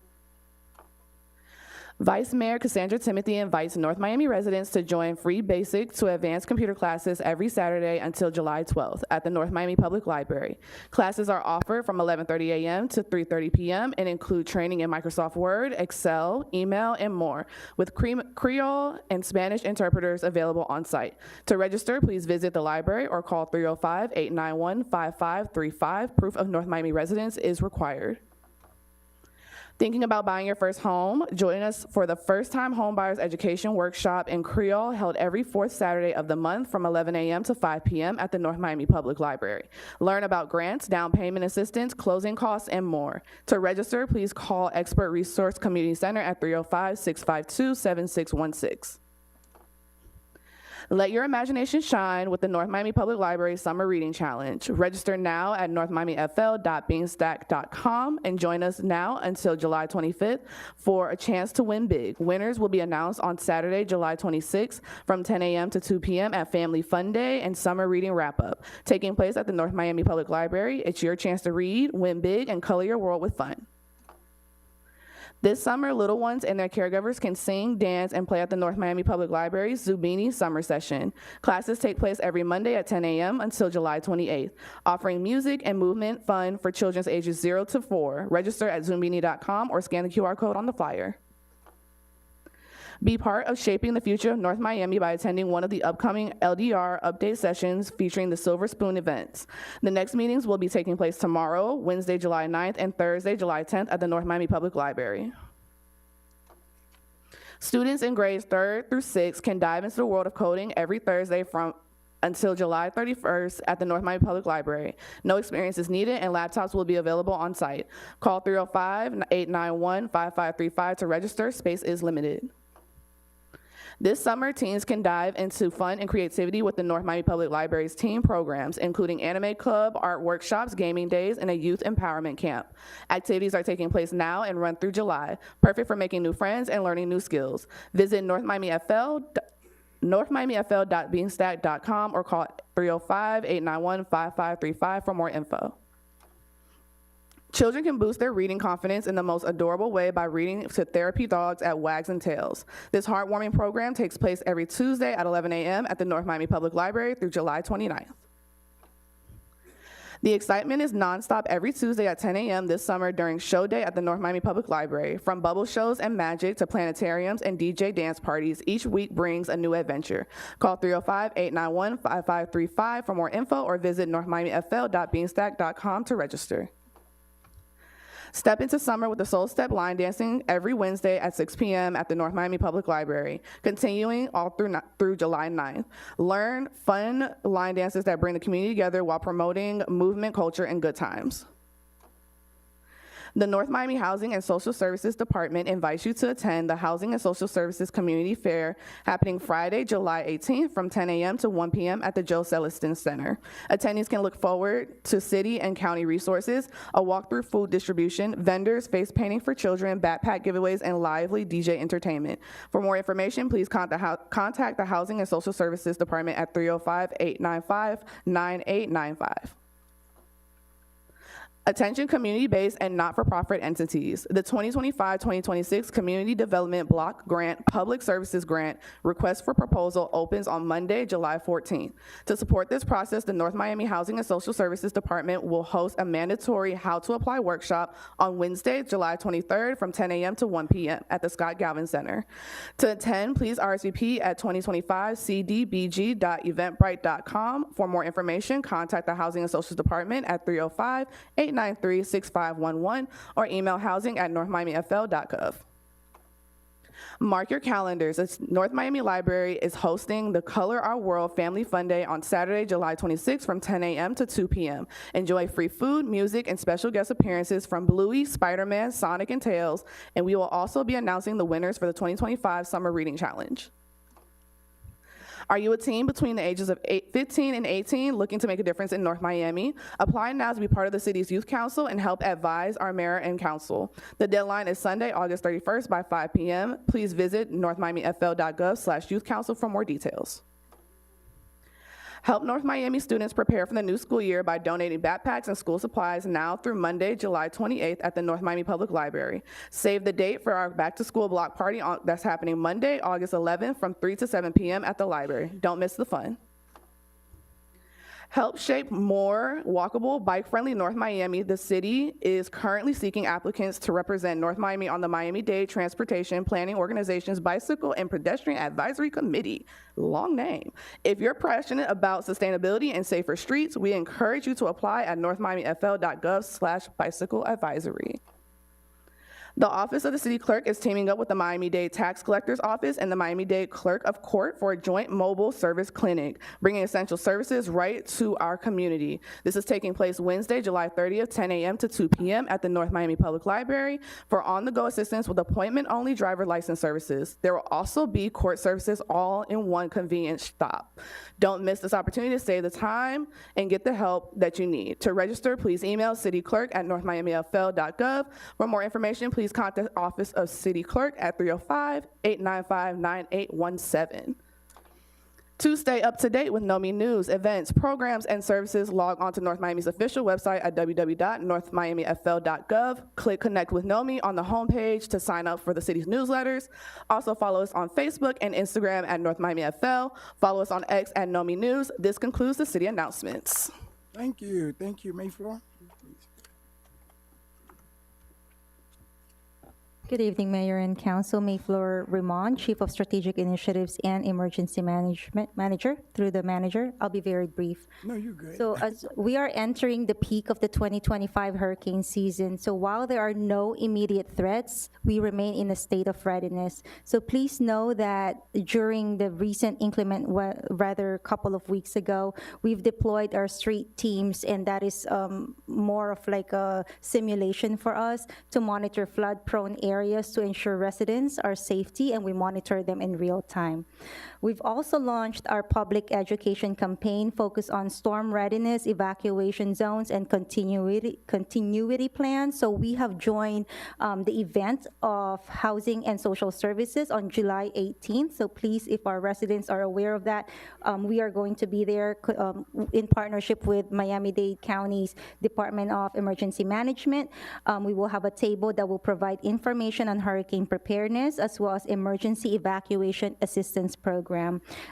Vice Mayor Cassandra Timothy invites North Miami residents to join free basic to advanced computer classes every Saturday until July 12th at the North Miami Public Library. Classes are offered from 11:30 a.m. to 3:30 p.m. and include training in Microsoft Word, Excel, email, and more, with Creole and Spanish interpreters available on site. To register, please visit the library or call 305-891-5535. Proof of North Miami residence is required. Thinking about buying your first home? Join us for the First Time Homebuyers Education Workshop in Creole, held every fourth Saturday of the month from 11 a.m. to 5 p.m. at the North Miami Public Library. Learn about grants, down payment assistance, closing costs, and more. To register, please call Expert Resource Community Center at 305-652-7616. Let your imagination shine with the North Miami Public Library Summer Reading Challenge. Register now at northmiamifl.beanstack.com and join us now until July 25th for a chance to win big. Winners will be announced on Saturday, July 26th from 10 a.m. to 2 p.m. at Family Fun Day and Summer Reading Wrap-Up, taking place at the North Miami Public Library. It's your chance to read, win big, and color your world with fun. This summer, little ones and their caregivers can sing, dance, and play at the North Miami Public Library's Zubini Summer Session. Classes take place every Monday at 10 a.m. until July 28th, offering music and movement fun for children ages 0 to 4. Register at zubini.com or scan the QR code on the flyer. Be part of shaping the future of North Miami by attending one of the upcoming LDR update sessions featuring the Silver Spoon events. The next meetings will be taking place tomorrow, Wednesday, July 9th, and Thursday, July 10th at the North Miami Public Library. Students in grades 3rd through 6th can dive into the world of coding every Thursday until July 31st at the North Miami Public Library. No experience is needed and laptops will be available on site. Call 305-891-5535 to register. Space is limited. This summer, teens can dive into fun and creativity with the North Miami Public Library's teen programs, including anime club, art workshops, gaming days, and a youth empowerment camp. Activities are taking place now and run through July, perfect for making new friends and learning new skills. Visit northmiamifl.beanstack.com or call 305-891-5535 for more info. Children can boost their reading confidence in the most adorable way by reading to therapy dogs at Wags and Tails. This heartwarming program takes place every Tuesday at 11 a.m. at the North Miami Public Library through July 29th. The excitement is nonstop every Tuesday at 10 a.m. this summer during show day at the North Miami Public Library. From bubble shows and magic to planetariums and DJ dance parties, each week brings a new adventure. Call 305-891-5535 for more info or visit northmiamifl.beanstack.com to register. Step into summer with the Soul Step line dancing every Wednesday at 6 p.m. at the North Miami Public Library, continuing all through July 9th. Learn fun line dances that bring the community together while promoting movement, culture, and good times. The North Miami Housing and Social Services Department invites you to attend the Housing and Social Services Community Fair happening Friday, July 18th from 10 a.m. to 1 p.m. at the Joe Celestin Center. Attendees can look forward to city and county resources, a walk-through food distribution, vendors, face painting for children, backpack giveaways, and lively DJ entertainment. For more information, please contact the Housing and Social Services Department at 305-895-9895. Attention community-based and not-for-profit entities. The 2025-2026 Community Development Block Grant Public Services Grant request for proposal opens on Monday, July 14th. To support this process, the North Miami Housing and Social Services Department will host a mandatory How to Apply workshop on Wednesday, July 23rd from 10 a.m. to 1 p.m. at the Scott Galvin Center. To attend, please RSVP at 2025cdbg.eventbrite.com. For more information, contact the Housing and Social Department at 305-893-6511 or email housing@northmiamifl.gov. Mark your calendars. North Miami Library is hosting the Color Our World Family Fun Day on Saturday, July 26th from 10 a.m. to 2 p.m. Enjoy free food, music, and special guest appearances from Bluey, Spider-Man, Sonic, and Tails, and we will also be announcing the winners for the 2025 Summer Reading Challenge. Are you a teen between the ages of 15 and 18 looking to make a difference in North Miami? Apply now to be part of the city's youth council and help advise our mayor and council. The deadline is Sunday, August 31st by 5 p.m. Please visit northmiamifl.gov/youth council for more details. Help North Miami students prepare for the new school year by donating backpacks and school supplies now through Monday, July 28th at the North Miami Public Library. Save the date for our back-to-school block party that's happening Monday, August 11th from 3 to 7 p.m. at the library. Don't miss the fun. Help shape more walkable, bike-friendly North Miami. The city is currently seeking applicants to represent North Miami on the Miami-Dade Transportation Planning Organization's Bicycle and Pedestrian Advisory Committee. Long name. If you're passionate about sustainability and safer streets, we encourage you to apply at northmiamifl.gov/bicycle advisory. The Office of the City Clerk is teaming up with the Miami-Dade Tax Collector's Office and the Miami-Dade Clerk of Court for a joint mobile service clinic, bringing essential services right to our community. This is taking place Wednesday, July 30th, 10 a.m. to 2 p.m. at the North Miami Public Library for on-the-go assistance with appointment-only driver license services. There will also be court services all in one convenient stop. Don't miss this opportunity to save the time and get the help that you need. To register, please email cityclerk@northmiamifl.gov. For more information, please contact Office of City Clerk at 305-895-9817. To stay up to date with NOMI news, events, programs, and services, log on to North Miami's official website at www.northmiamifl.gov. Click Connect with NOMI on the homepage to sign up for the city's newsletters. Also follow us on Facebook and Instagram at North Miami FL. Follow us on X at NOMI News. This concludes the city announcements. Thank you. Thank you, Mayflower. Good evening, Mayor and Council. Mayflower Ramon, Chief of Strategic Initiatives and Emergency Management Manager. Through the manager, I'll be very brief. No, you're good. So as we are entering the peak of the 2025 hurricane season, so while there are no immediate threats, we remain in a state of readiness. So please know that during the recent inclement weather couple of weeks ago, we've deployed our street teams, and that is more of like a simulation for us to monitor flood-prone areas to ensure residents are safety, and we monitor them in real time. We've also launched our public education campaign focused on storm readiness, evacuation zones, and continuity plans. So we have joined the event of Housing and Social Services on July 18th. So please, if our residents are aware of that, we are going to be there in partnership with Miami-Dade County's Department of Emergency Management. We will have a table that will provide information on hurricane preparedness as well as emergency evacuation assistance program.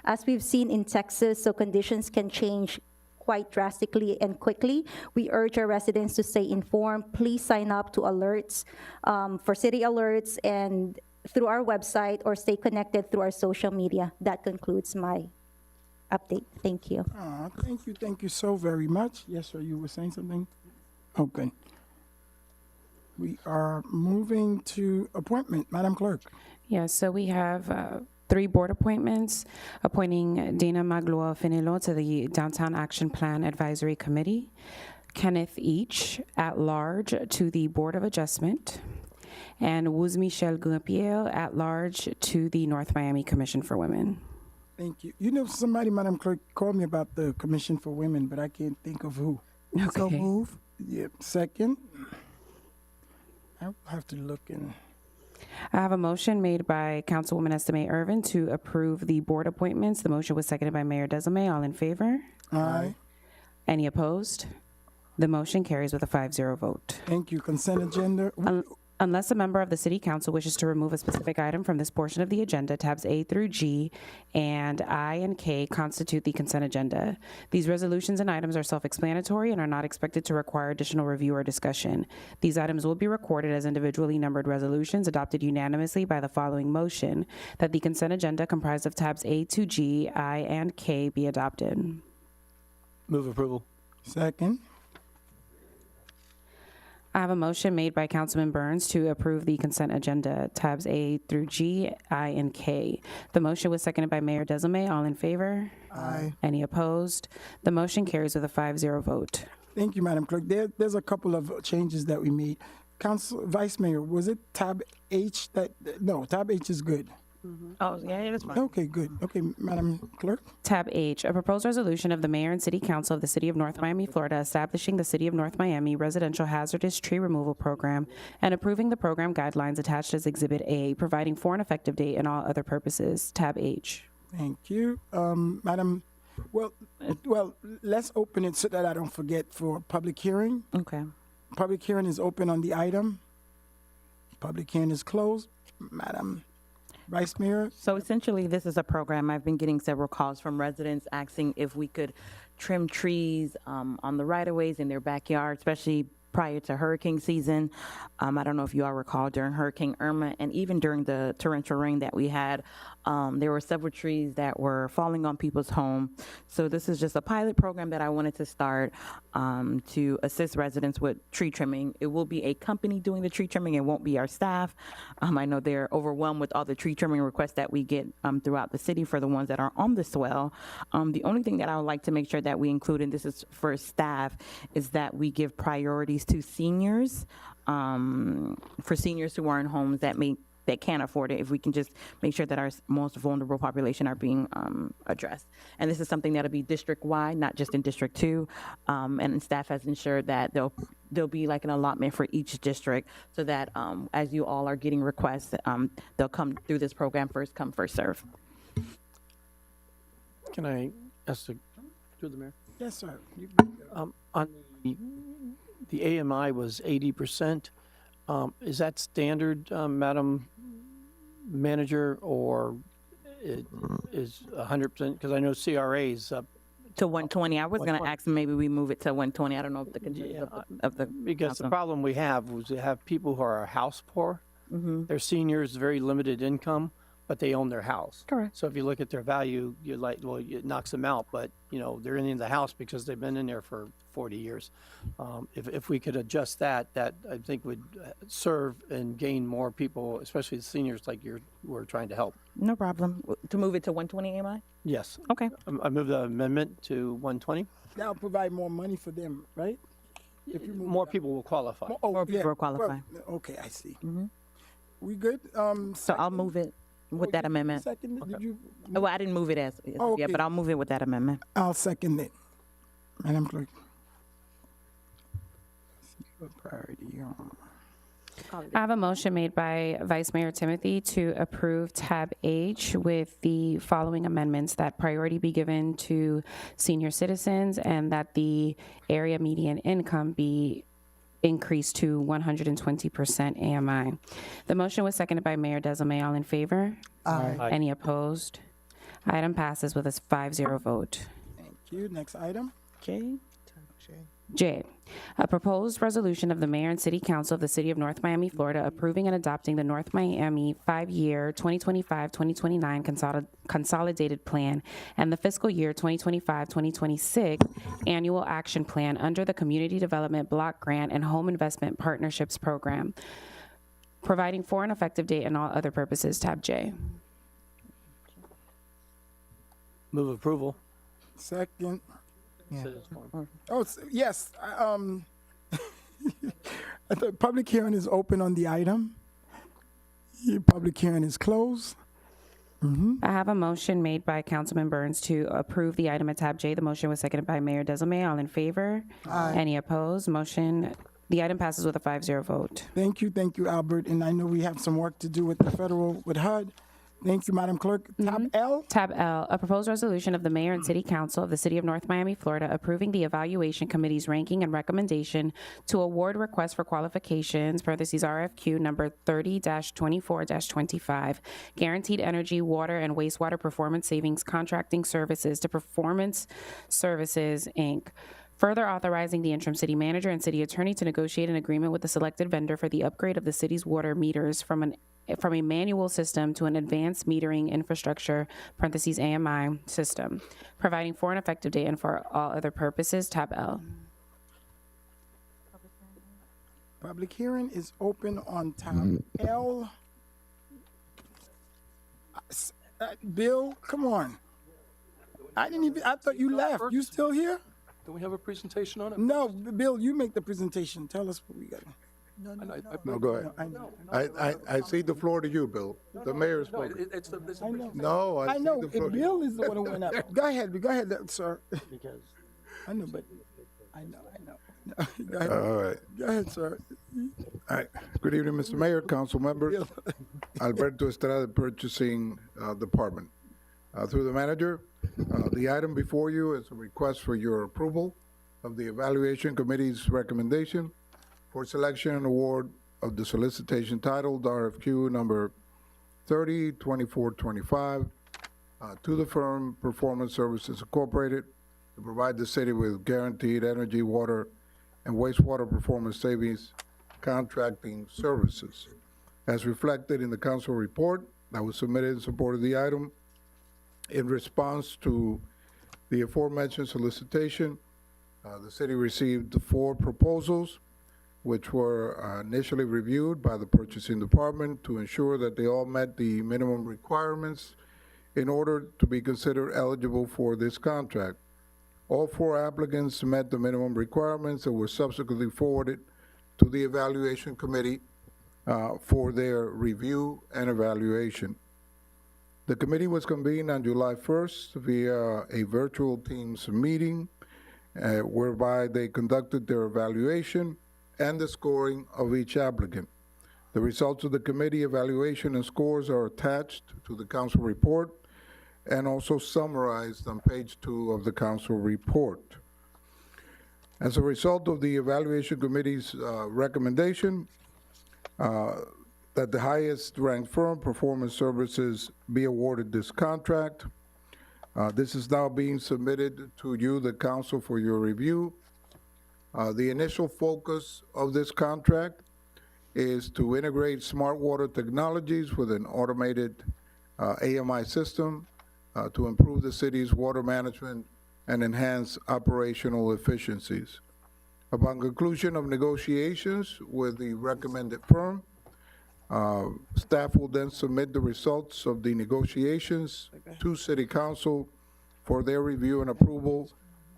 As we've seen in Texas, so conditions can change quite drastically and quickly. We urge our residents to stay informed. Please sign up to alerts for city alerts and through our website, or stay connected through our social media. That concludes my update. Thank you. Thank you so very much. Yes, sir, you were saying something? Okay. We are moving to appointment. Madam Clerk. Yes, so we have 3 board appointments, appointing Dana Magloa Finilo to the Downtown Action Plan Advisory Committee, Kenneth Each at large to the Board of Adjustment, and Wuz Michelle Guimpiel at large to the North Miami Commission for Women. Thank you. You know, somebody, Madam Clerk, called me about the Commission for Women, but I can't think of who. Okay. So move. Yep. Second. I'll have to look in. I have a motion made by Councilwoman Estime Irvin to approve the board appointments. The motion was seconded by Mayor Desame. All in favor? Aye. Any opposed? The motion carries with a 5-0 vote. Thank you. Consent agenda. Unless a member of the City Council wishes to remove a specific item from this portion of the agenda, tabs A through G and I and K constitute the consent agenda. These resolutions and items are self-explanatory and are not expected to require additional review or discussion. These items will be recorded as individually numbered resolutions adopted unanimously by the following motion: that the consent agenda comprised of tabs A to G, I, and K be adopted. Move approval. Second. I have a motion made by Councilman Burns to approve the consent agenda, tabs A through G, I, and K. The motion was seconded by Mayor Desame. All in favor? Aye. Any opposed? The motion carries with a 5-0 vote. Thank you, Madam Clerk. There's a couple of changes that we made. Vice Mayor, was it tab H that, no, tab H is good. Oh, yeah, it is fine. Okay, good. Okay, Madam Clerk. Tab H, a proposed resolution of the Mayor and City Council of the City of North Miami, Florida, establishing the City of North Miami Residential Hazardous Tree Removal Program and approving the program guidelines attached as Exhibit A, providing for an effective date and all other purposes. Tab H. Thank you. Madam, well, let's open it so that I don't forget for public hearing. Okay. Public hearing is open on the item. Public hearing is closed. Madam Vice Mayor? So essentially, this is a program. I've been getting several calls from residents asking if we could trim trees on the right-of-ways in their backyard, especially prior to hurricane season. I don't know if you all recall during Hurricane Irma and even during the torrential rain that we had, there were several trees that were falling on people's home. So this is just a pilot program that I wanted to start to assist residents with tree trimming. It will be a company doing the tree trimming. It won't be our staff. I know they're overwhelmed with all the tree trimming requests that we get throughout the city for the ones that are on the swell. The only thing that I would like to make sure that we include, and this is for staff, is that we give priorities to seniors, for seniors who are in homes that can't afford it. If we can just make sure that our most vulnerable population are being addressed. And this is something that'll be district-wide, not just in District 2. And staff has ensured that there'll be like an allotment for each district so that as you all are getting requests, they'll come through this program first come, first serve. Can I ask through the mayor? Yes, sir. On the AMI was 80%. Is that standard, Madam Manager, or it is 100%? Because I know CRA is up to 120. I was going to ask maybe we move it to 120. I don't know if the conditions of the because council. the problem we have was we have people who are house poor. They're seniors, very limited income, but they own their house. Correct. So if you look at their value, you're like, well, it knocks them out, but you know they're in the house because they've been in there for 40 years. If we could adjust that I think would serve and gain more people, especially the seniors like we're trying to help. No problem. To move it to 120 AMI? Yes. Okay. I move the amendment to 120. That'll provide more money for them, right? If you move More people will qualify. More people will qualify. Well, okay, I see. We good? So I'll move it with that amendment. Second, did you? Well, I didn't move it as Oh, yeah, okay. but I'll move it with that amendment. I'll second it. Madam Clerk. Priority. I have a motion made by Vice Mayor Timothy to approve tab H with the following amendments: that priority be given to senior citizens and that the area median income be increased to 120% AMI. The motion was seconded by Mayor Desamay. All in favor? Aye. Any opposed? Item passes with a 5-0 vote. Thank you. Next item. J, a proposed resolution of the Mayor and City Council of the City of North Miami, Florida, approving and adopting the North Miami 5-year 2025-2029 consolidated plan and the fiscal year 2025-2026 annual action plan under the Community Development Block Grant and Home Investment Partnerships Program, providing for an effective date and all other purposes. Tab J. Move approval. Second. Yeah. Oh, yes. The public hearing is open on the item. The public hearing is closed. I have a motion made by Councilman Burns to approve the item at tab J. The motion was seconded by Mayor Desamay. All in favor? Aye. Any opposed? The item passes with a 5-0 vote. Thank you, Albert. And I know we have some work to do with the federal, with HUD. Thank you, Madam Clerk. Tab L. Tab L, a proposed resolution of the Mayor and City Council of the City of North Miami, Florida, approving the Evaluation Committee's ranking and recommendation to award request for qualifications, parentheses RFQ number 30-24-25, guaranteed energy, water, and wastewater performance savings contracting services to Performance Services, Inc., further authorizing the interim city manager and city attorney to negotiate an agreement with the selected vendor for the upgrade of the city's water meters from a manual system to an advanced metering infrastructure, parentheses AMI system, providing for an effective date and for all other purposes. Tab L. Public hearing is open on tab L. Bill, come on. I thought you left. You still here? Do we have a presentation on it? No, Bill, you make the presentation. Tell us what we got. No, go ahead. I cede the floor to you, Bill. The mayor No, spoke. it's the No, I know. cede the floor. Bill is the one who went up. Go ahead, sir. I know, but I know. Go ahead. All right. Go ahead, sir. All right. Good evening, Mr. Mayor, council members. Alberto Estrada, Purchasing Department. Through the manager, the item before you is a request for your approval of the Evaluation Committee's recommendation for selection and award of the solicitation titled RFQ number 30-24-25 to the firm Performance Services Incorporated to provide the city with guaranteed energy, water, and wastewater performance savings contracting services. As reflected in the council report that was submitted in support of the item, in response to the aforementioned solicitation, the city received 4 proposals, which were initially reviewed by the purchasing department to ensure that they all met the minimum requirements in order to be considered eligible for this contract. All 4 applicants met the minimum requirements and were subsequently forwarded to the evaluation committee for their review and evaluation. The committee was convened on July 1st via a virtual Teams meeting whereby they conducted their evaluation and the scoring of each applicant. The results of the committee evaluation and scores are attached to the council report and also summarized on page 2 of the council report. As a result of the evaluation committee's recommendation, that the highest ranked firm, Performance Services, be awarded this contract. This is now being submitted to you, the council, for your review. The initial focus of this contract is to integrate smart water technologies with an automated AMI system to improve the city's water management and enhance operational efficiencies. Upon conclusion of negotiations with the recommended firm, staff will then submit the results of the negotiations to City Council for their review and approval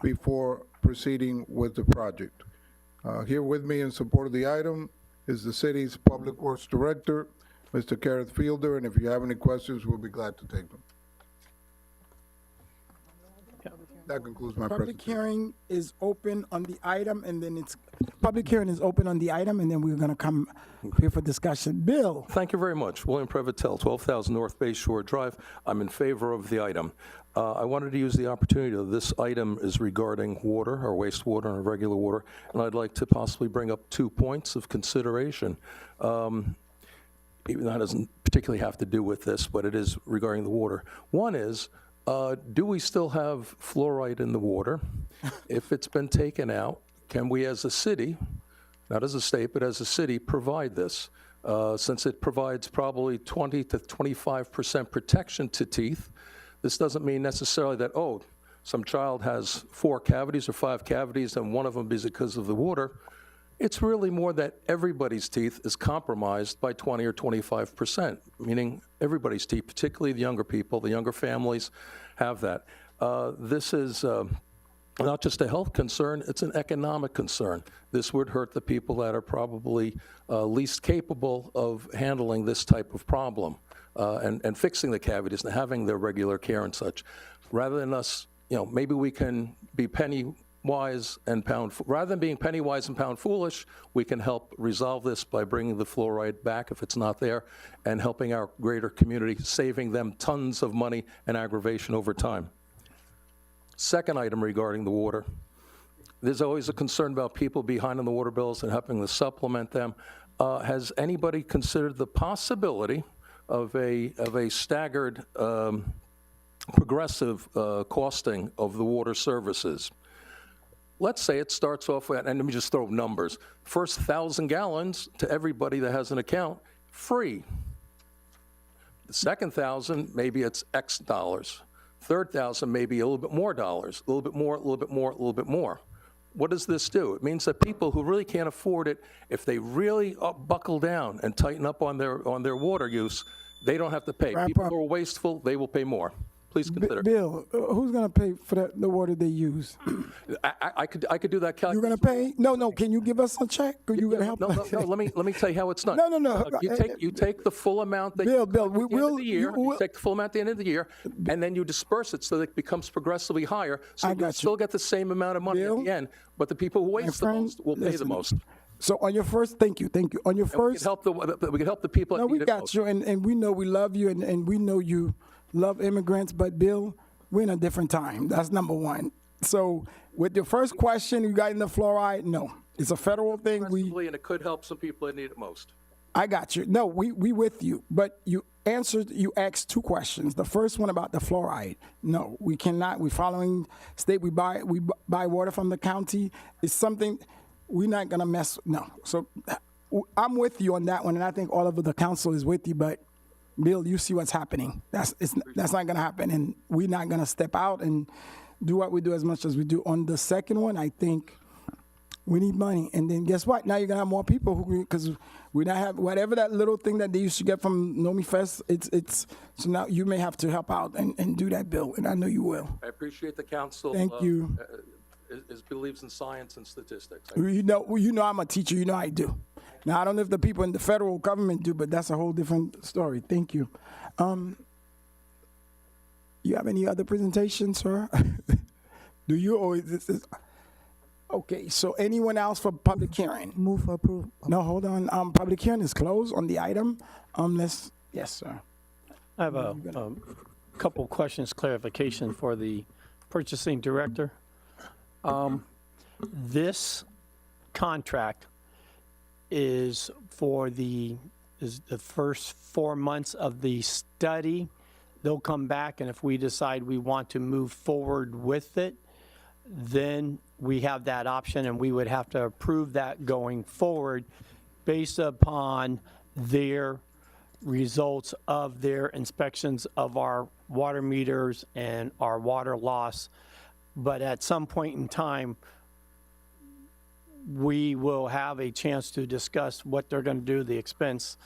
before proceeding with the project. Here with me in support of the item is the city's Public Works Director, Mr. Gareth Fielder, and if you have any questions, we'll be glad to take them. That concludes my Public presentation. hearing is open on the item, and then public hearing is open on the item, and then we're going to come here for discussion. Bill? Thank you very much. William Prevotel, 12,000 North Bay Shore Drive. I'm in favor of the item. I wanted to use the opportunity that this item is regarding water, or wastewater, and regular water, and I'd like to possibly bring up 2 points of consideration. Even though that doesn't particularly have to do with this, but it is regarding the water. One is, do we still have fluoride in the water? If it's been taken out, can we as a city, not as a state, but as a city, provide this? Since it provides probably 20 to 25% protection to teeth, this doesn't mean necessarily that, oh, some child has 4 cavities or 5 cavities and one of them is because of the water. It's really more that everybody's teeth is compromised by 20 or 25%, meaning everybody's teeth, particularly the younger people, the younger families have that. This is not just a health concern, it's an economic concern. This would hurt the people that are probably least capable of handling this type of problem and fixing the cavities and having their regular care and such. Rather than us, maybe we can be rather than being penny wise and pound foolish, we can help resolve this by bringing the fluoride back if it's not there and helping our greater community, saving them tons of money and aggravation over time. Second item regarding the water. There's always a concern about people behind on the water bills and helping to supplement them. Has anybody considered the possibility of a staggered progressive costing of the water services? Let's say it starts off with, and let me just throw numbers. First 1,000 gallons to everybody that has an account, free. The second 1,000, maybe it's X dollars. Third 1,000, maybe a little bit more dollars, a little bit more, a little bit more, a little bit more. What does this do? It means that people who really can't afford it, if they really buckle down and tighten up on their water use, they don't have to pay. People who are wasteful, they will pay more. Please consider. Bill, who's going to pay for the water they use? I could do that calculation. You're going to pay? No. Can you give us a check? Or you going to help us? No. Let me tell you how it's done. No. You take the full amount that Bill, at the end of the year. You take the full amount at the end of the year, and then you disperse it so that it becomes progressively higher. So you still get the same amount of money at the end, but the people who waste the most will pay the most. So on your first, thank you. On your first, we can help the people. No, we got you, and we know we love you, and we know you love immigrants. But Bill, we're in a different time. That's number one. So with your first question, you got in the fluoride. No, it's a federal thing. And it could help some people that need it most. I got you. No, we with you. But you asked 2 questions. The first one about the fluoride. No, we cannot. We're following state. We buy water from the county. It's something. we're not gonna mess. No, so I'm with you on that one, and I think all of the council is with you. But Bill, you see what's happening. That's not gonna happen, and we're not gonna step out and do what we do as much as we do. On the second one, I think we need money, and then guess what? Now you're gonna have more people who, because we not have whatever that little thing that they used to get from Nomi Fest. It's so now you may have to help out and do that, Bill, and I know you will. I appreciate the council. Thank you. Believes in science and statistics. You know I'm a teacher. You know I do. Now I don't know if the people in the federal government do, but that's a whole different story. Thank you. You have any other presentations, sir? Do you, or is this? Okay, so anyone else for public hearing? Move for approval. No, hold on. Public hearing is closed on the item. Yes, sir. I have a couple questions, clarification for the purchasing director. This contract is for the first 4 months of the study. They'll come back, and if we decide we want to move forward with it, then we have that option, and we would have to approve that going forward based upon their results of their inspections of our water meters and our water loss. But at some point in time, we will have a chance to discuss what they're going to do, the expense,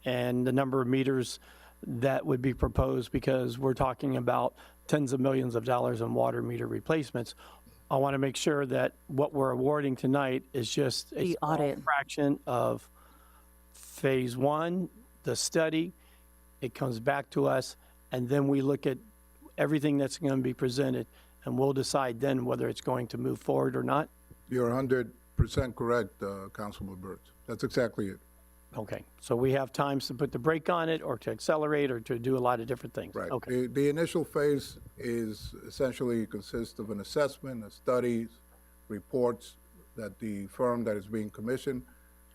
and the number of meters that would be proposed, because we're talking about tens of millions of dollars in water meter replacements. I want to make sure that what we're awarding tonight is just a small fraction of phase one, the study. It comes back to us, and then we look at everything that's going to be presented, and we'll decide then whether it's going to move forward or not. You're 100% correct, Councilman Burts. That's exactly it. Okay, so we have times to put the brake on it, or to accelerate, or to do a lot of different things. Right. Okay. The initial phase is essentially consists of an assessment, a studies, reports that the firm that is being commissioned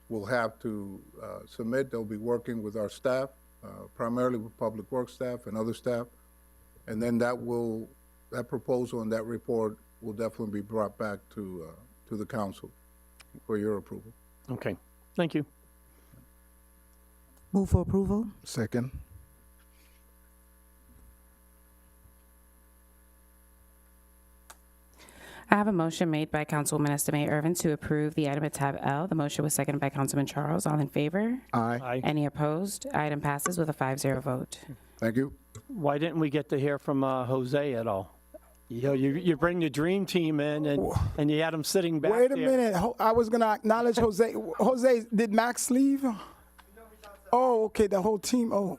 will have to submit. They'll be working with our staff, primarily with public works staff and other staff, and then that proposal and that report will definitely be brought back to the council for your approval. Okay, thank you. Move for approval. Second. I have a motion made by Councilwoman Estimate Irvin to approve the item at tab L. The motion was seconded by Councilman Charles. All in favor? Aye. Any opposed? Item passes with a 5-0 vote. Thank you. Why didn't we get to hear from Jose at all? You know, you bring the dream team in, and you had him sitting back Wait a there. minute. I was going to acknowledge Jose. Jose, did Max leave? Oh, okay, the whole team. Oh,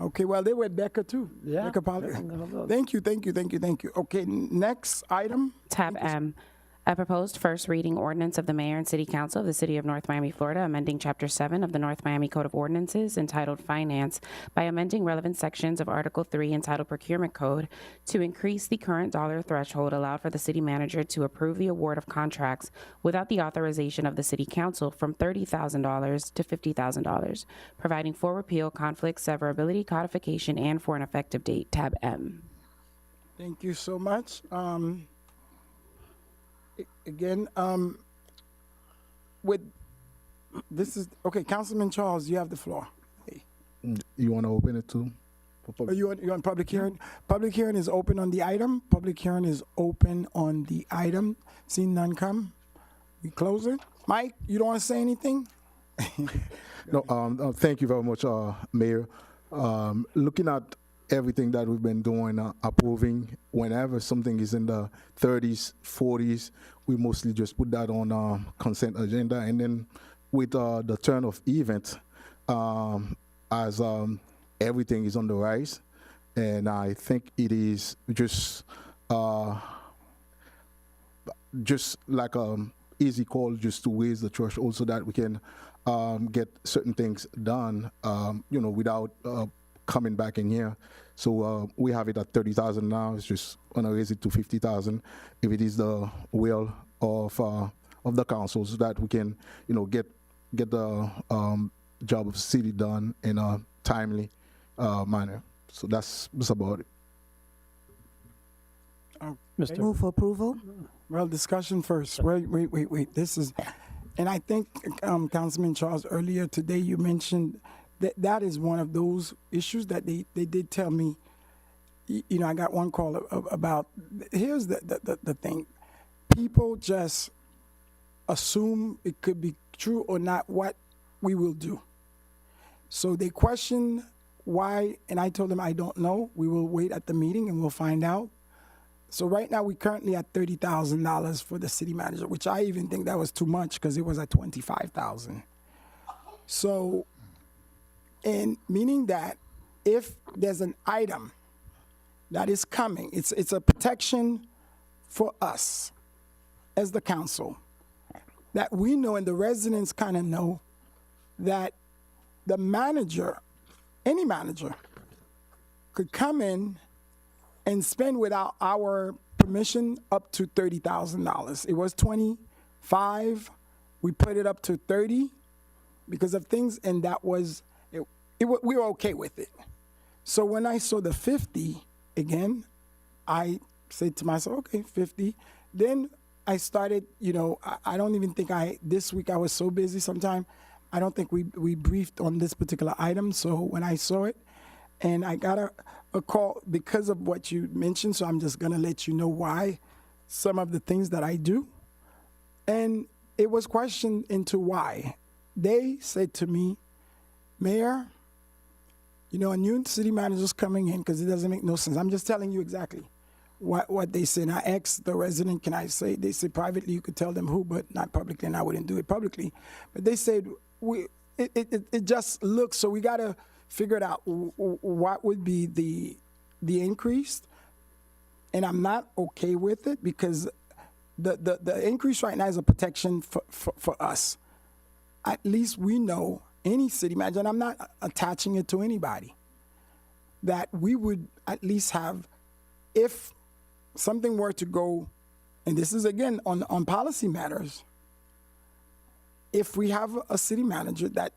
okay. Well, they were at Becca too. Yeah. Becca Poly. Thank you. Okay, next item. Tab M, a proposed first reading ordinance of the Mayor and City Council of the City of North Miami, Florida, amending Chapter 7 of the North Miami Code of Ordinances entitled Finance by amending relevant sections of Article 3 entitled Procurement Code to increase the current dollar threshold allowed for the city manager to approve the award of contracts without the authorization of the City Council from $30,000 to $50,000, providing for repeal, conflict, severability, codification, and for an effective date. Tab M. Thank you so much. Again, with this is okay. Councilman Charles, you have the floor. You want to open it too? Are you on public hearing? Public hearing is open on the item. Public hearing is open on the item. Seeing none come, we close it. Mike, you don't want to say anything? No. Thank you very much, Mayor. Looking at everything that we've been doing, approving, whenever something is in the 30s, 40s, we mostly just put that on consent agenda. And then with the turn of events, as everything is on the rise, and I think it is just like easy call just to raise the threshold so that we can get certain things done, without coming back in here. So we have it at 30,000 now. It's just gonna raise it to 50,000 if it is the will of the council, so that we can, get the job of the city done in a timely manner. So that's about it. Okay. Mr. Move for approval. Well, discussion first. Wait. This is, and I think, Councilman Charles, earlier today you mentioned that is one of those issues that they did tell me. You know, I got one call about, here's the thing. People just assume it could be true or not what we will do. So they question why, and I told them I don't know. We will wait at the meeting and we'll find out. So right now we currently at $30,000 for the city manager, which I even think that was too much because it was at $25,000. So, and meaning that if there's an item that is coming, it's a protection for us as the council, that we know and the residents kind of know that the manager, any manager, could come in and spend without our permission up to $30,000. It was 25. We put it up to 30 because of things, and that was, we were okay with it. So when I saw the 50, again, I said to myself, okay, 50. Then I started, you know, I don't even think this week I was so busy sometime, I don't think we briefed on this particular item. So when I saw it, and I got a call because of what you mentioned, so I'm just going to let you know why some of the things that I do. And it was questioned into why. They said to me, Mayor, you know, a new city manager's coming in because it doesn't make no sense. I'm just telling you exactly what they said. And I asked the resident, can I say, they said privately you could tell them who, but not publicly, and I wouldn't do it publicly. But they said, it just looks, so we got to figure it out what would be the increase. And I'm not okay with it because the increase right now is a protection for us. At least we know any city manager, and I'm not attaching it to anybody, that we would at least have, if something were to go, and this is again on policy matters, if we have a city manager that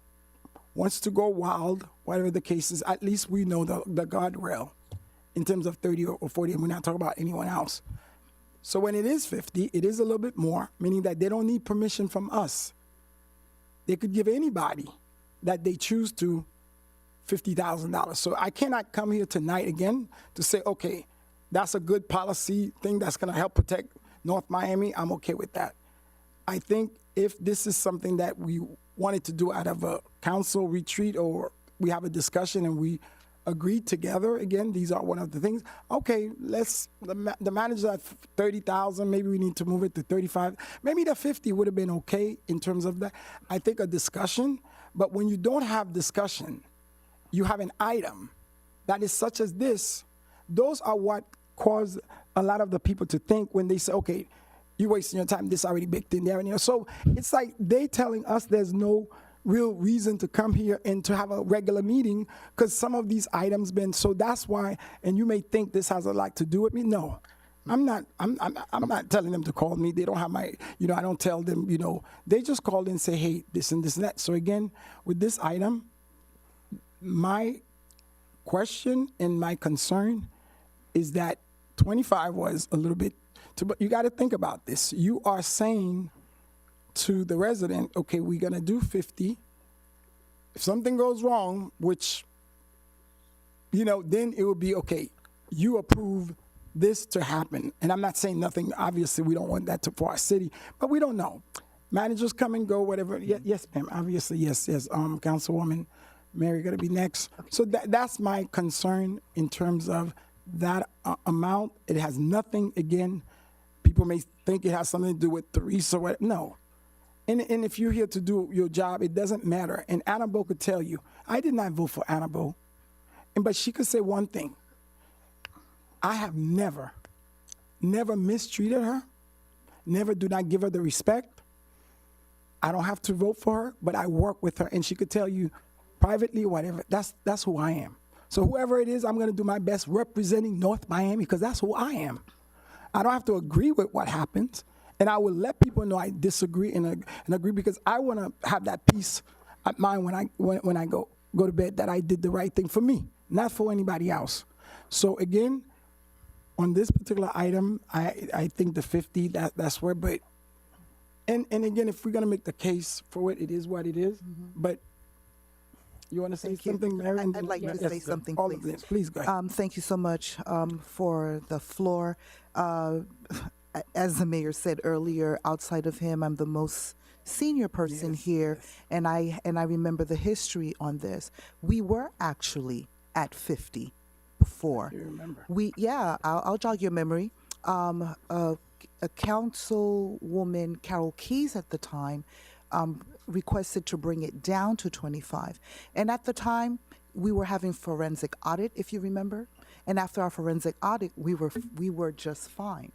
wants to go wild, whatever the case is, at least we know the guardrail in terms of 30 or 40, and we're not talking about anyone else. So when it is 50, it is a little bit more, meaning that they don't need permission from us. They could give anybody that they choose to $50,000. So I cannot come here tonight again to say, okay, that's a good policy thing that's going to help protect North Miami. I'm okay with that. I think if this is something that we wanted to do out of a council retreat, or we have a discussion and we agreed together, again, these are one of the things. Okay, the manager at 30,000, maybe we need to move it to 35. Maybe the 50 would have been okay in terms of that. I think a discussion, but when you don't have discussion, you have an item that is such as this. Those are what cause a lot of the people to think when they say, okay, you're wasting your time, this already baked in there. And, you know, so it's like they telling us there's no real reason to come here and to have a regular meeting because some of these items been, so that's why, and you may think this has a lot to do with me. No, I'm not telling them to call me. They don't have my, you know, I don't tell them, you know, they just call in and say, hey, this and this and that. So again, with this item, my question and my concern is that 25 was a little bit, but you got to think about this. You are saying to the resident, okay, we're going to do 50. If something goes wrong, which, you know, then it would be, okay, you approve this to happen. And I'm not saying nothing. Obviously, we don't want that for our city, but we don't know. Managers come and go, whatever. Yes, ma'am. Obviously, yes. Councilwoman Mary going to be next. So that's my concern in terms of that amount. It has nothing, again, people may think it has something to do with Teresa. No. And if you're here to do your job, it doesn't matter. And Annabelle could tell you, I did not vote for Annabelle. But she could say one thing. I have never mistreated her. Never do not give her the respect. I don't have to vote for her, but I work with her. And she could tell you privately, whatever. That's who I am. So whoever it is, I'm going to do my best representing North Miami because that's who I am. I don't have to agree with what happens, and I will let people know I disagree and agree because I want to have that peace of mind when I go to bed that I did the right thing for me, not for anybody else. So again, on this particular item, I think the 50, that's where, but, and again, if we're gonna make the case for it, it is what it is, but you wanna say something, Mary? I'd like to say something, all of please. this, please go ahead. Thank you so much for the floor. As the mayor said earlier, outside of him, I'm the most senior person here, and I remember the history on this. We were actually at 50 before. You remember? I'll jog your memory. A councilwoman, Carol Keys at the time, requested to bring it down to 25. And at the time, we were having forensic audit, if you remember. And after our forensic audit, we were just fine.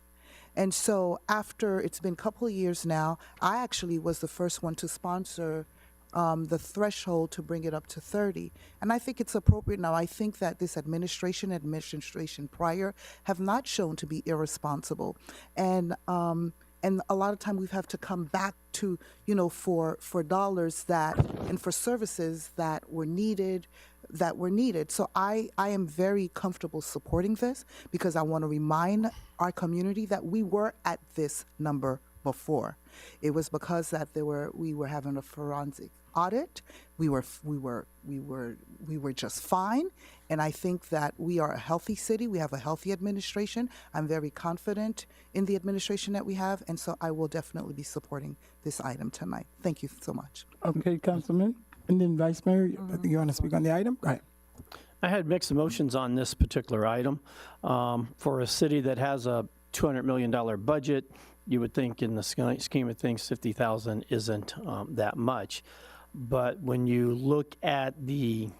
And so after, it's been a couple of years now, I actually was the first one to sponsor the threshold to bring it up to 30. And I think it's appropriate now. I think that this administration prior have not shown to be irresponsible. And a lot of time we have to come back to, for dollars that, and for services that were needed. So I am very comfortable supporting this because I want to remind our community that we were at this number before. It was because that we were having a forensic audit. We were just fine. And I think that we are a healthy city. We have a healthy administration. I'm very confident in the administration that we have. And so I will definitely be supporting this item tonight. Thank you so much. Okay, Councilman. And then Vice Mayor, you want to speak on the item? Go ahead. I had mixed emotions on this particular item. For a city that has a $200 million budget, you would think in the scheme of things, 50,000 isn't that much. But when you look at the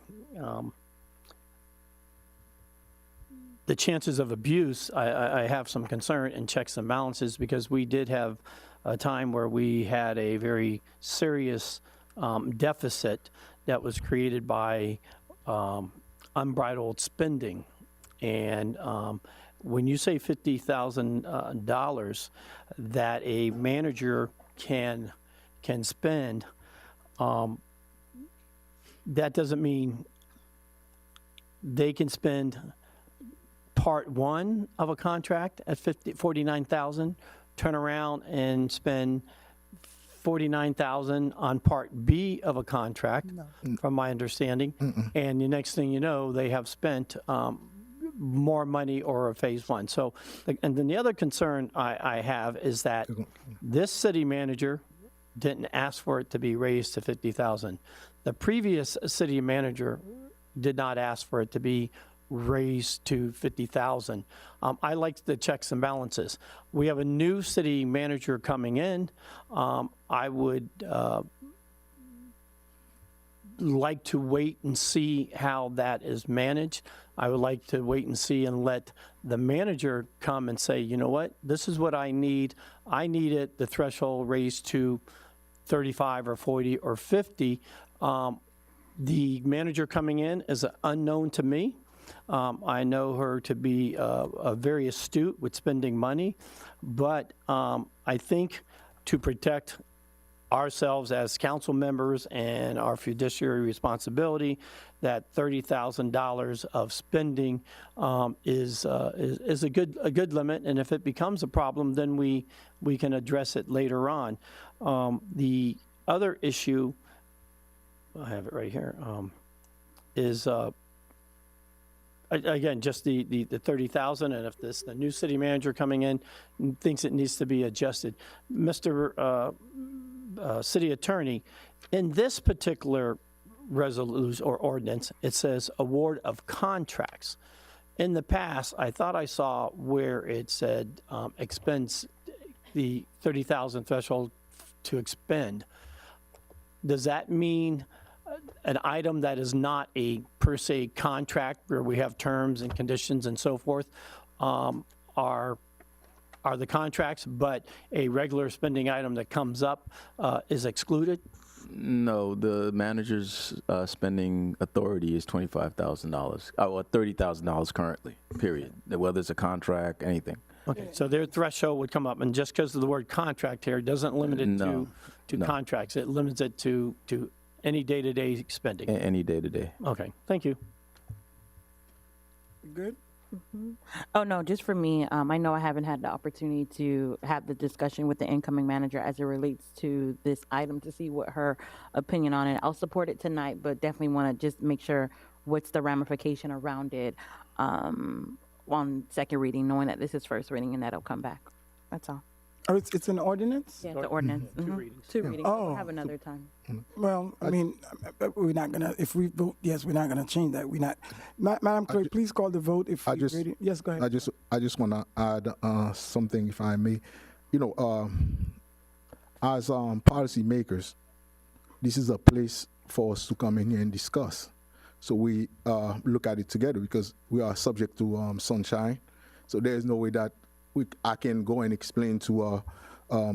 chances of abuse, I have some concern in checks and balances because we did have a time where we had a very serious deficit that was created by unbridled spending. And when you say $50,000 that a manager can spend, that doesn't mean they can spend part one of a contract at $49,000, turn around and spend $49,000 on part B of a contract, from my understanding, and the next thing you know, they have spent more money or a phase one. So, and then the other concern I have is that this city manager didn't ask for it to be raised to $50,000. The previous city manager did not ask for it to be raised to $50,000. I like the checks and balances. We have a new city manager coming in. I would like to wait and see how that is managed. I would like to wait and see and let the manager come and say, you know what, this is what I need. I need it, the threshold raised to 35 or 40 or 50. The manager coming in is unknown to me. I know her to be very astute with spending money, but I think to protect ourselves as council members and our fiduciary responsibility, that $30,000 of spending is a good limit, and if it becomes a problem, then we can address it later on. The other issue, I have it right here, is again, just the 30,000, and if the new city manager coming in thinks it needs to be adjusted. Mr. City Attorney, in this particular resolution or ordinance, it says award of contracts. In the past, I thought I saw where it said expends the 30,000 threshold to expend. Does that mean an item that is not a per se contract where we have terms and conditions and so forth are the contracts, but a regular spending item that comes up is excluded? No, the manager's spending authority is $25,000, well, $30,000 currently, period, whether it's a contract, anything. Okay, so their threshold would come up, and just because of the word contract here, it doesn't limit it to contracts. It limits it to any day-to-day spending. Any day-to-day. Okay, thank you. Good? Oh, no, just for me, I know I haven't had the opportunity to have the discussion with the incoming manager as it relates to this item to see what her opinion on it. I'll support it tonight, but definitely want to just make sure what's the ramification around it on second reading, knowing that this is first reading and that'll come back. That's all. Oh, it's an ordinance? Yeah, it's an ordinance. Two readings. Two readings. Oh. We'll have another time. Well, I mean, we're not gonna, if we vote yes, we're not gonna change that. We're not. Madam Clerk, please call the vote if we're ready. Yes, go ahead. I just want to add something, if I may. You know, as policy makers, this is a place for us to come in here and discuss. So we look at it together because we are subject to sunshine. So there's no way that I can go and explain to a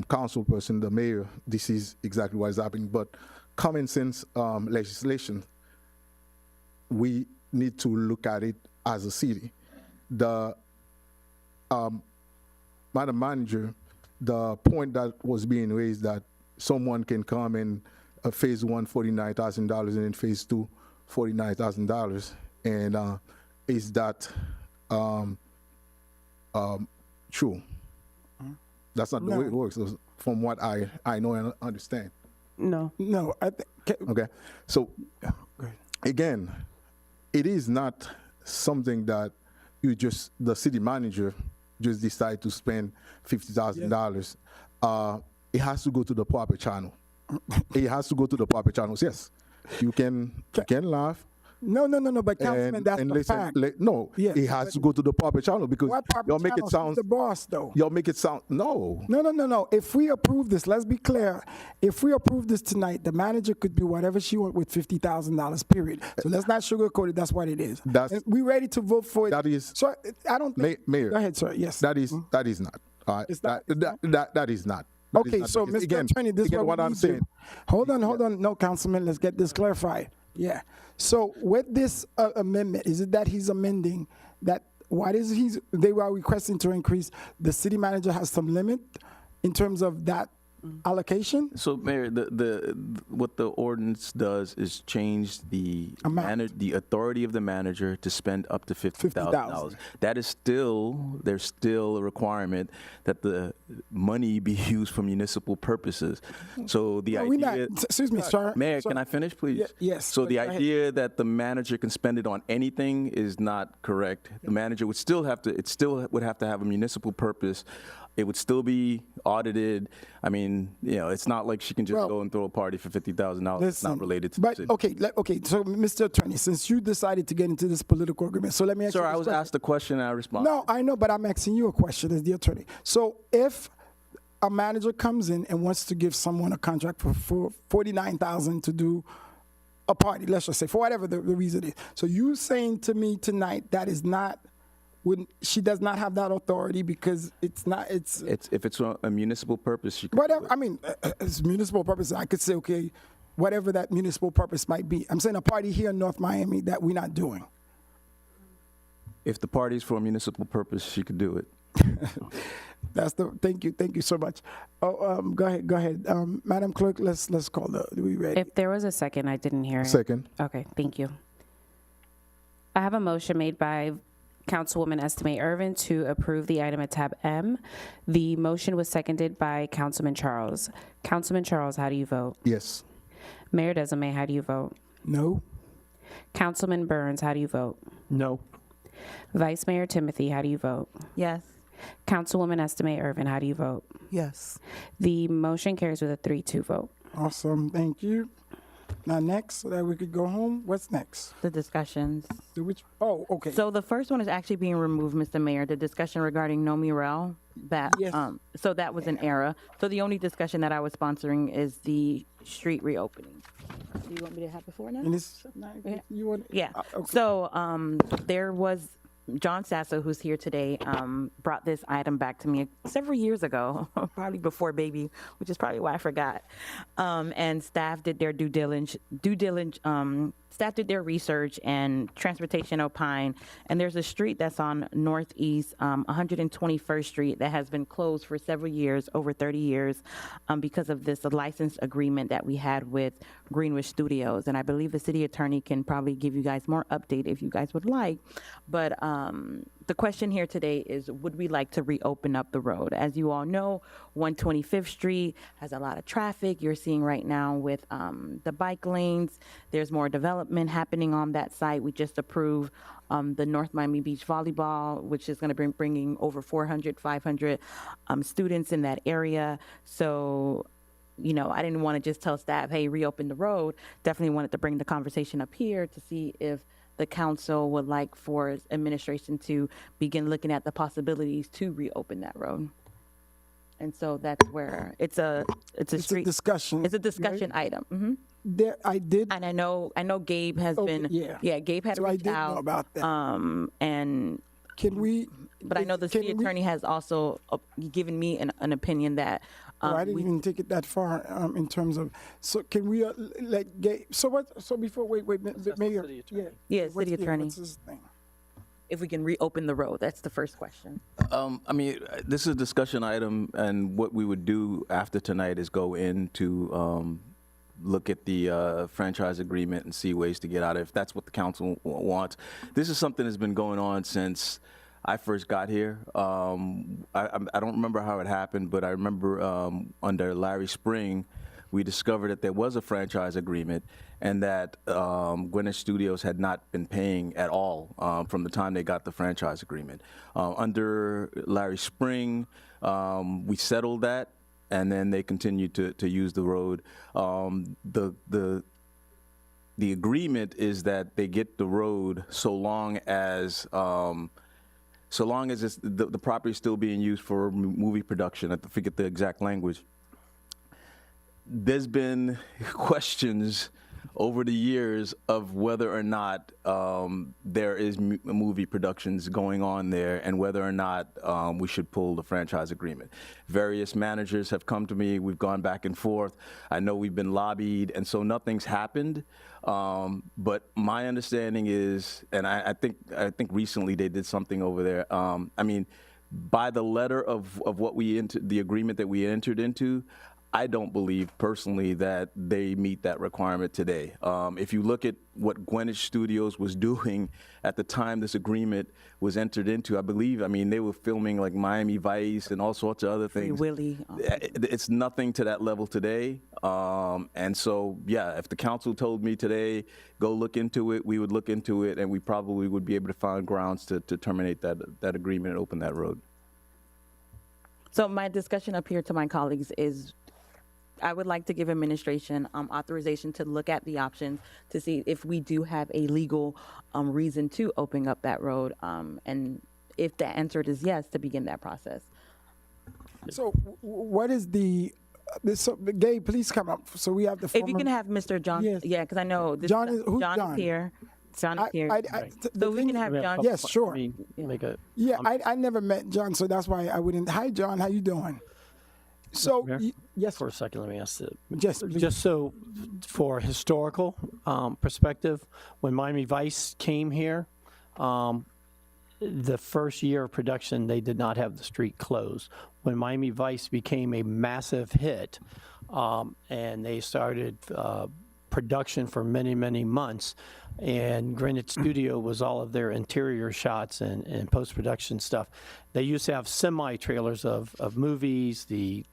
council person, the mayor, this is exactly what is happening. But common sense legislation, we need to look at it as a city. The Madam Manager, the point that was being raised that someone can come in phase one, $49,000, and then phase two, $49,000, and is that true? That's not the way it works, from what I know and understand. No. I think. Okay, so again, it is not something that the city manager just decide to spend $50,000. It has to go to the proper channel. It has to go to the proper channels. Yes, you can laugh. No, but Councilman, that's the fact. No, Yes, it has to go to the proper channel because what proper y'all make it channels? sound. Who's the boss, though? Y'all make it sound no. No. If we approve this, let's be clear. If we approve this tonight, the manager could do whatever she wants with $50,000. Period. So let's not sugarcoat it. That's what it is. And we ready to vote for it. That is. So I don't think. Mayor. Go ahead, sir. Yes. That is not. All right. That is not. Okay, so Mr. Attorney, this is what I'm saying. Hold on. No, Councilman, let's get this clarified. Yeah. So with this amendment, is it that he's amending that they were requesting to increase, the city manager has some limit in terms of that allocation? So, Mayor, what the ordinance does is change the authority of the manager to spend up to $50,000. That is there's still a requirement that the money be used for municipal purposes. So the idea. Excuse me, sir. Mayor, can I finish, please? Yes. So the idea that the manager can spend it on anything is not correct. The manager would still have to have a municipal purpose. It would still be audited. I mean, it's not like she can just go and throw a party for $50,000. It's not related to the city. Okay. So, Mr. Attorney, since you decided to get into this political agreement, so let me ask you this Sir, I was asked a question and I responded. No, I know, but I'm asking you a question as the attorney. So, if a manager comes in and wants to give someone a contract for $49,000 to do a party, let's just say, for whatever the reason is. So, you saying to me tonight that is not. She does not have that authority because if it's a municipal purpose, she could whatever. I mean, it's municipal purpose. I could say, okay, whatever that municipal purpose might be. I'm saying a party here in North Miami that we're not doing. If the party's for a municipal purpose, she could do it. Thank you so much. Go ahead, Madam Clerk. Let's call we ready? If there was a second, I didn't hear it. Second. Okay, thank you. I have a motion made by Councilwoman Estime Irvin to approve the item at tab M. The motion was seconded by Councilman Charles. Councilman Charles, how do you vote? Yes. Mayor Desame, how do you vote? No. Councilman Burns, how do you vote? No. Vice Mayor Timothy, how do you vote? Yes. Councilwoman Estime Irvin, how do you vote? Yes. The motion carries with a 3-2 vote. Awesome, thank you. Now next, so that we could go home. What's next? The discussions. Okay. So the first one is actually being removed, Mr. Mayor. The discussion regarding no mural. So that was an error. So the only discussion that I was sponsoring is the street reopening. Do you want me to have before now? You want? Yeah. Okay. So there was John Sasso, who's here today, brought this item back to me several years ago, probably before baby, which is probably why I forgot. And staff did their due diligence. Staff did their research and transportation opine. And there's a street that's on Northeast 121st Street that has been closed for several years, over 30 years, because of this license agreement that we had with Greenwich Studios. And I believe the city attorney can probably give you guys more update if you guys would like. But the question here today is, would we like to reopen up the road? As you all know, 125th Street has a lot of traffic. You're seeing right now with the bike lanes. There's more development happening on that site. We just approved the North Miami Beach Volleyball, which is going to bringing over 400, 500 students in that area. So, you know, I didn't want to just tell staff, hey, reopen the road. Definitely wanted to bring the conversation up here to see if the council would like for administration to begin looking at the possibilities to reopen that road. And so that's where it's a discussion. It's a discussion item. Mm-hmm. There, I did, and I know Gabe has been. Yeah, Gabe had so reached I did out know about that. And can we? But I know the city attorney has also given me an opinion that. I didn't even take it that far in terms of. So can we let Gabe? So what? So before wait, Mayor. Yeah, city attorney. What's his thing? If we can reopen the road, that's the first question. I mean, this is a discussion item, and what we would do after tonight is go into look at the franchise agreement and see ways to get out of it, if that's what the council wants. This is something that's been going on since I first got here. I don't remember how it happened, but I remember under Larry Spring, we discovered that there was a franchise agreement and that Greenwich Studios had not been paying at all from the time they got the franchise agreement. Under Larry Spring, we settled that, and then they continued to use the road. The agreement is that they get the road so long as the property is still being used for movie production. I forget the exact language. There's been questions over the years of whether or not there is movie productions going on there and whether or not we should pull the franchise agreement. Various managers have come to me. We've gone back and forth. I know we've been lobbied, and so nothing's happened. But my understanding is, and I think recently they did something over there. I mean, by the letter of what the agreement that we entered into, I don't believe personally that they meet that requirement today. If you look at what Greenwich Studios was doing at the time this agreement was entered into, I mean, they were filming like Miami Vice and all sorts of other things. Willie. It's nothing to that level today. And so, yeah, if the council told me today, go look into it, we would look into it, and we probably would be able to find grounds to terminate that agreement and open that road. So my discussion up here to my colleagues is, I would like to give administration authorization to look at the options to see if we do have a legal reason to open up that road, and if the answer is yes, to begin that process. So what is Gabe, please come up. So we have the If you can have Mr. John, Yes. yeah, because I know this, John is here. John is here. So we can have John. Yes, sure. Yeah, I never met John, so that's why I wouldn't. Hi, John. How you doing? So, yes. For a second, let me ask it. Yes, just so for historical perspective, when Miami Vice came here, the first year of production, they did not have the street closed. When Miami Vice became a massive hit, and they started production for many, many months, and Greenwich Studio was all of their interior shots and post-production stuff. They used to have semi-trailers of movies, the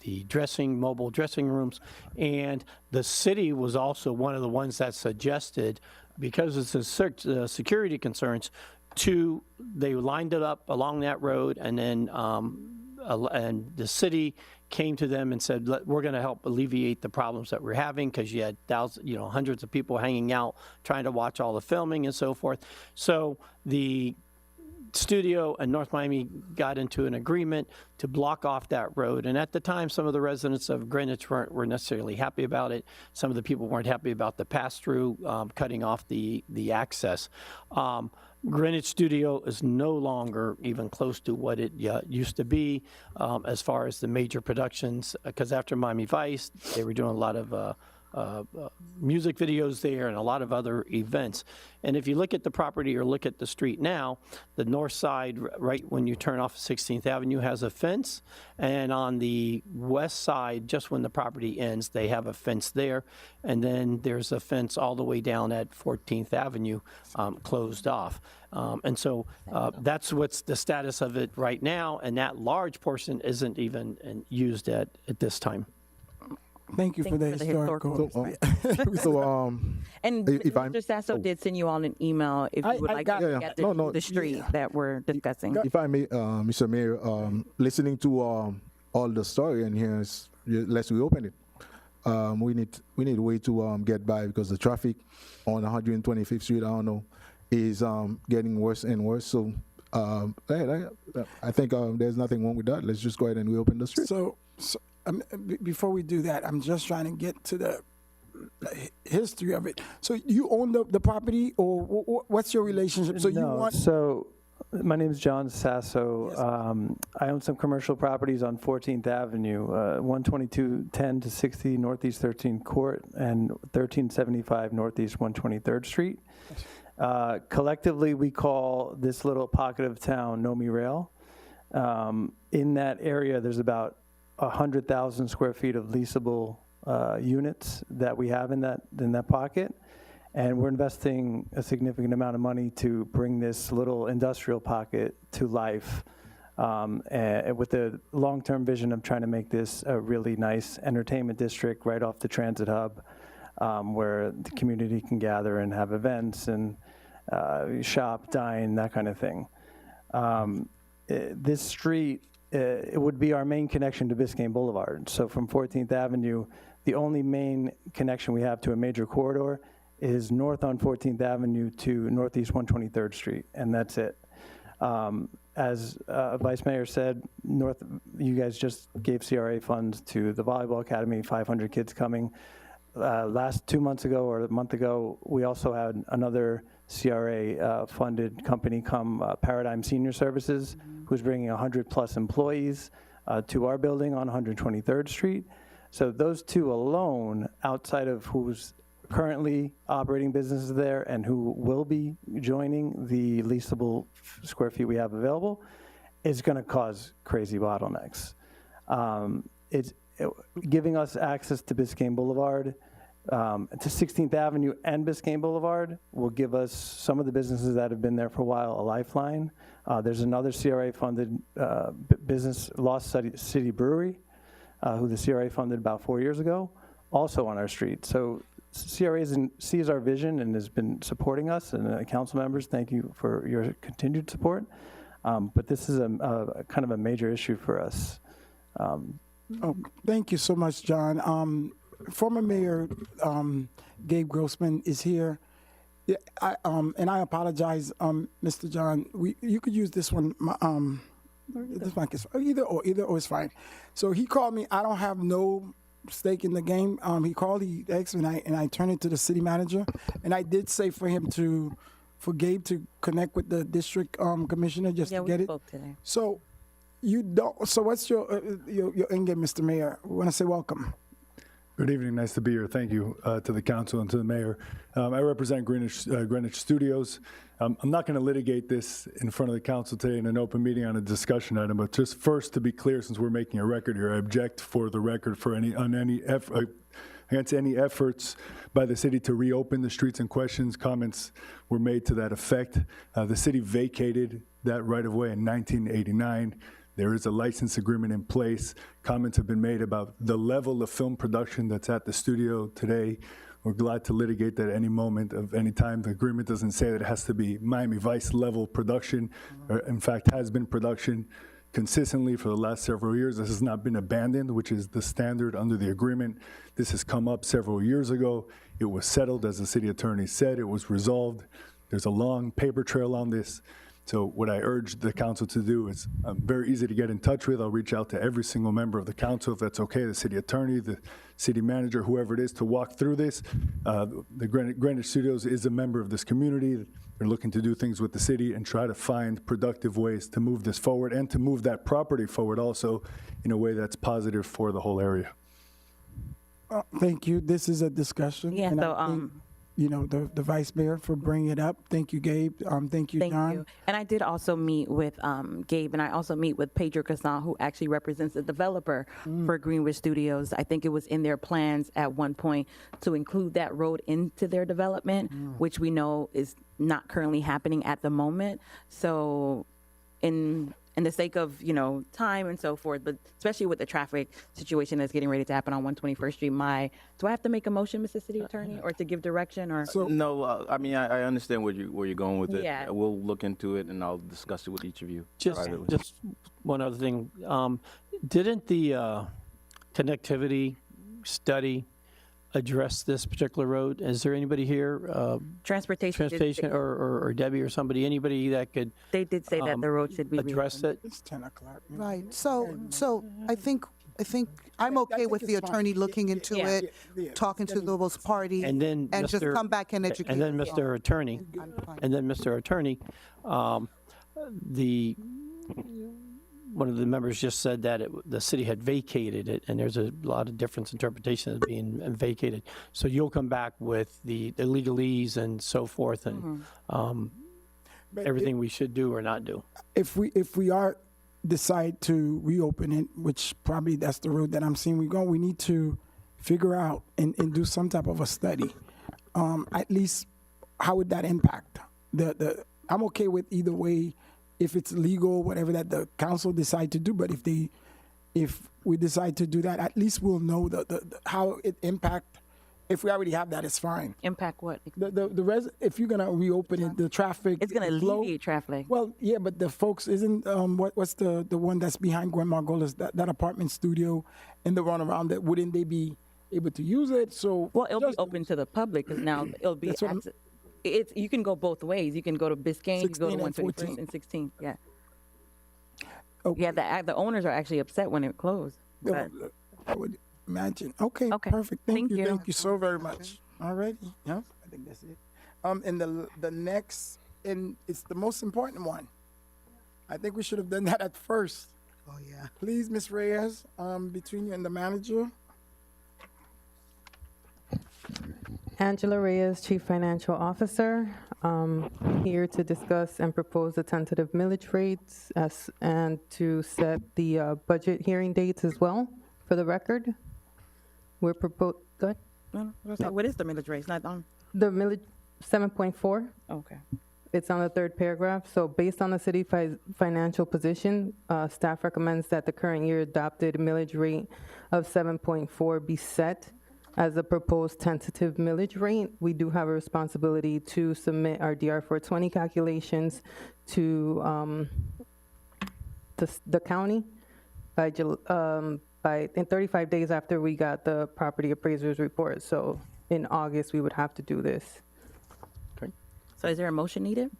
mobile dressing rooms, and the city was also one of the ones that suggested, because of the security concerns, they lined it up along that road, and then and the city came to them and said, we're going to help alleviate the problems that we're having, because you had hundreds of people hanging out trying to watch all the filming and so forth. So the studio and North Miami got into an agreement to block off that road. And at the time, some of the residents of Greenwich were necessarily happy about it. Some of the people weren't happy about the pass-through, cutting off the access. Greenwich Studio is no longer even close to what it used to be as far as the major productions, because after Miami Vice, they were doing a lot of music videos there and a lot of other events. And if you look at the property or look at the street now, the north side, right when you turn off 16th Avenue, has a fence. And on the west side, just when the property ends, they have a fence there. And then there's a fence all the way down at 14th Avenue closed off. And so that's what's the status of it right now. And that large portion isn't even used at this time. Thank you for the historical. And if I'm- Mr. Sasso did send you all an email if you would like to look at the street that we're discussing. If I may, Mr. Mayor, listening to all the story in here, let's reopen it. We need a way to get by because the traffic on 125th Street, I don't know, is getting worse and worse. So I think there's nothing wrong with that. Let's just go ahead and reopen the street. So before we do that, I'm just trying to get to the history of it. So you own the property, or what's your relationship? So you want? So my name is John Sasso. I own some commercial properties on 14th Avenue, 12210 to 60 Northeast 13th Court and 1375 Northeast 123rd Street. Collectively, we call this little pocket of town Nomi Rail. In that area, there's about 100,000 square feet of leasable units that we have in that pocket, and we're investing a significant amount of money to bring this little industrial pocket to life, and with the long-term vision of trying to make this a really nice entertainment district right off the transit hub, where the community can gather and have events and shop, dine, that kind of thing. This street, it would be our main connection to Biscayne Boulevard. So from 14th Avenue, the only main connection we have to a major corridor is north on 14th Avenue to Northeast 123rd Street, and that's it. As Vice Mayor said, you guys just gave CRA funds to the Volleyball Academy, 500 kids coming. Last 2 months ago or a month ago, we also had another CRA funded company come, Paradigm Senior Services, who's bringing 100 plus employees to our building on 123rd Street. So those two alone, outside of who's currently operating businesses there and who will be joining the leasable square feet we have available, is going to cause crazy bottlenecks. It's giving us access to Biscayne Boulevard, to 16th Avenue and Biscayne Boulevard will give us some of the businesses that have been there for a while a lifeline. There's another CRA-funded business, Lost City Brewery, who the CRA funded about 4 years ago, also on our street. So CRA sees our vision and has been supporting us, and council members, thank you for your continued support. But this is a kind of a major issue for us. Thank you so much, John. Former Mayor Gabe Grossman is here. Yeah, and I apologize, Mr. John. You could use this one. This mic is either or is fine. So he called me. I don't have no stake in the game. He called, he asked me, and I turned it to the city manager. And I did say for Gabe to connect with the district commissioner just to get it. Spoke today. So you don't. So what's your end game, Mr. Mayor? We want to say welcome. Good evening. Nice to be here. Thank you to the council and to the mayor. I represent Greenwich Studios. I'm not going to litigate this in front of the council today in an open meeting on a discussion item, but just first to be clear, since we're making a record here, I object for the record against any efforts by the city to reopen the streets in questions. Comments were made to that effect. The city vacated that right of way in 1989. There is a license agreement in place. Comments have been made about the level of film production that's at the studio today. We're glad to litigate that at any moment of any time. The agreement doesn't say that it has to be Miami Vice level production, or in fact has been production consistently for the last several years. This has not been abandoned, which is the standard under the agreement. This has come up several years ago. It was settled, as the city attorney said. It was resolved. There's a long paper trail on this. So what I urge the council to do is very easy to get in touch with. I'll reach out to every single member of the council, if that's okay, the city attorney, the city manager, whoever it is, to walk through this. The Greenwich Studios is a member of this community. They're looking to do things with the city and try to find productive ways to move this forward and to move that property forward also in a way that's positive for the whole area. Thank you. This is a discussion. Yeah, and I so, think, you know, the vice mayor for bringing it up. Thank you, Gabe. Thank you, Thank John. you. And I did also meet with Gabe, and I also meet with Pedro Cassan, who actually represents the developer for Greenwich Studios. I think it was in their plans at one point to include that road into their development, which we know is not currently happening at the moment. So in the sake of, you know, time and so forth, but especially with the traffic situation that's getting ready to happen on 121st Street, do I have to make a motion, Mr. City Attorney, or to give direction, or? No, I mean, I understand where you're going with it. Yeah. We'll look into it, and I'll discuss it with each of you privately. Just one other thing. Didn't the connectivity study address this particular road? Is there anybody here? Transportation or Debbie or somebody, anybody that could? They did say that the road should be address it. It's 10 o'clock. Right. So I think I'm okay with the attorney looking into it, talking to those parties, And then just come back and educate. And then Mr. Attorney, one of the members just said that the city had vacated it, and there's a lot of different interpretations of being vacated. So you'll come back with the legalese and so forth, and everything we should do or not do. If we decide to reopen it, which probably that's the road that I'm seeing we need to figure out and do some type of a study. At least, how would that impact? I'm okay with either way, if it's legal, whatever that the council decide to do. But if we decide to do that, at least we'll know how it impact. If we already have that, it's fine. Impact what? If you're gonna reopen it, the traffic. It's gonna alleviate traffic. Well, yeah, but the folks isn't what's the one that's behind Gwen Margola's that apartment studio and the runaround, that wouldn't they be able to use it? So it'll be open to the public, because now it'll be. You can go both ways. You can go to Biscayne, you can go to 121st and 16th. Yeah. Okay. Yeah, the owners are actually upset when it closed. I would imagine. Okay, perfect. Thank you. Thank you so very much. All righty. Yeah, I think that's it. And the next, and it's the most important one. I think we should have done that at first. Oh, yeah. Please, Ms. Reyes, between you and the manager. Angela Reyes, Chief Financial Officer, here to discuss and propose the tentative millage rates and to set the budget hearing dates as well, for the record. We're go ahead. What is the millage rate? It's not on. The millage, 7.4. Okay. It's on the third paragraph. So based on the city financial position, staff recommends that the current year adopted millage rate of 7.4 be set as a proposed tentative millage rate. We do have a responsibility to submit our DR 420 calculations to the county in 35 days after we got the property appraiser's report. So in August, we would have to do this. Okay. So is there a motion needed?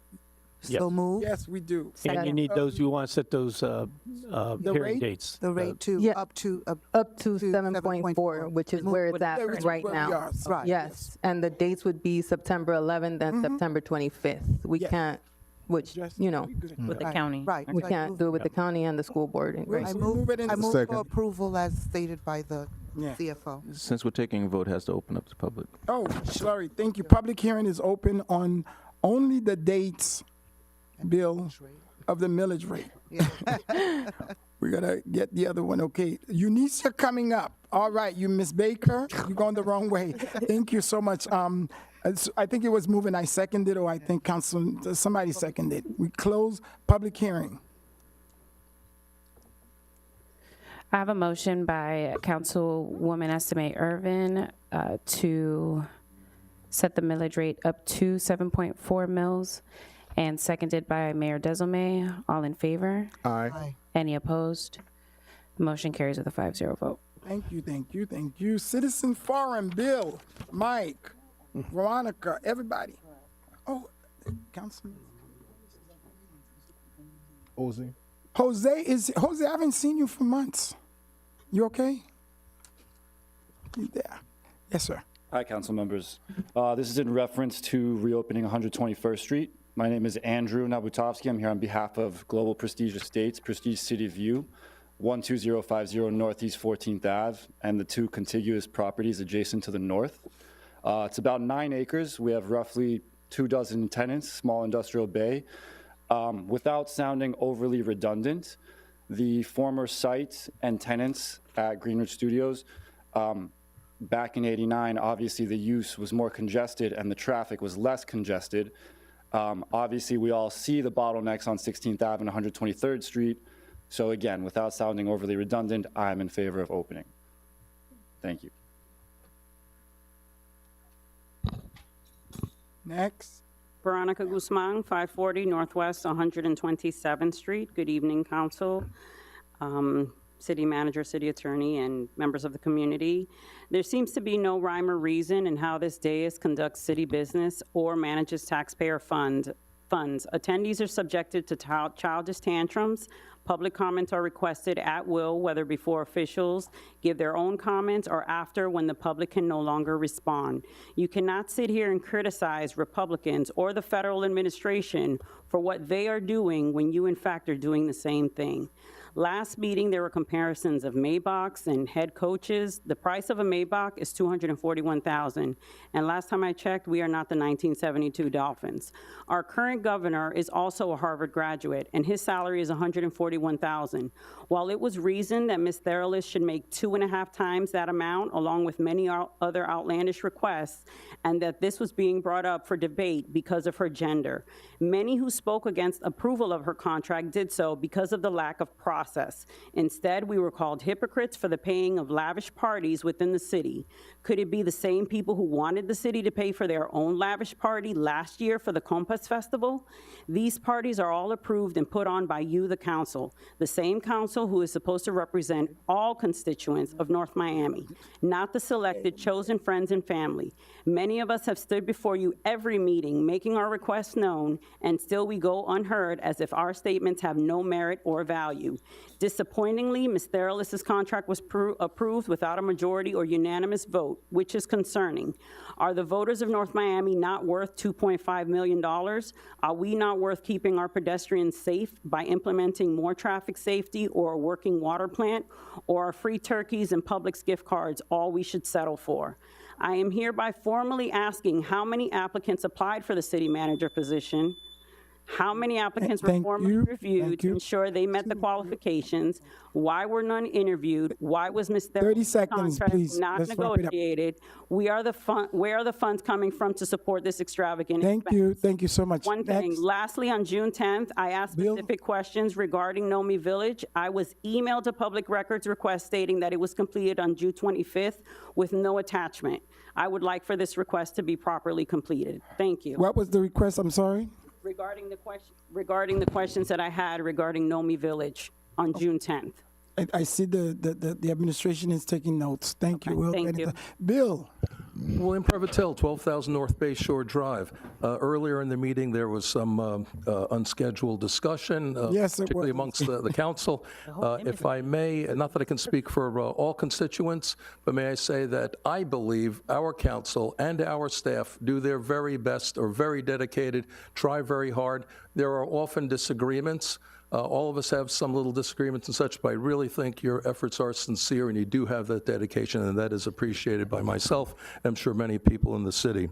Yes. So move. Yes, we do. And you need those. You want to set those hearing dates. The rate up to 7.4, which is where it's at right now. Right. Yes, and the dates would be September 11th and September 25th. We can't, which, you know, With the county. Right. we can't do it with the county and the school board. I move it in I move Second. for approval as stated by the CFO. Since we're taking a vote, it has to open up to public. Oh, sorry. Thank you. Public hearing is open on only the dates, Bill, of the millage rate. We gotta get the other one. Okay, Eunice, you're coming up. All right, you Miss Baker, you're going the wrong way. Thank you so much. I think it was moving. I seconded, or I think somebody seconded. We close public hearing. I have a motion by Councilwoman Estimate Irvin to set the millage rate up to 7.4 mils, and seconded by Mayor Desilme. All in favor? Aye. Any opposed? Motion carries with a 5-0 vote. Thank you, thank you, thank you. Citizen Forum, Bill, Mike, Veronica, everybody. Oh, Councilman. Jose. Jose, I haven't seen you for months. You okay? You there? Yes, sir. Hi, council members. This is in reference to reopening 121st Street. My name is Andrew Nabutovsky. I'm here on behalf of Global Prestige Estates, Prestige City View, 12050 Northeast 14th Ave, and the two contiguous properties adjacent to the north. It's about 9 acres. We have roughly 24 tenants, small industrial bay. Without sounding overly redundant, the former site and tenants at Greenwich Studios, back in '89, obviously the use was more congested and the traffic was less congested. Obviously, we all see the bottlenecks on 16th Ave and 123rd Street. So again, without sounding overly redundant, I'm in favor of opening. Thank you. Next. Veronica Guzman, 540 Northwest 127th Street. Good evening, council, city manager, city attorney, and members of the community. There seems to be no rhyme or reason in how this dais conducts city business or manages taxpayer funds. Attendees are subjected to childish tantrums. Public comments are requested at will, whether before officials give their own comments or after, when the public can no longer respond. You cannot sit here and criticize Republicans or the federal administration for what they are doing when you in fact are doing the same thing. Last meeting, there were comparisons of Maybachs and head coaches. The price of a Maybach is $241,000. And last time I checked, we are not the 1972 Dolphins. Our current governor is also a Harvard graduate, and his salary is $141,000. While it was reasoned that Ms. Theralis should make 2.5 times that amount, along with many other outlandish requests, and that this was being brought up for debate because of her gender, many who spoke against approval of her contract did so because of the lack of process. Instead, we were called hypocrites for the paying of lavish parties within the city. Could it be the same people who wanted the city to pay for their own lavish party last year for the Compass Festival? These parties are all approved and put on by you, the council, the same council who is supposed to represent all constituents of North Miami, not the selected, chosen friends and family. Many of us have stood before you every meeting, making our requests known, and still we go unheard as if our statements have no merit or value. Disappointingly, Ms. Theralis' contract was approved without a majority or unanimous vote, which is concerning. Are the voters of North Miami not worth $2.5 million? Are we not worth keeping our pedestrians safe by implementing more traffic safety or a working water plant? Or are free turkeys and Publix gift cards all we should settle for? I am hereby formally asking how many applicants applied for the city manager position, how many applicants were formally reviewed to ensure they met the qualifications, why were none interviewed, why was Ms. Theralis' contract not negotiated, where are the funds coming from to support this extravagant expense? Thank you so much. One thing, lastly, on June 10th, I asked specific questions regarding Nomi Village. I was emailed a public records request stating that it was completed on June 25th with no attachment. I would like for this request to be properly completed. Thank you. What was the request? I'm sorry. Regarding the questions that I had regarding Nomi Village on June 10th. I see the administration is taking notes. Thank you. Will. Thank you. Bill. William Prevotel, 12,000 North Bay Shore Drive. Earlier in the meeting, there was some unscheduled discussion, particularly amongst the council. If I may, not that I can speak for all constituents, but may I say that I believe our council and our staff do their very best, are very dedicated, try very hard. There are often disagreements. All of us have some little disagreements and such, but I really think your efforts are sincere and you do have that dedication, and that is appreciated by myself and I'm sure many people in the city.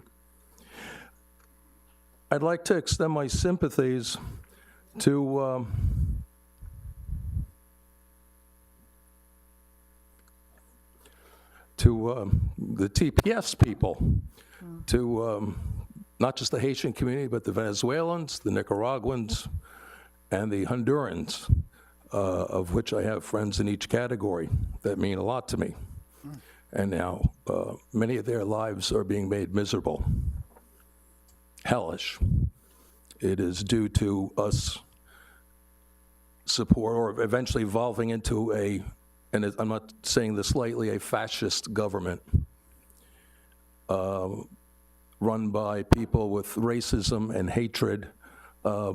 I'd like to extend my sympathies to the TPS people, to not just the Haitian community, but the Venezuelans, the Nicaraguans, and the Hondurans, of which I have friends in each category that mean a lot to me. And now many of their lives are being made miserable, hellish. It is due to us support, or eventually evolving into and I'm not saying this lightly, a fascist government run by people with racism and hatred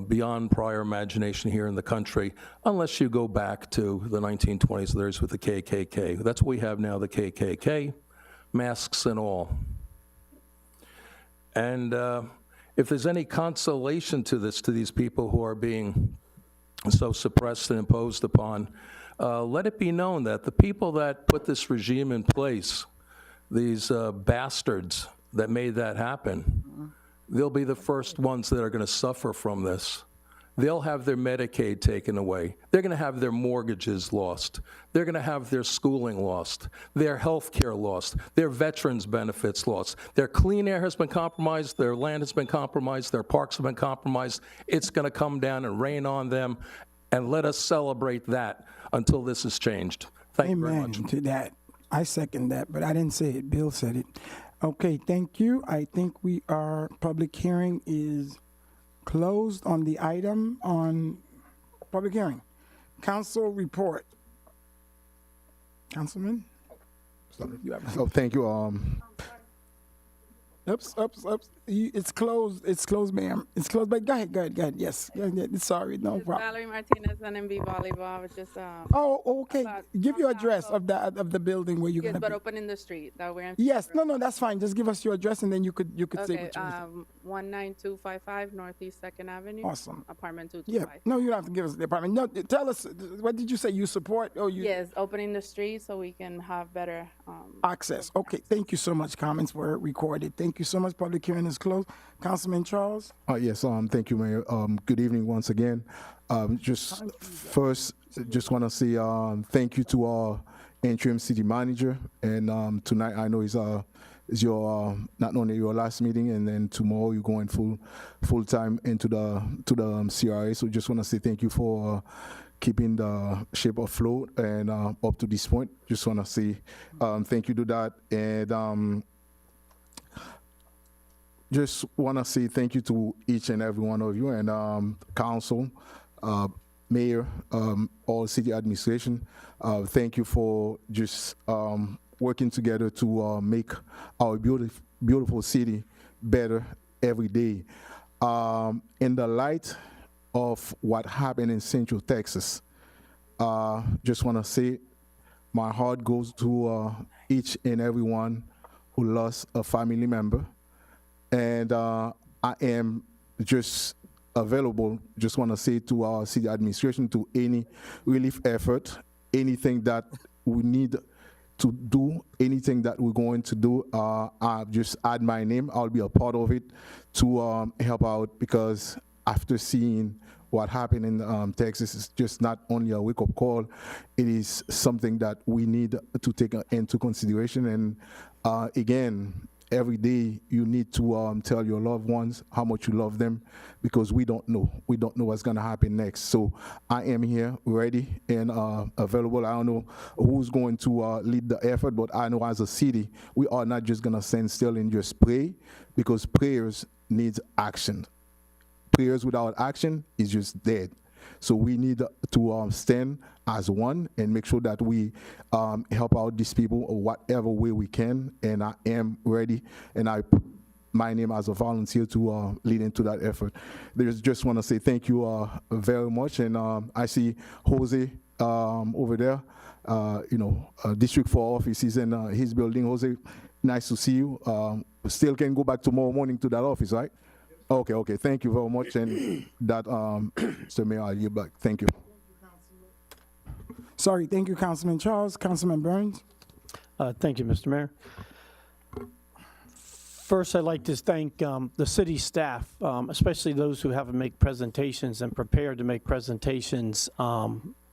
beyond prior imagination here in the country, unless you go back to the 1920s, there's with the KKK. That's what we have now, the KKK, masks and all. And if there's any consolation to this, to these people who are being so suppressed and imposed upon, let it be known that the people that put this regime in place, these bastards that made that happen, they'll be the first ones that are going to suffer from this. They'll have their Medicaid taken away. They're going to have their mortgages lost. They're going to have their schooling lost, their health care lost, their veterans benefits lost. Their clean air has been compromised, their land has been compromised, their parks have been compromised. It's going to come down and rain on them, and let us celebrate that until this is changed. Thank you very much. Amen to that. I second that, but I didn't say it. Bill said it. Okay, thank you. I think public hearing is closed on the item on public hearing. Council report. Councilman? So thank you. Oops. It's closed, ma'am. It's closed, but go ahead. Yes. Sorry, no problem. Valerie Martinez, NMB Volleyball. I was just, Oh, okay. Give your address of the building where you're yes, gonna but be. open in the street that we're in. Yes, no, that's fine. Just give us your address and then you could say Okay, what you was. 19255 Northeast 2nd Avenue. Awesome. Apartment Yeah, 225. no, you don't have to give us the apartment. No, tell us, what did you say you support or you? Yes, opening the street so we can have better, Access. Okay, thank you so much. Comments were recorded. Thank you so much. Public hearing is closed. Councilman Charles? Yes, thank you, Mayor. Good evening once again. Just first, just want to say thank you to our interim city manager. And tonight, I know is your not only your last meeting, and then tomorrow you're going full time into the CRA. So just want to say thank you for keeping the ship afloat and up to this point. Just want to say thank you to that. And just want to say thank you to each and every one of you, and council, mayor, all city administration. Thank you for just working together to make our beautiful city better every day. In the light of what happened in Central Texas, just want to say my heart goes to each and every one who lost a family member. And I am just available, just want to say to our city administration, to any relief effort, anything that we need to do, anything that we're going to do, I just add my name. I'll be a part of it to help out, because after seeing what happened in Texas, is just not only a wake-up call, it is something that we need to take into consideration. And again, every day you need to tell your loved ones how much you love them, because we don't know what's going to happen next. So I am here ready and available. I don't know who's going to lead the effort, but I know as a city we are not just going to stand still and just pray, because prayers need action. Prayers without action is just dead. So we need to stand as one and make sure that we help out these people whatever way we can. And I am ready, and I put my name as a volunteer to lead into that effort. There's just want to say thank you very much. And I see Jose over there, District 4 office. He's in his building. Jose, nice to see you. Still can go back tomorrow morning to that office, right? Okay. Thank you very much. And that, Mr. Mayor, I'll yield back. Thank you. Sorry, thank you, Councilman Charles. Councilman Burns? Thank you, Mr. Mayor. First, I'd like to thank the city staff, especially those who have to make presentations and prepared to make presentations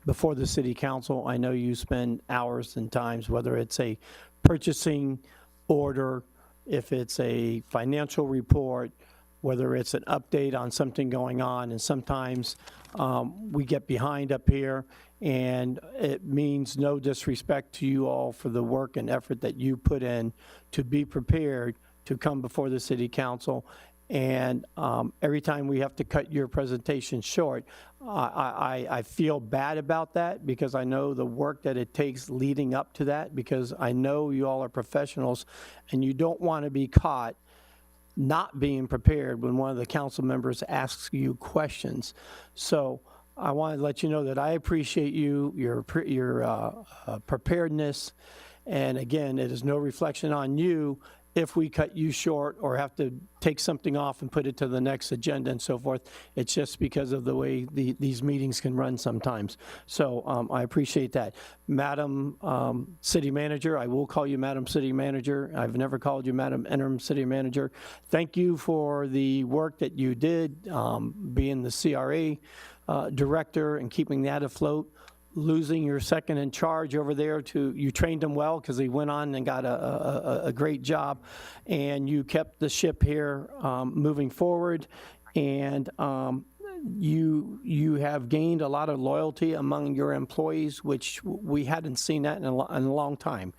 before the city council. I know you spend hours and times, whether it's a purchasing order, if it's a financial report, whether it's an update on something going on, and sometimes we get behind up here, and it means no disrespect to you all for the work and effort that you put in to be prepared to come before the city council. And every time we have to cut your presentation short, I feel bad about that, because I know the work that it takes leading up to that, because I know you all are professionals and you don't want to be caught not being prepared when one of the council members asks you questions. So I want to let you know that I appreciate your preparedness. And again, it is no reflection on you. if we cut you short or have to take something off and put it to the next agenda and so forth. It's just because of the way these meetings can run sometimes. So I appreciate that. Madam City Manager, I will call you Madam City Manager. I've never called you Madam Interim City Manager. Thank you for the work that you did, being the CRA director and keeping that afloat. Losing your second in charge over there you trained him well because he went on and got a great job, and you kept the ship here moving forward, and you have gained a lot of loyalty among your employees, which we hadn't seen that in a long time.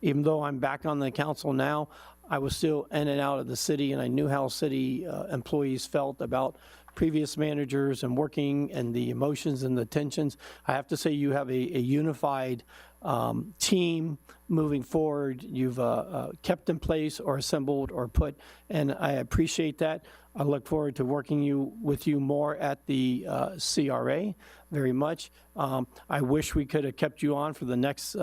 Even though I'm back on the council now, I was still in and out of the city, and I knew how city employees felt about previous managers and working and the emotions and the tensions. I have to say you have a unified team moving forward. You've kept in place or assembled or put, and I appreciate that. I look forward to working with you more at the CRA very much. I wish we could have kept you on for the next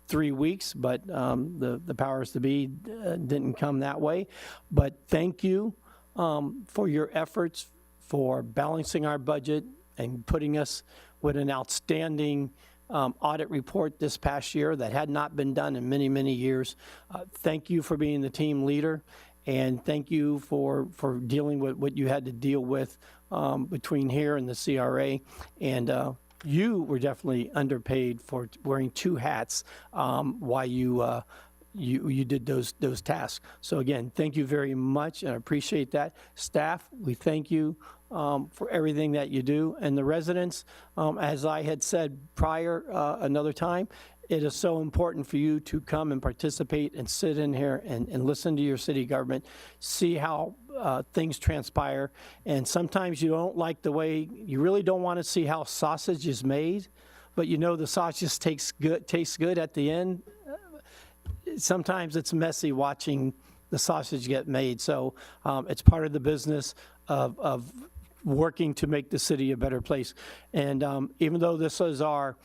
3 weeks, but the powers to be didn't come that way. But thank you for your efforts for balancing our budget and putting us with an outstanding audit report this past year that had not been done in many, many years. Thank you for being the team leader, and thank you for dealing with what you had to deal with between here and the CRA. And you were definitely underpaid for wearing 2 hats while you did those tasks. So again, thank you very much, and I appreciate that. Staff, we thank you for everything that you do. And the residents, as I had said prior another time, it is so important for you to come and participate and sit in here and listen to your city government, see how things transpire. And sometimes you don't like the way, you really don't want to see how sausage is made, but you know the sausage tastes good at the end. Sometimes it's messy watching the sausage get made. So it's part of the business of working to make the city a better place. And even though this is our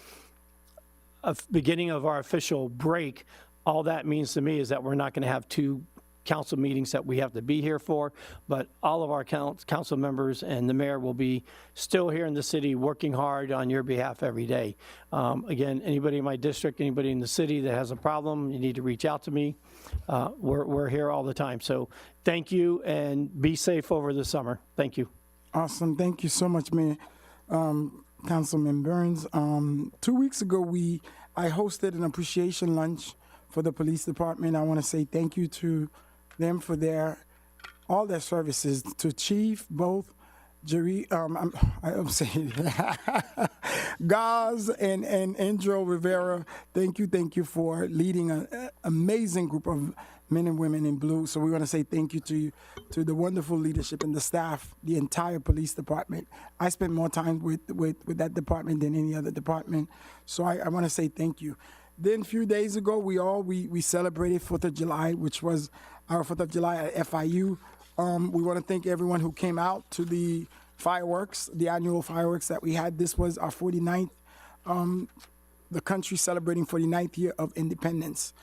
beginning of our official break, all that means to me is that we're not going to have 2 council meetings that we have to be here for, but all of our council members and the mayor will be still here in the city working hard on your behalf every day. Again, anybody in my district, anybody in the city that has a problem, you need to reach out to me. We're here all the time. So thank you, and be safe over the summer. Thank you. Awesome. Thank you so much, Mayor. Councilman Burns. 2 weeks ago, I hosted an appreciation lunch for the police department. I want to say thank you to them for all their services, to Chief, both I'm saying Gaz and Andrew Rivera. Thank you for leading an amazing group of men and women in blue. So we want to say thank you to the wonderful leadership and the staff, the entire police department. I spent more time with that department than any other department. So I want to say thank you. Then a few days ago, we celebrated 4th of July, which was our 4th of July at FIU. We want to thank everyone who came out to the fireworks, the annual fireworks that we had. This was our 49th, the country celebrating 49th year of independence.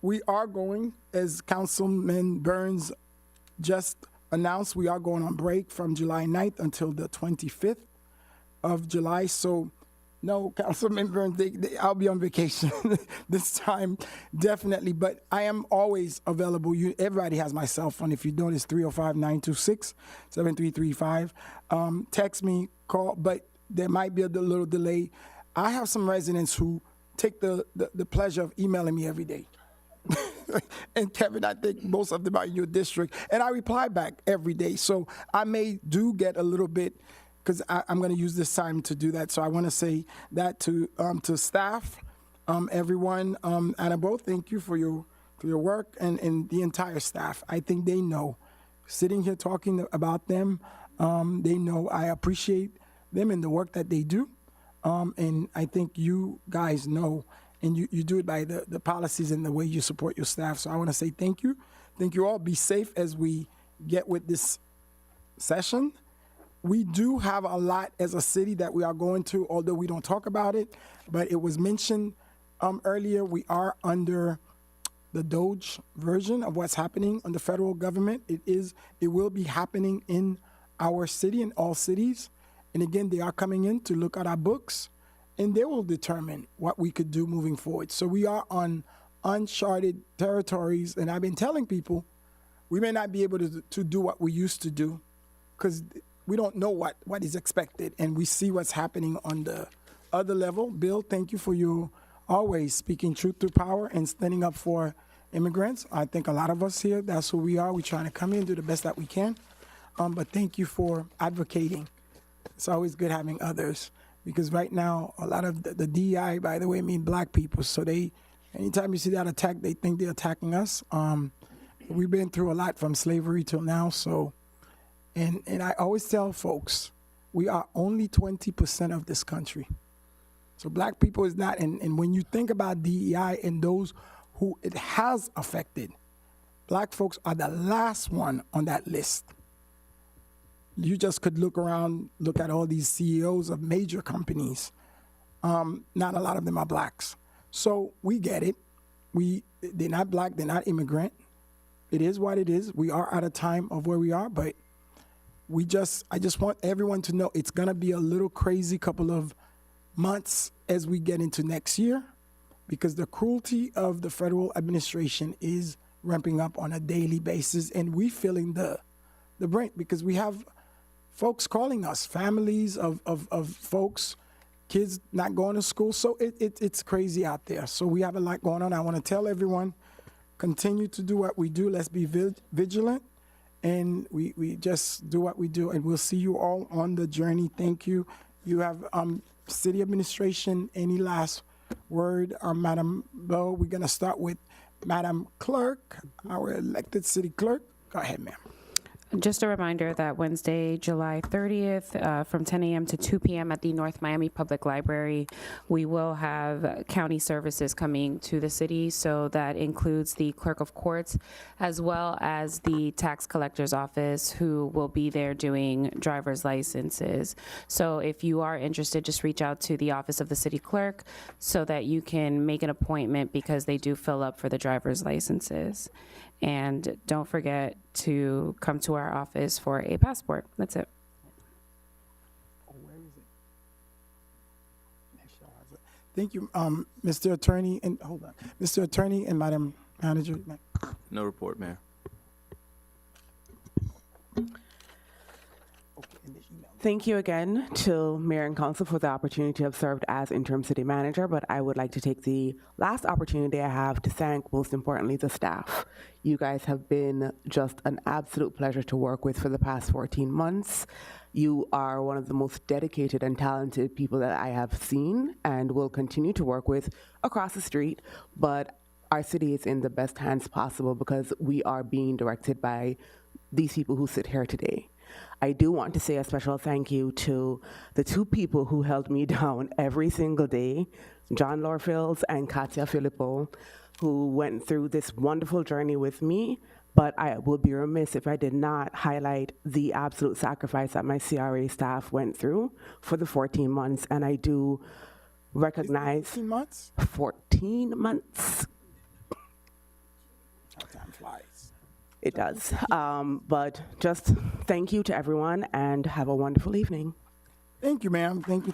We are going, as Councilman Burns just announced, we are going on break from July 9th until the 25th of July. So no, Councilman Burns, I'll be on vacation this time, definitely. But I am always available. Everybody has my cell phone. If you don't, it's 305-926-7335. Text me, call, but there might be a little delay. I have some residents who take the pleasure of emailing me every day. And Kevin, I think most of them are in your district. And I reply back every day. So I do get a little bit, because I'm going to use this time to do that. So I want to say that to staff, everyone, Annabelle, thank you for your work, and the entire staff. I think they know, sitting here talking about them, they know I appreciate them and the work that they do. And I think you guys know, and you do it by the policies and the way you support your staff. So I want to say thank you. Thank you all. Be safe as we get with this session. We do have a lot as a city that we are going to, although we don't talk about it, but it was mentioned earlier. We are under the Doge version of what's happening on the federal government. It will be happening in our city and all cities. And again, they are coming in to look at our books, and they will determine what we could do moving forward. So we are on uncharted territories, and I've been telling people we may not be able to do what we used to do because we don't know what is expected, and we see what's happening on the other level. Bill, thank you for your always speaking truth to power and standing up for immigrants. I think a lot of us here, that's who we are. We're trying to come in and do the best that we can. But thank you for advocating. It's always good having others, because right now, a lot of the DEI, by the way, mean black people. So anytime you see that attack, they think they're attacking us. We've been through a lot from slavery till now. So, and I always tell folks, we are only 20% of this country. So black people is not, and when you think about DEI and those who it has affected, black folks are the last one on that list. You just could look around, look at all these CEOs of major companies. Not a lot of them are blacks. So we get it. They're not black, they're not immigrant. It is what it is. We are at a time of where we are, but I just want everyone to know it's gonna be a little crazy couple of months as we get into next year, because the cruelty of the federal administration is ramping up on a daily basis, and we feeling the brink, because we have folks calling us, families of folks, kids not going to school. So it's crazy out there. So we have a lot going on. I want to tell everyone, continue to do what we do. Let's be vigilant, and we just do what we do, and we'll see you all on the journey. Thank you. You have city administration, any last word? Madam Bo, we're going to start with Madam Clerk, our elected city clerk. Go ahead, ma'am. Just a reminder that Wednesday, July 30th, from 10 a.m. to 2 p.m. at the North Miami Public Library, we will have county services coming to the city. So that includes the clerk of courts, as well as the tax collector's office, who will be there doing driver's licenses. So if you are interested, just reach out to the office of the city clerk so that you can make an appointment, because they do fill up for the driver's licenses. And don't forget to come to our office for a passport. That's it. Where is it? Thank you, Mr. Attorney, and hold on. Mr. Attorney and Madam Manager. No report, Mayor. Thank you again to Mayor and Council for the opportunity to have served as interim city manager, but I would like to take the last opportunity I have to thank, most importantly, the staff. You guys have been just an absolute pleasure to work with for the past 14 months. You are one of the most dedicated and talented people that I have seen and will continue to work with across the street, but our city is in the best hands possible because we are being directed by these people who sit here today. I do want to say a special thank you to the two people who held me down every single day, John Lorfields and Katia Filippo, who went through this wonderful journey with me. But I would be remiss if I did not highlight the absolute sacrifice that my CRA staff went through for the 14 months. And I do recognize 14 months? 14 months. Time flies. It does. But just thank you to everyone and have a wonderful evening. Thank you, ma'am. Thank you.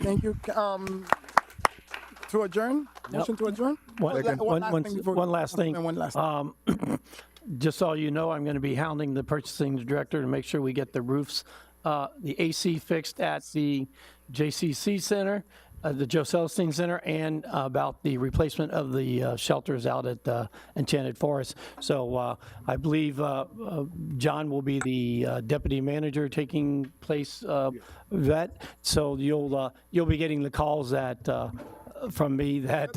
To adjourn? Motion to adjourn? One last thing. Just so you know, I'm going to be hounding the purchasing director to make sure we get the roofs, the AC fixed at the JCC Center, the Joe Celestine Center, and about the replacement of the shelters out at Enchanted Forest. So I believe John will be the deputy manager taking place vet. So you'll be getting the calls that from me that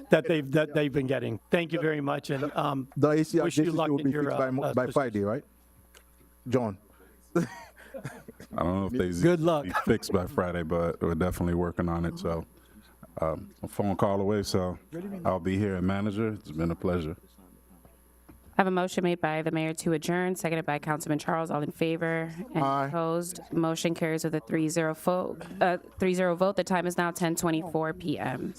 they've been getting. Thank you very much, and the AC wish you luck will in be your fixed by Friday, right? John. I don't know if they Good luck. be fixed by Friday, but we're definitely working on it. So a phone call away. So I'll be here. Manager, it's been a pleasure. I have a motion made by the mayor to adjourn, seconded by Councilman Charles. All in favor? And opposed? Motion carries with a 3-0 vote. The time is now 10:24 p.m.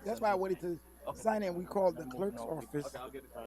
That's why I wanted to sign in. We called the clerk's office.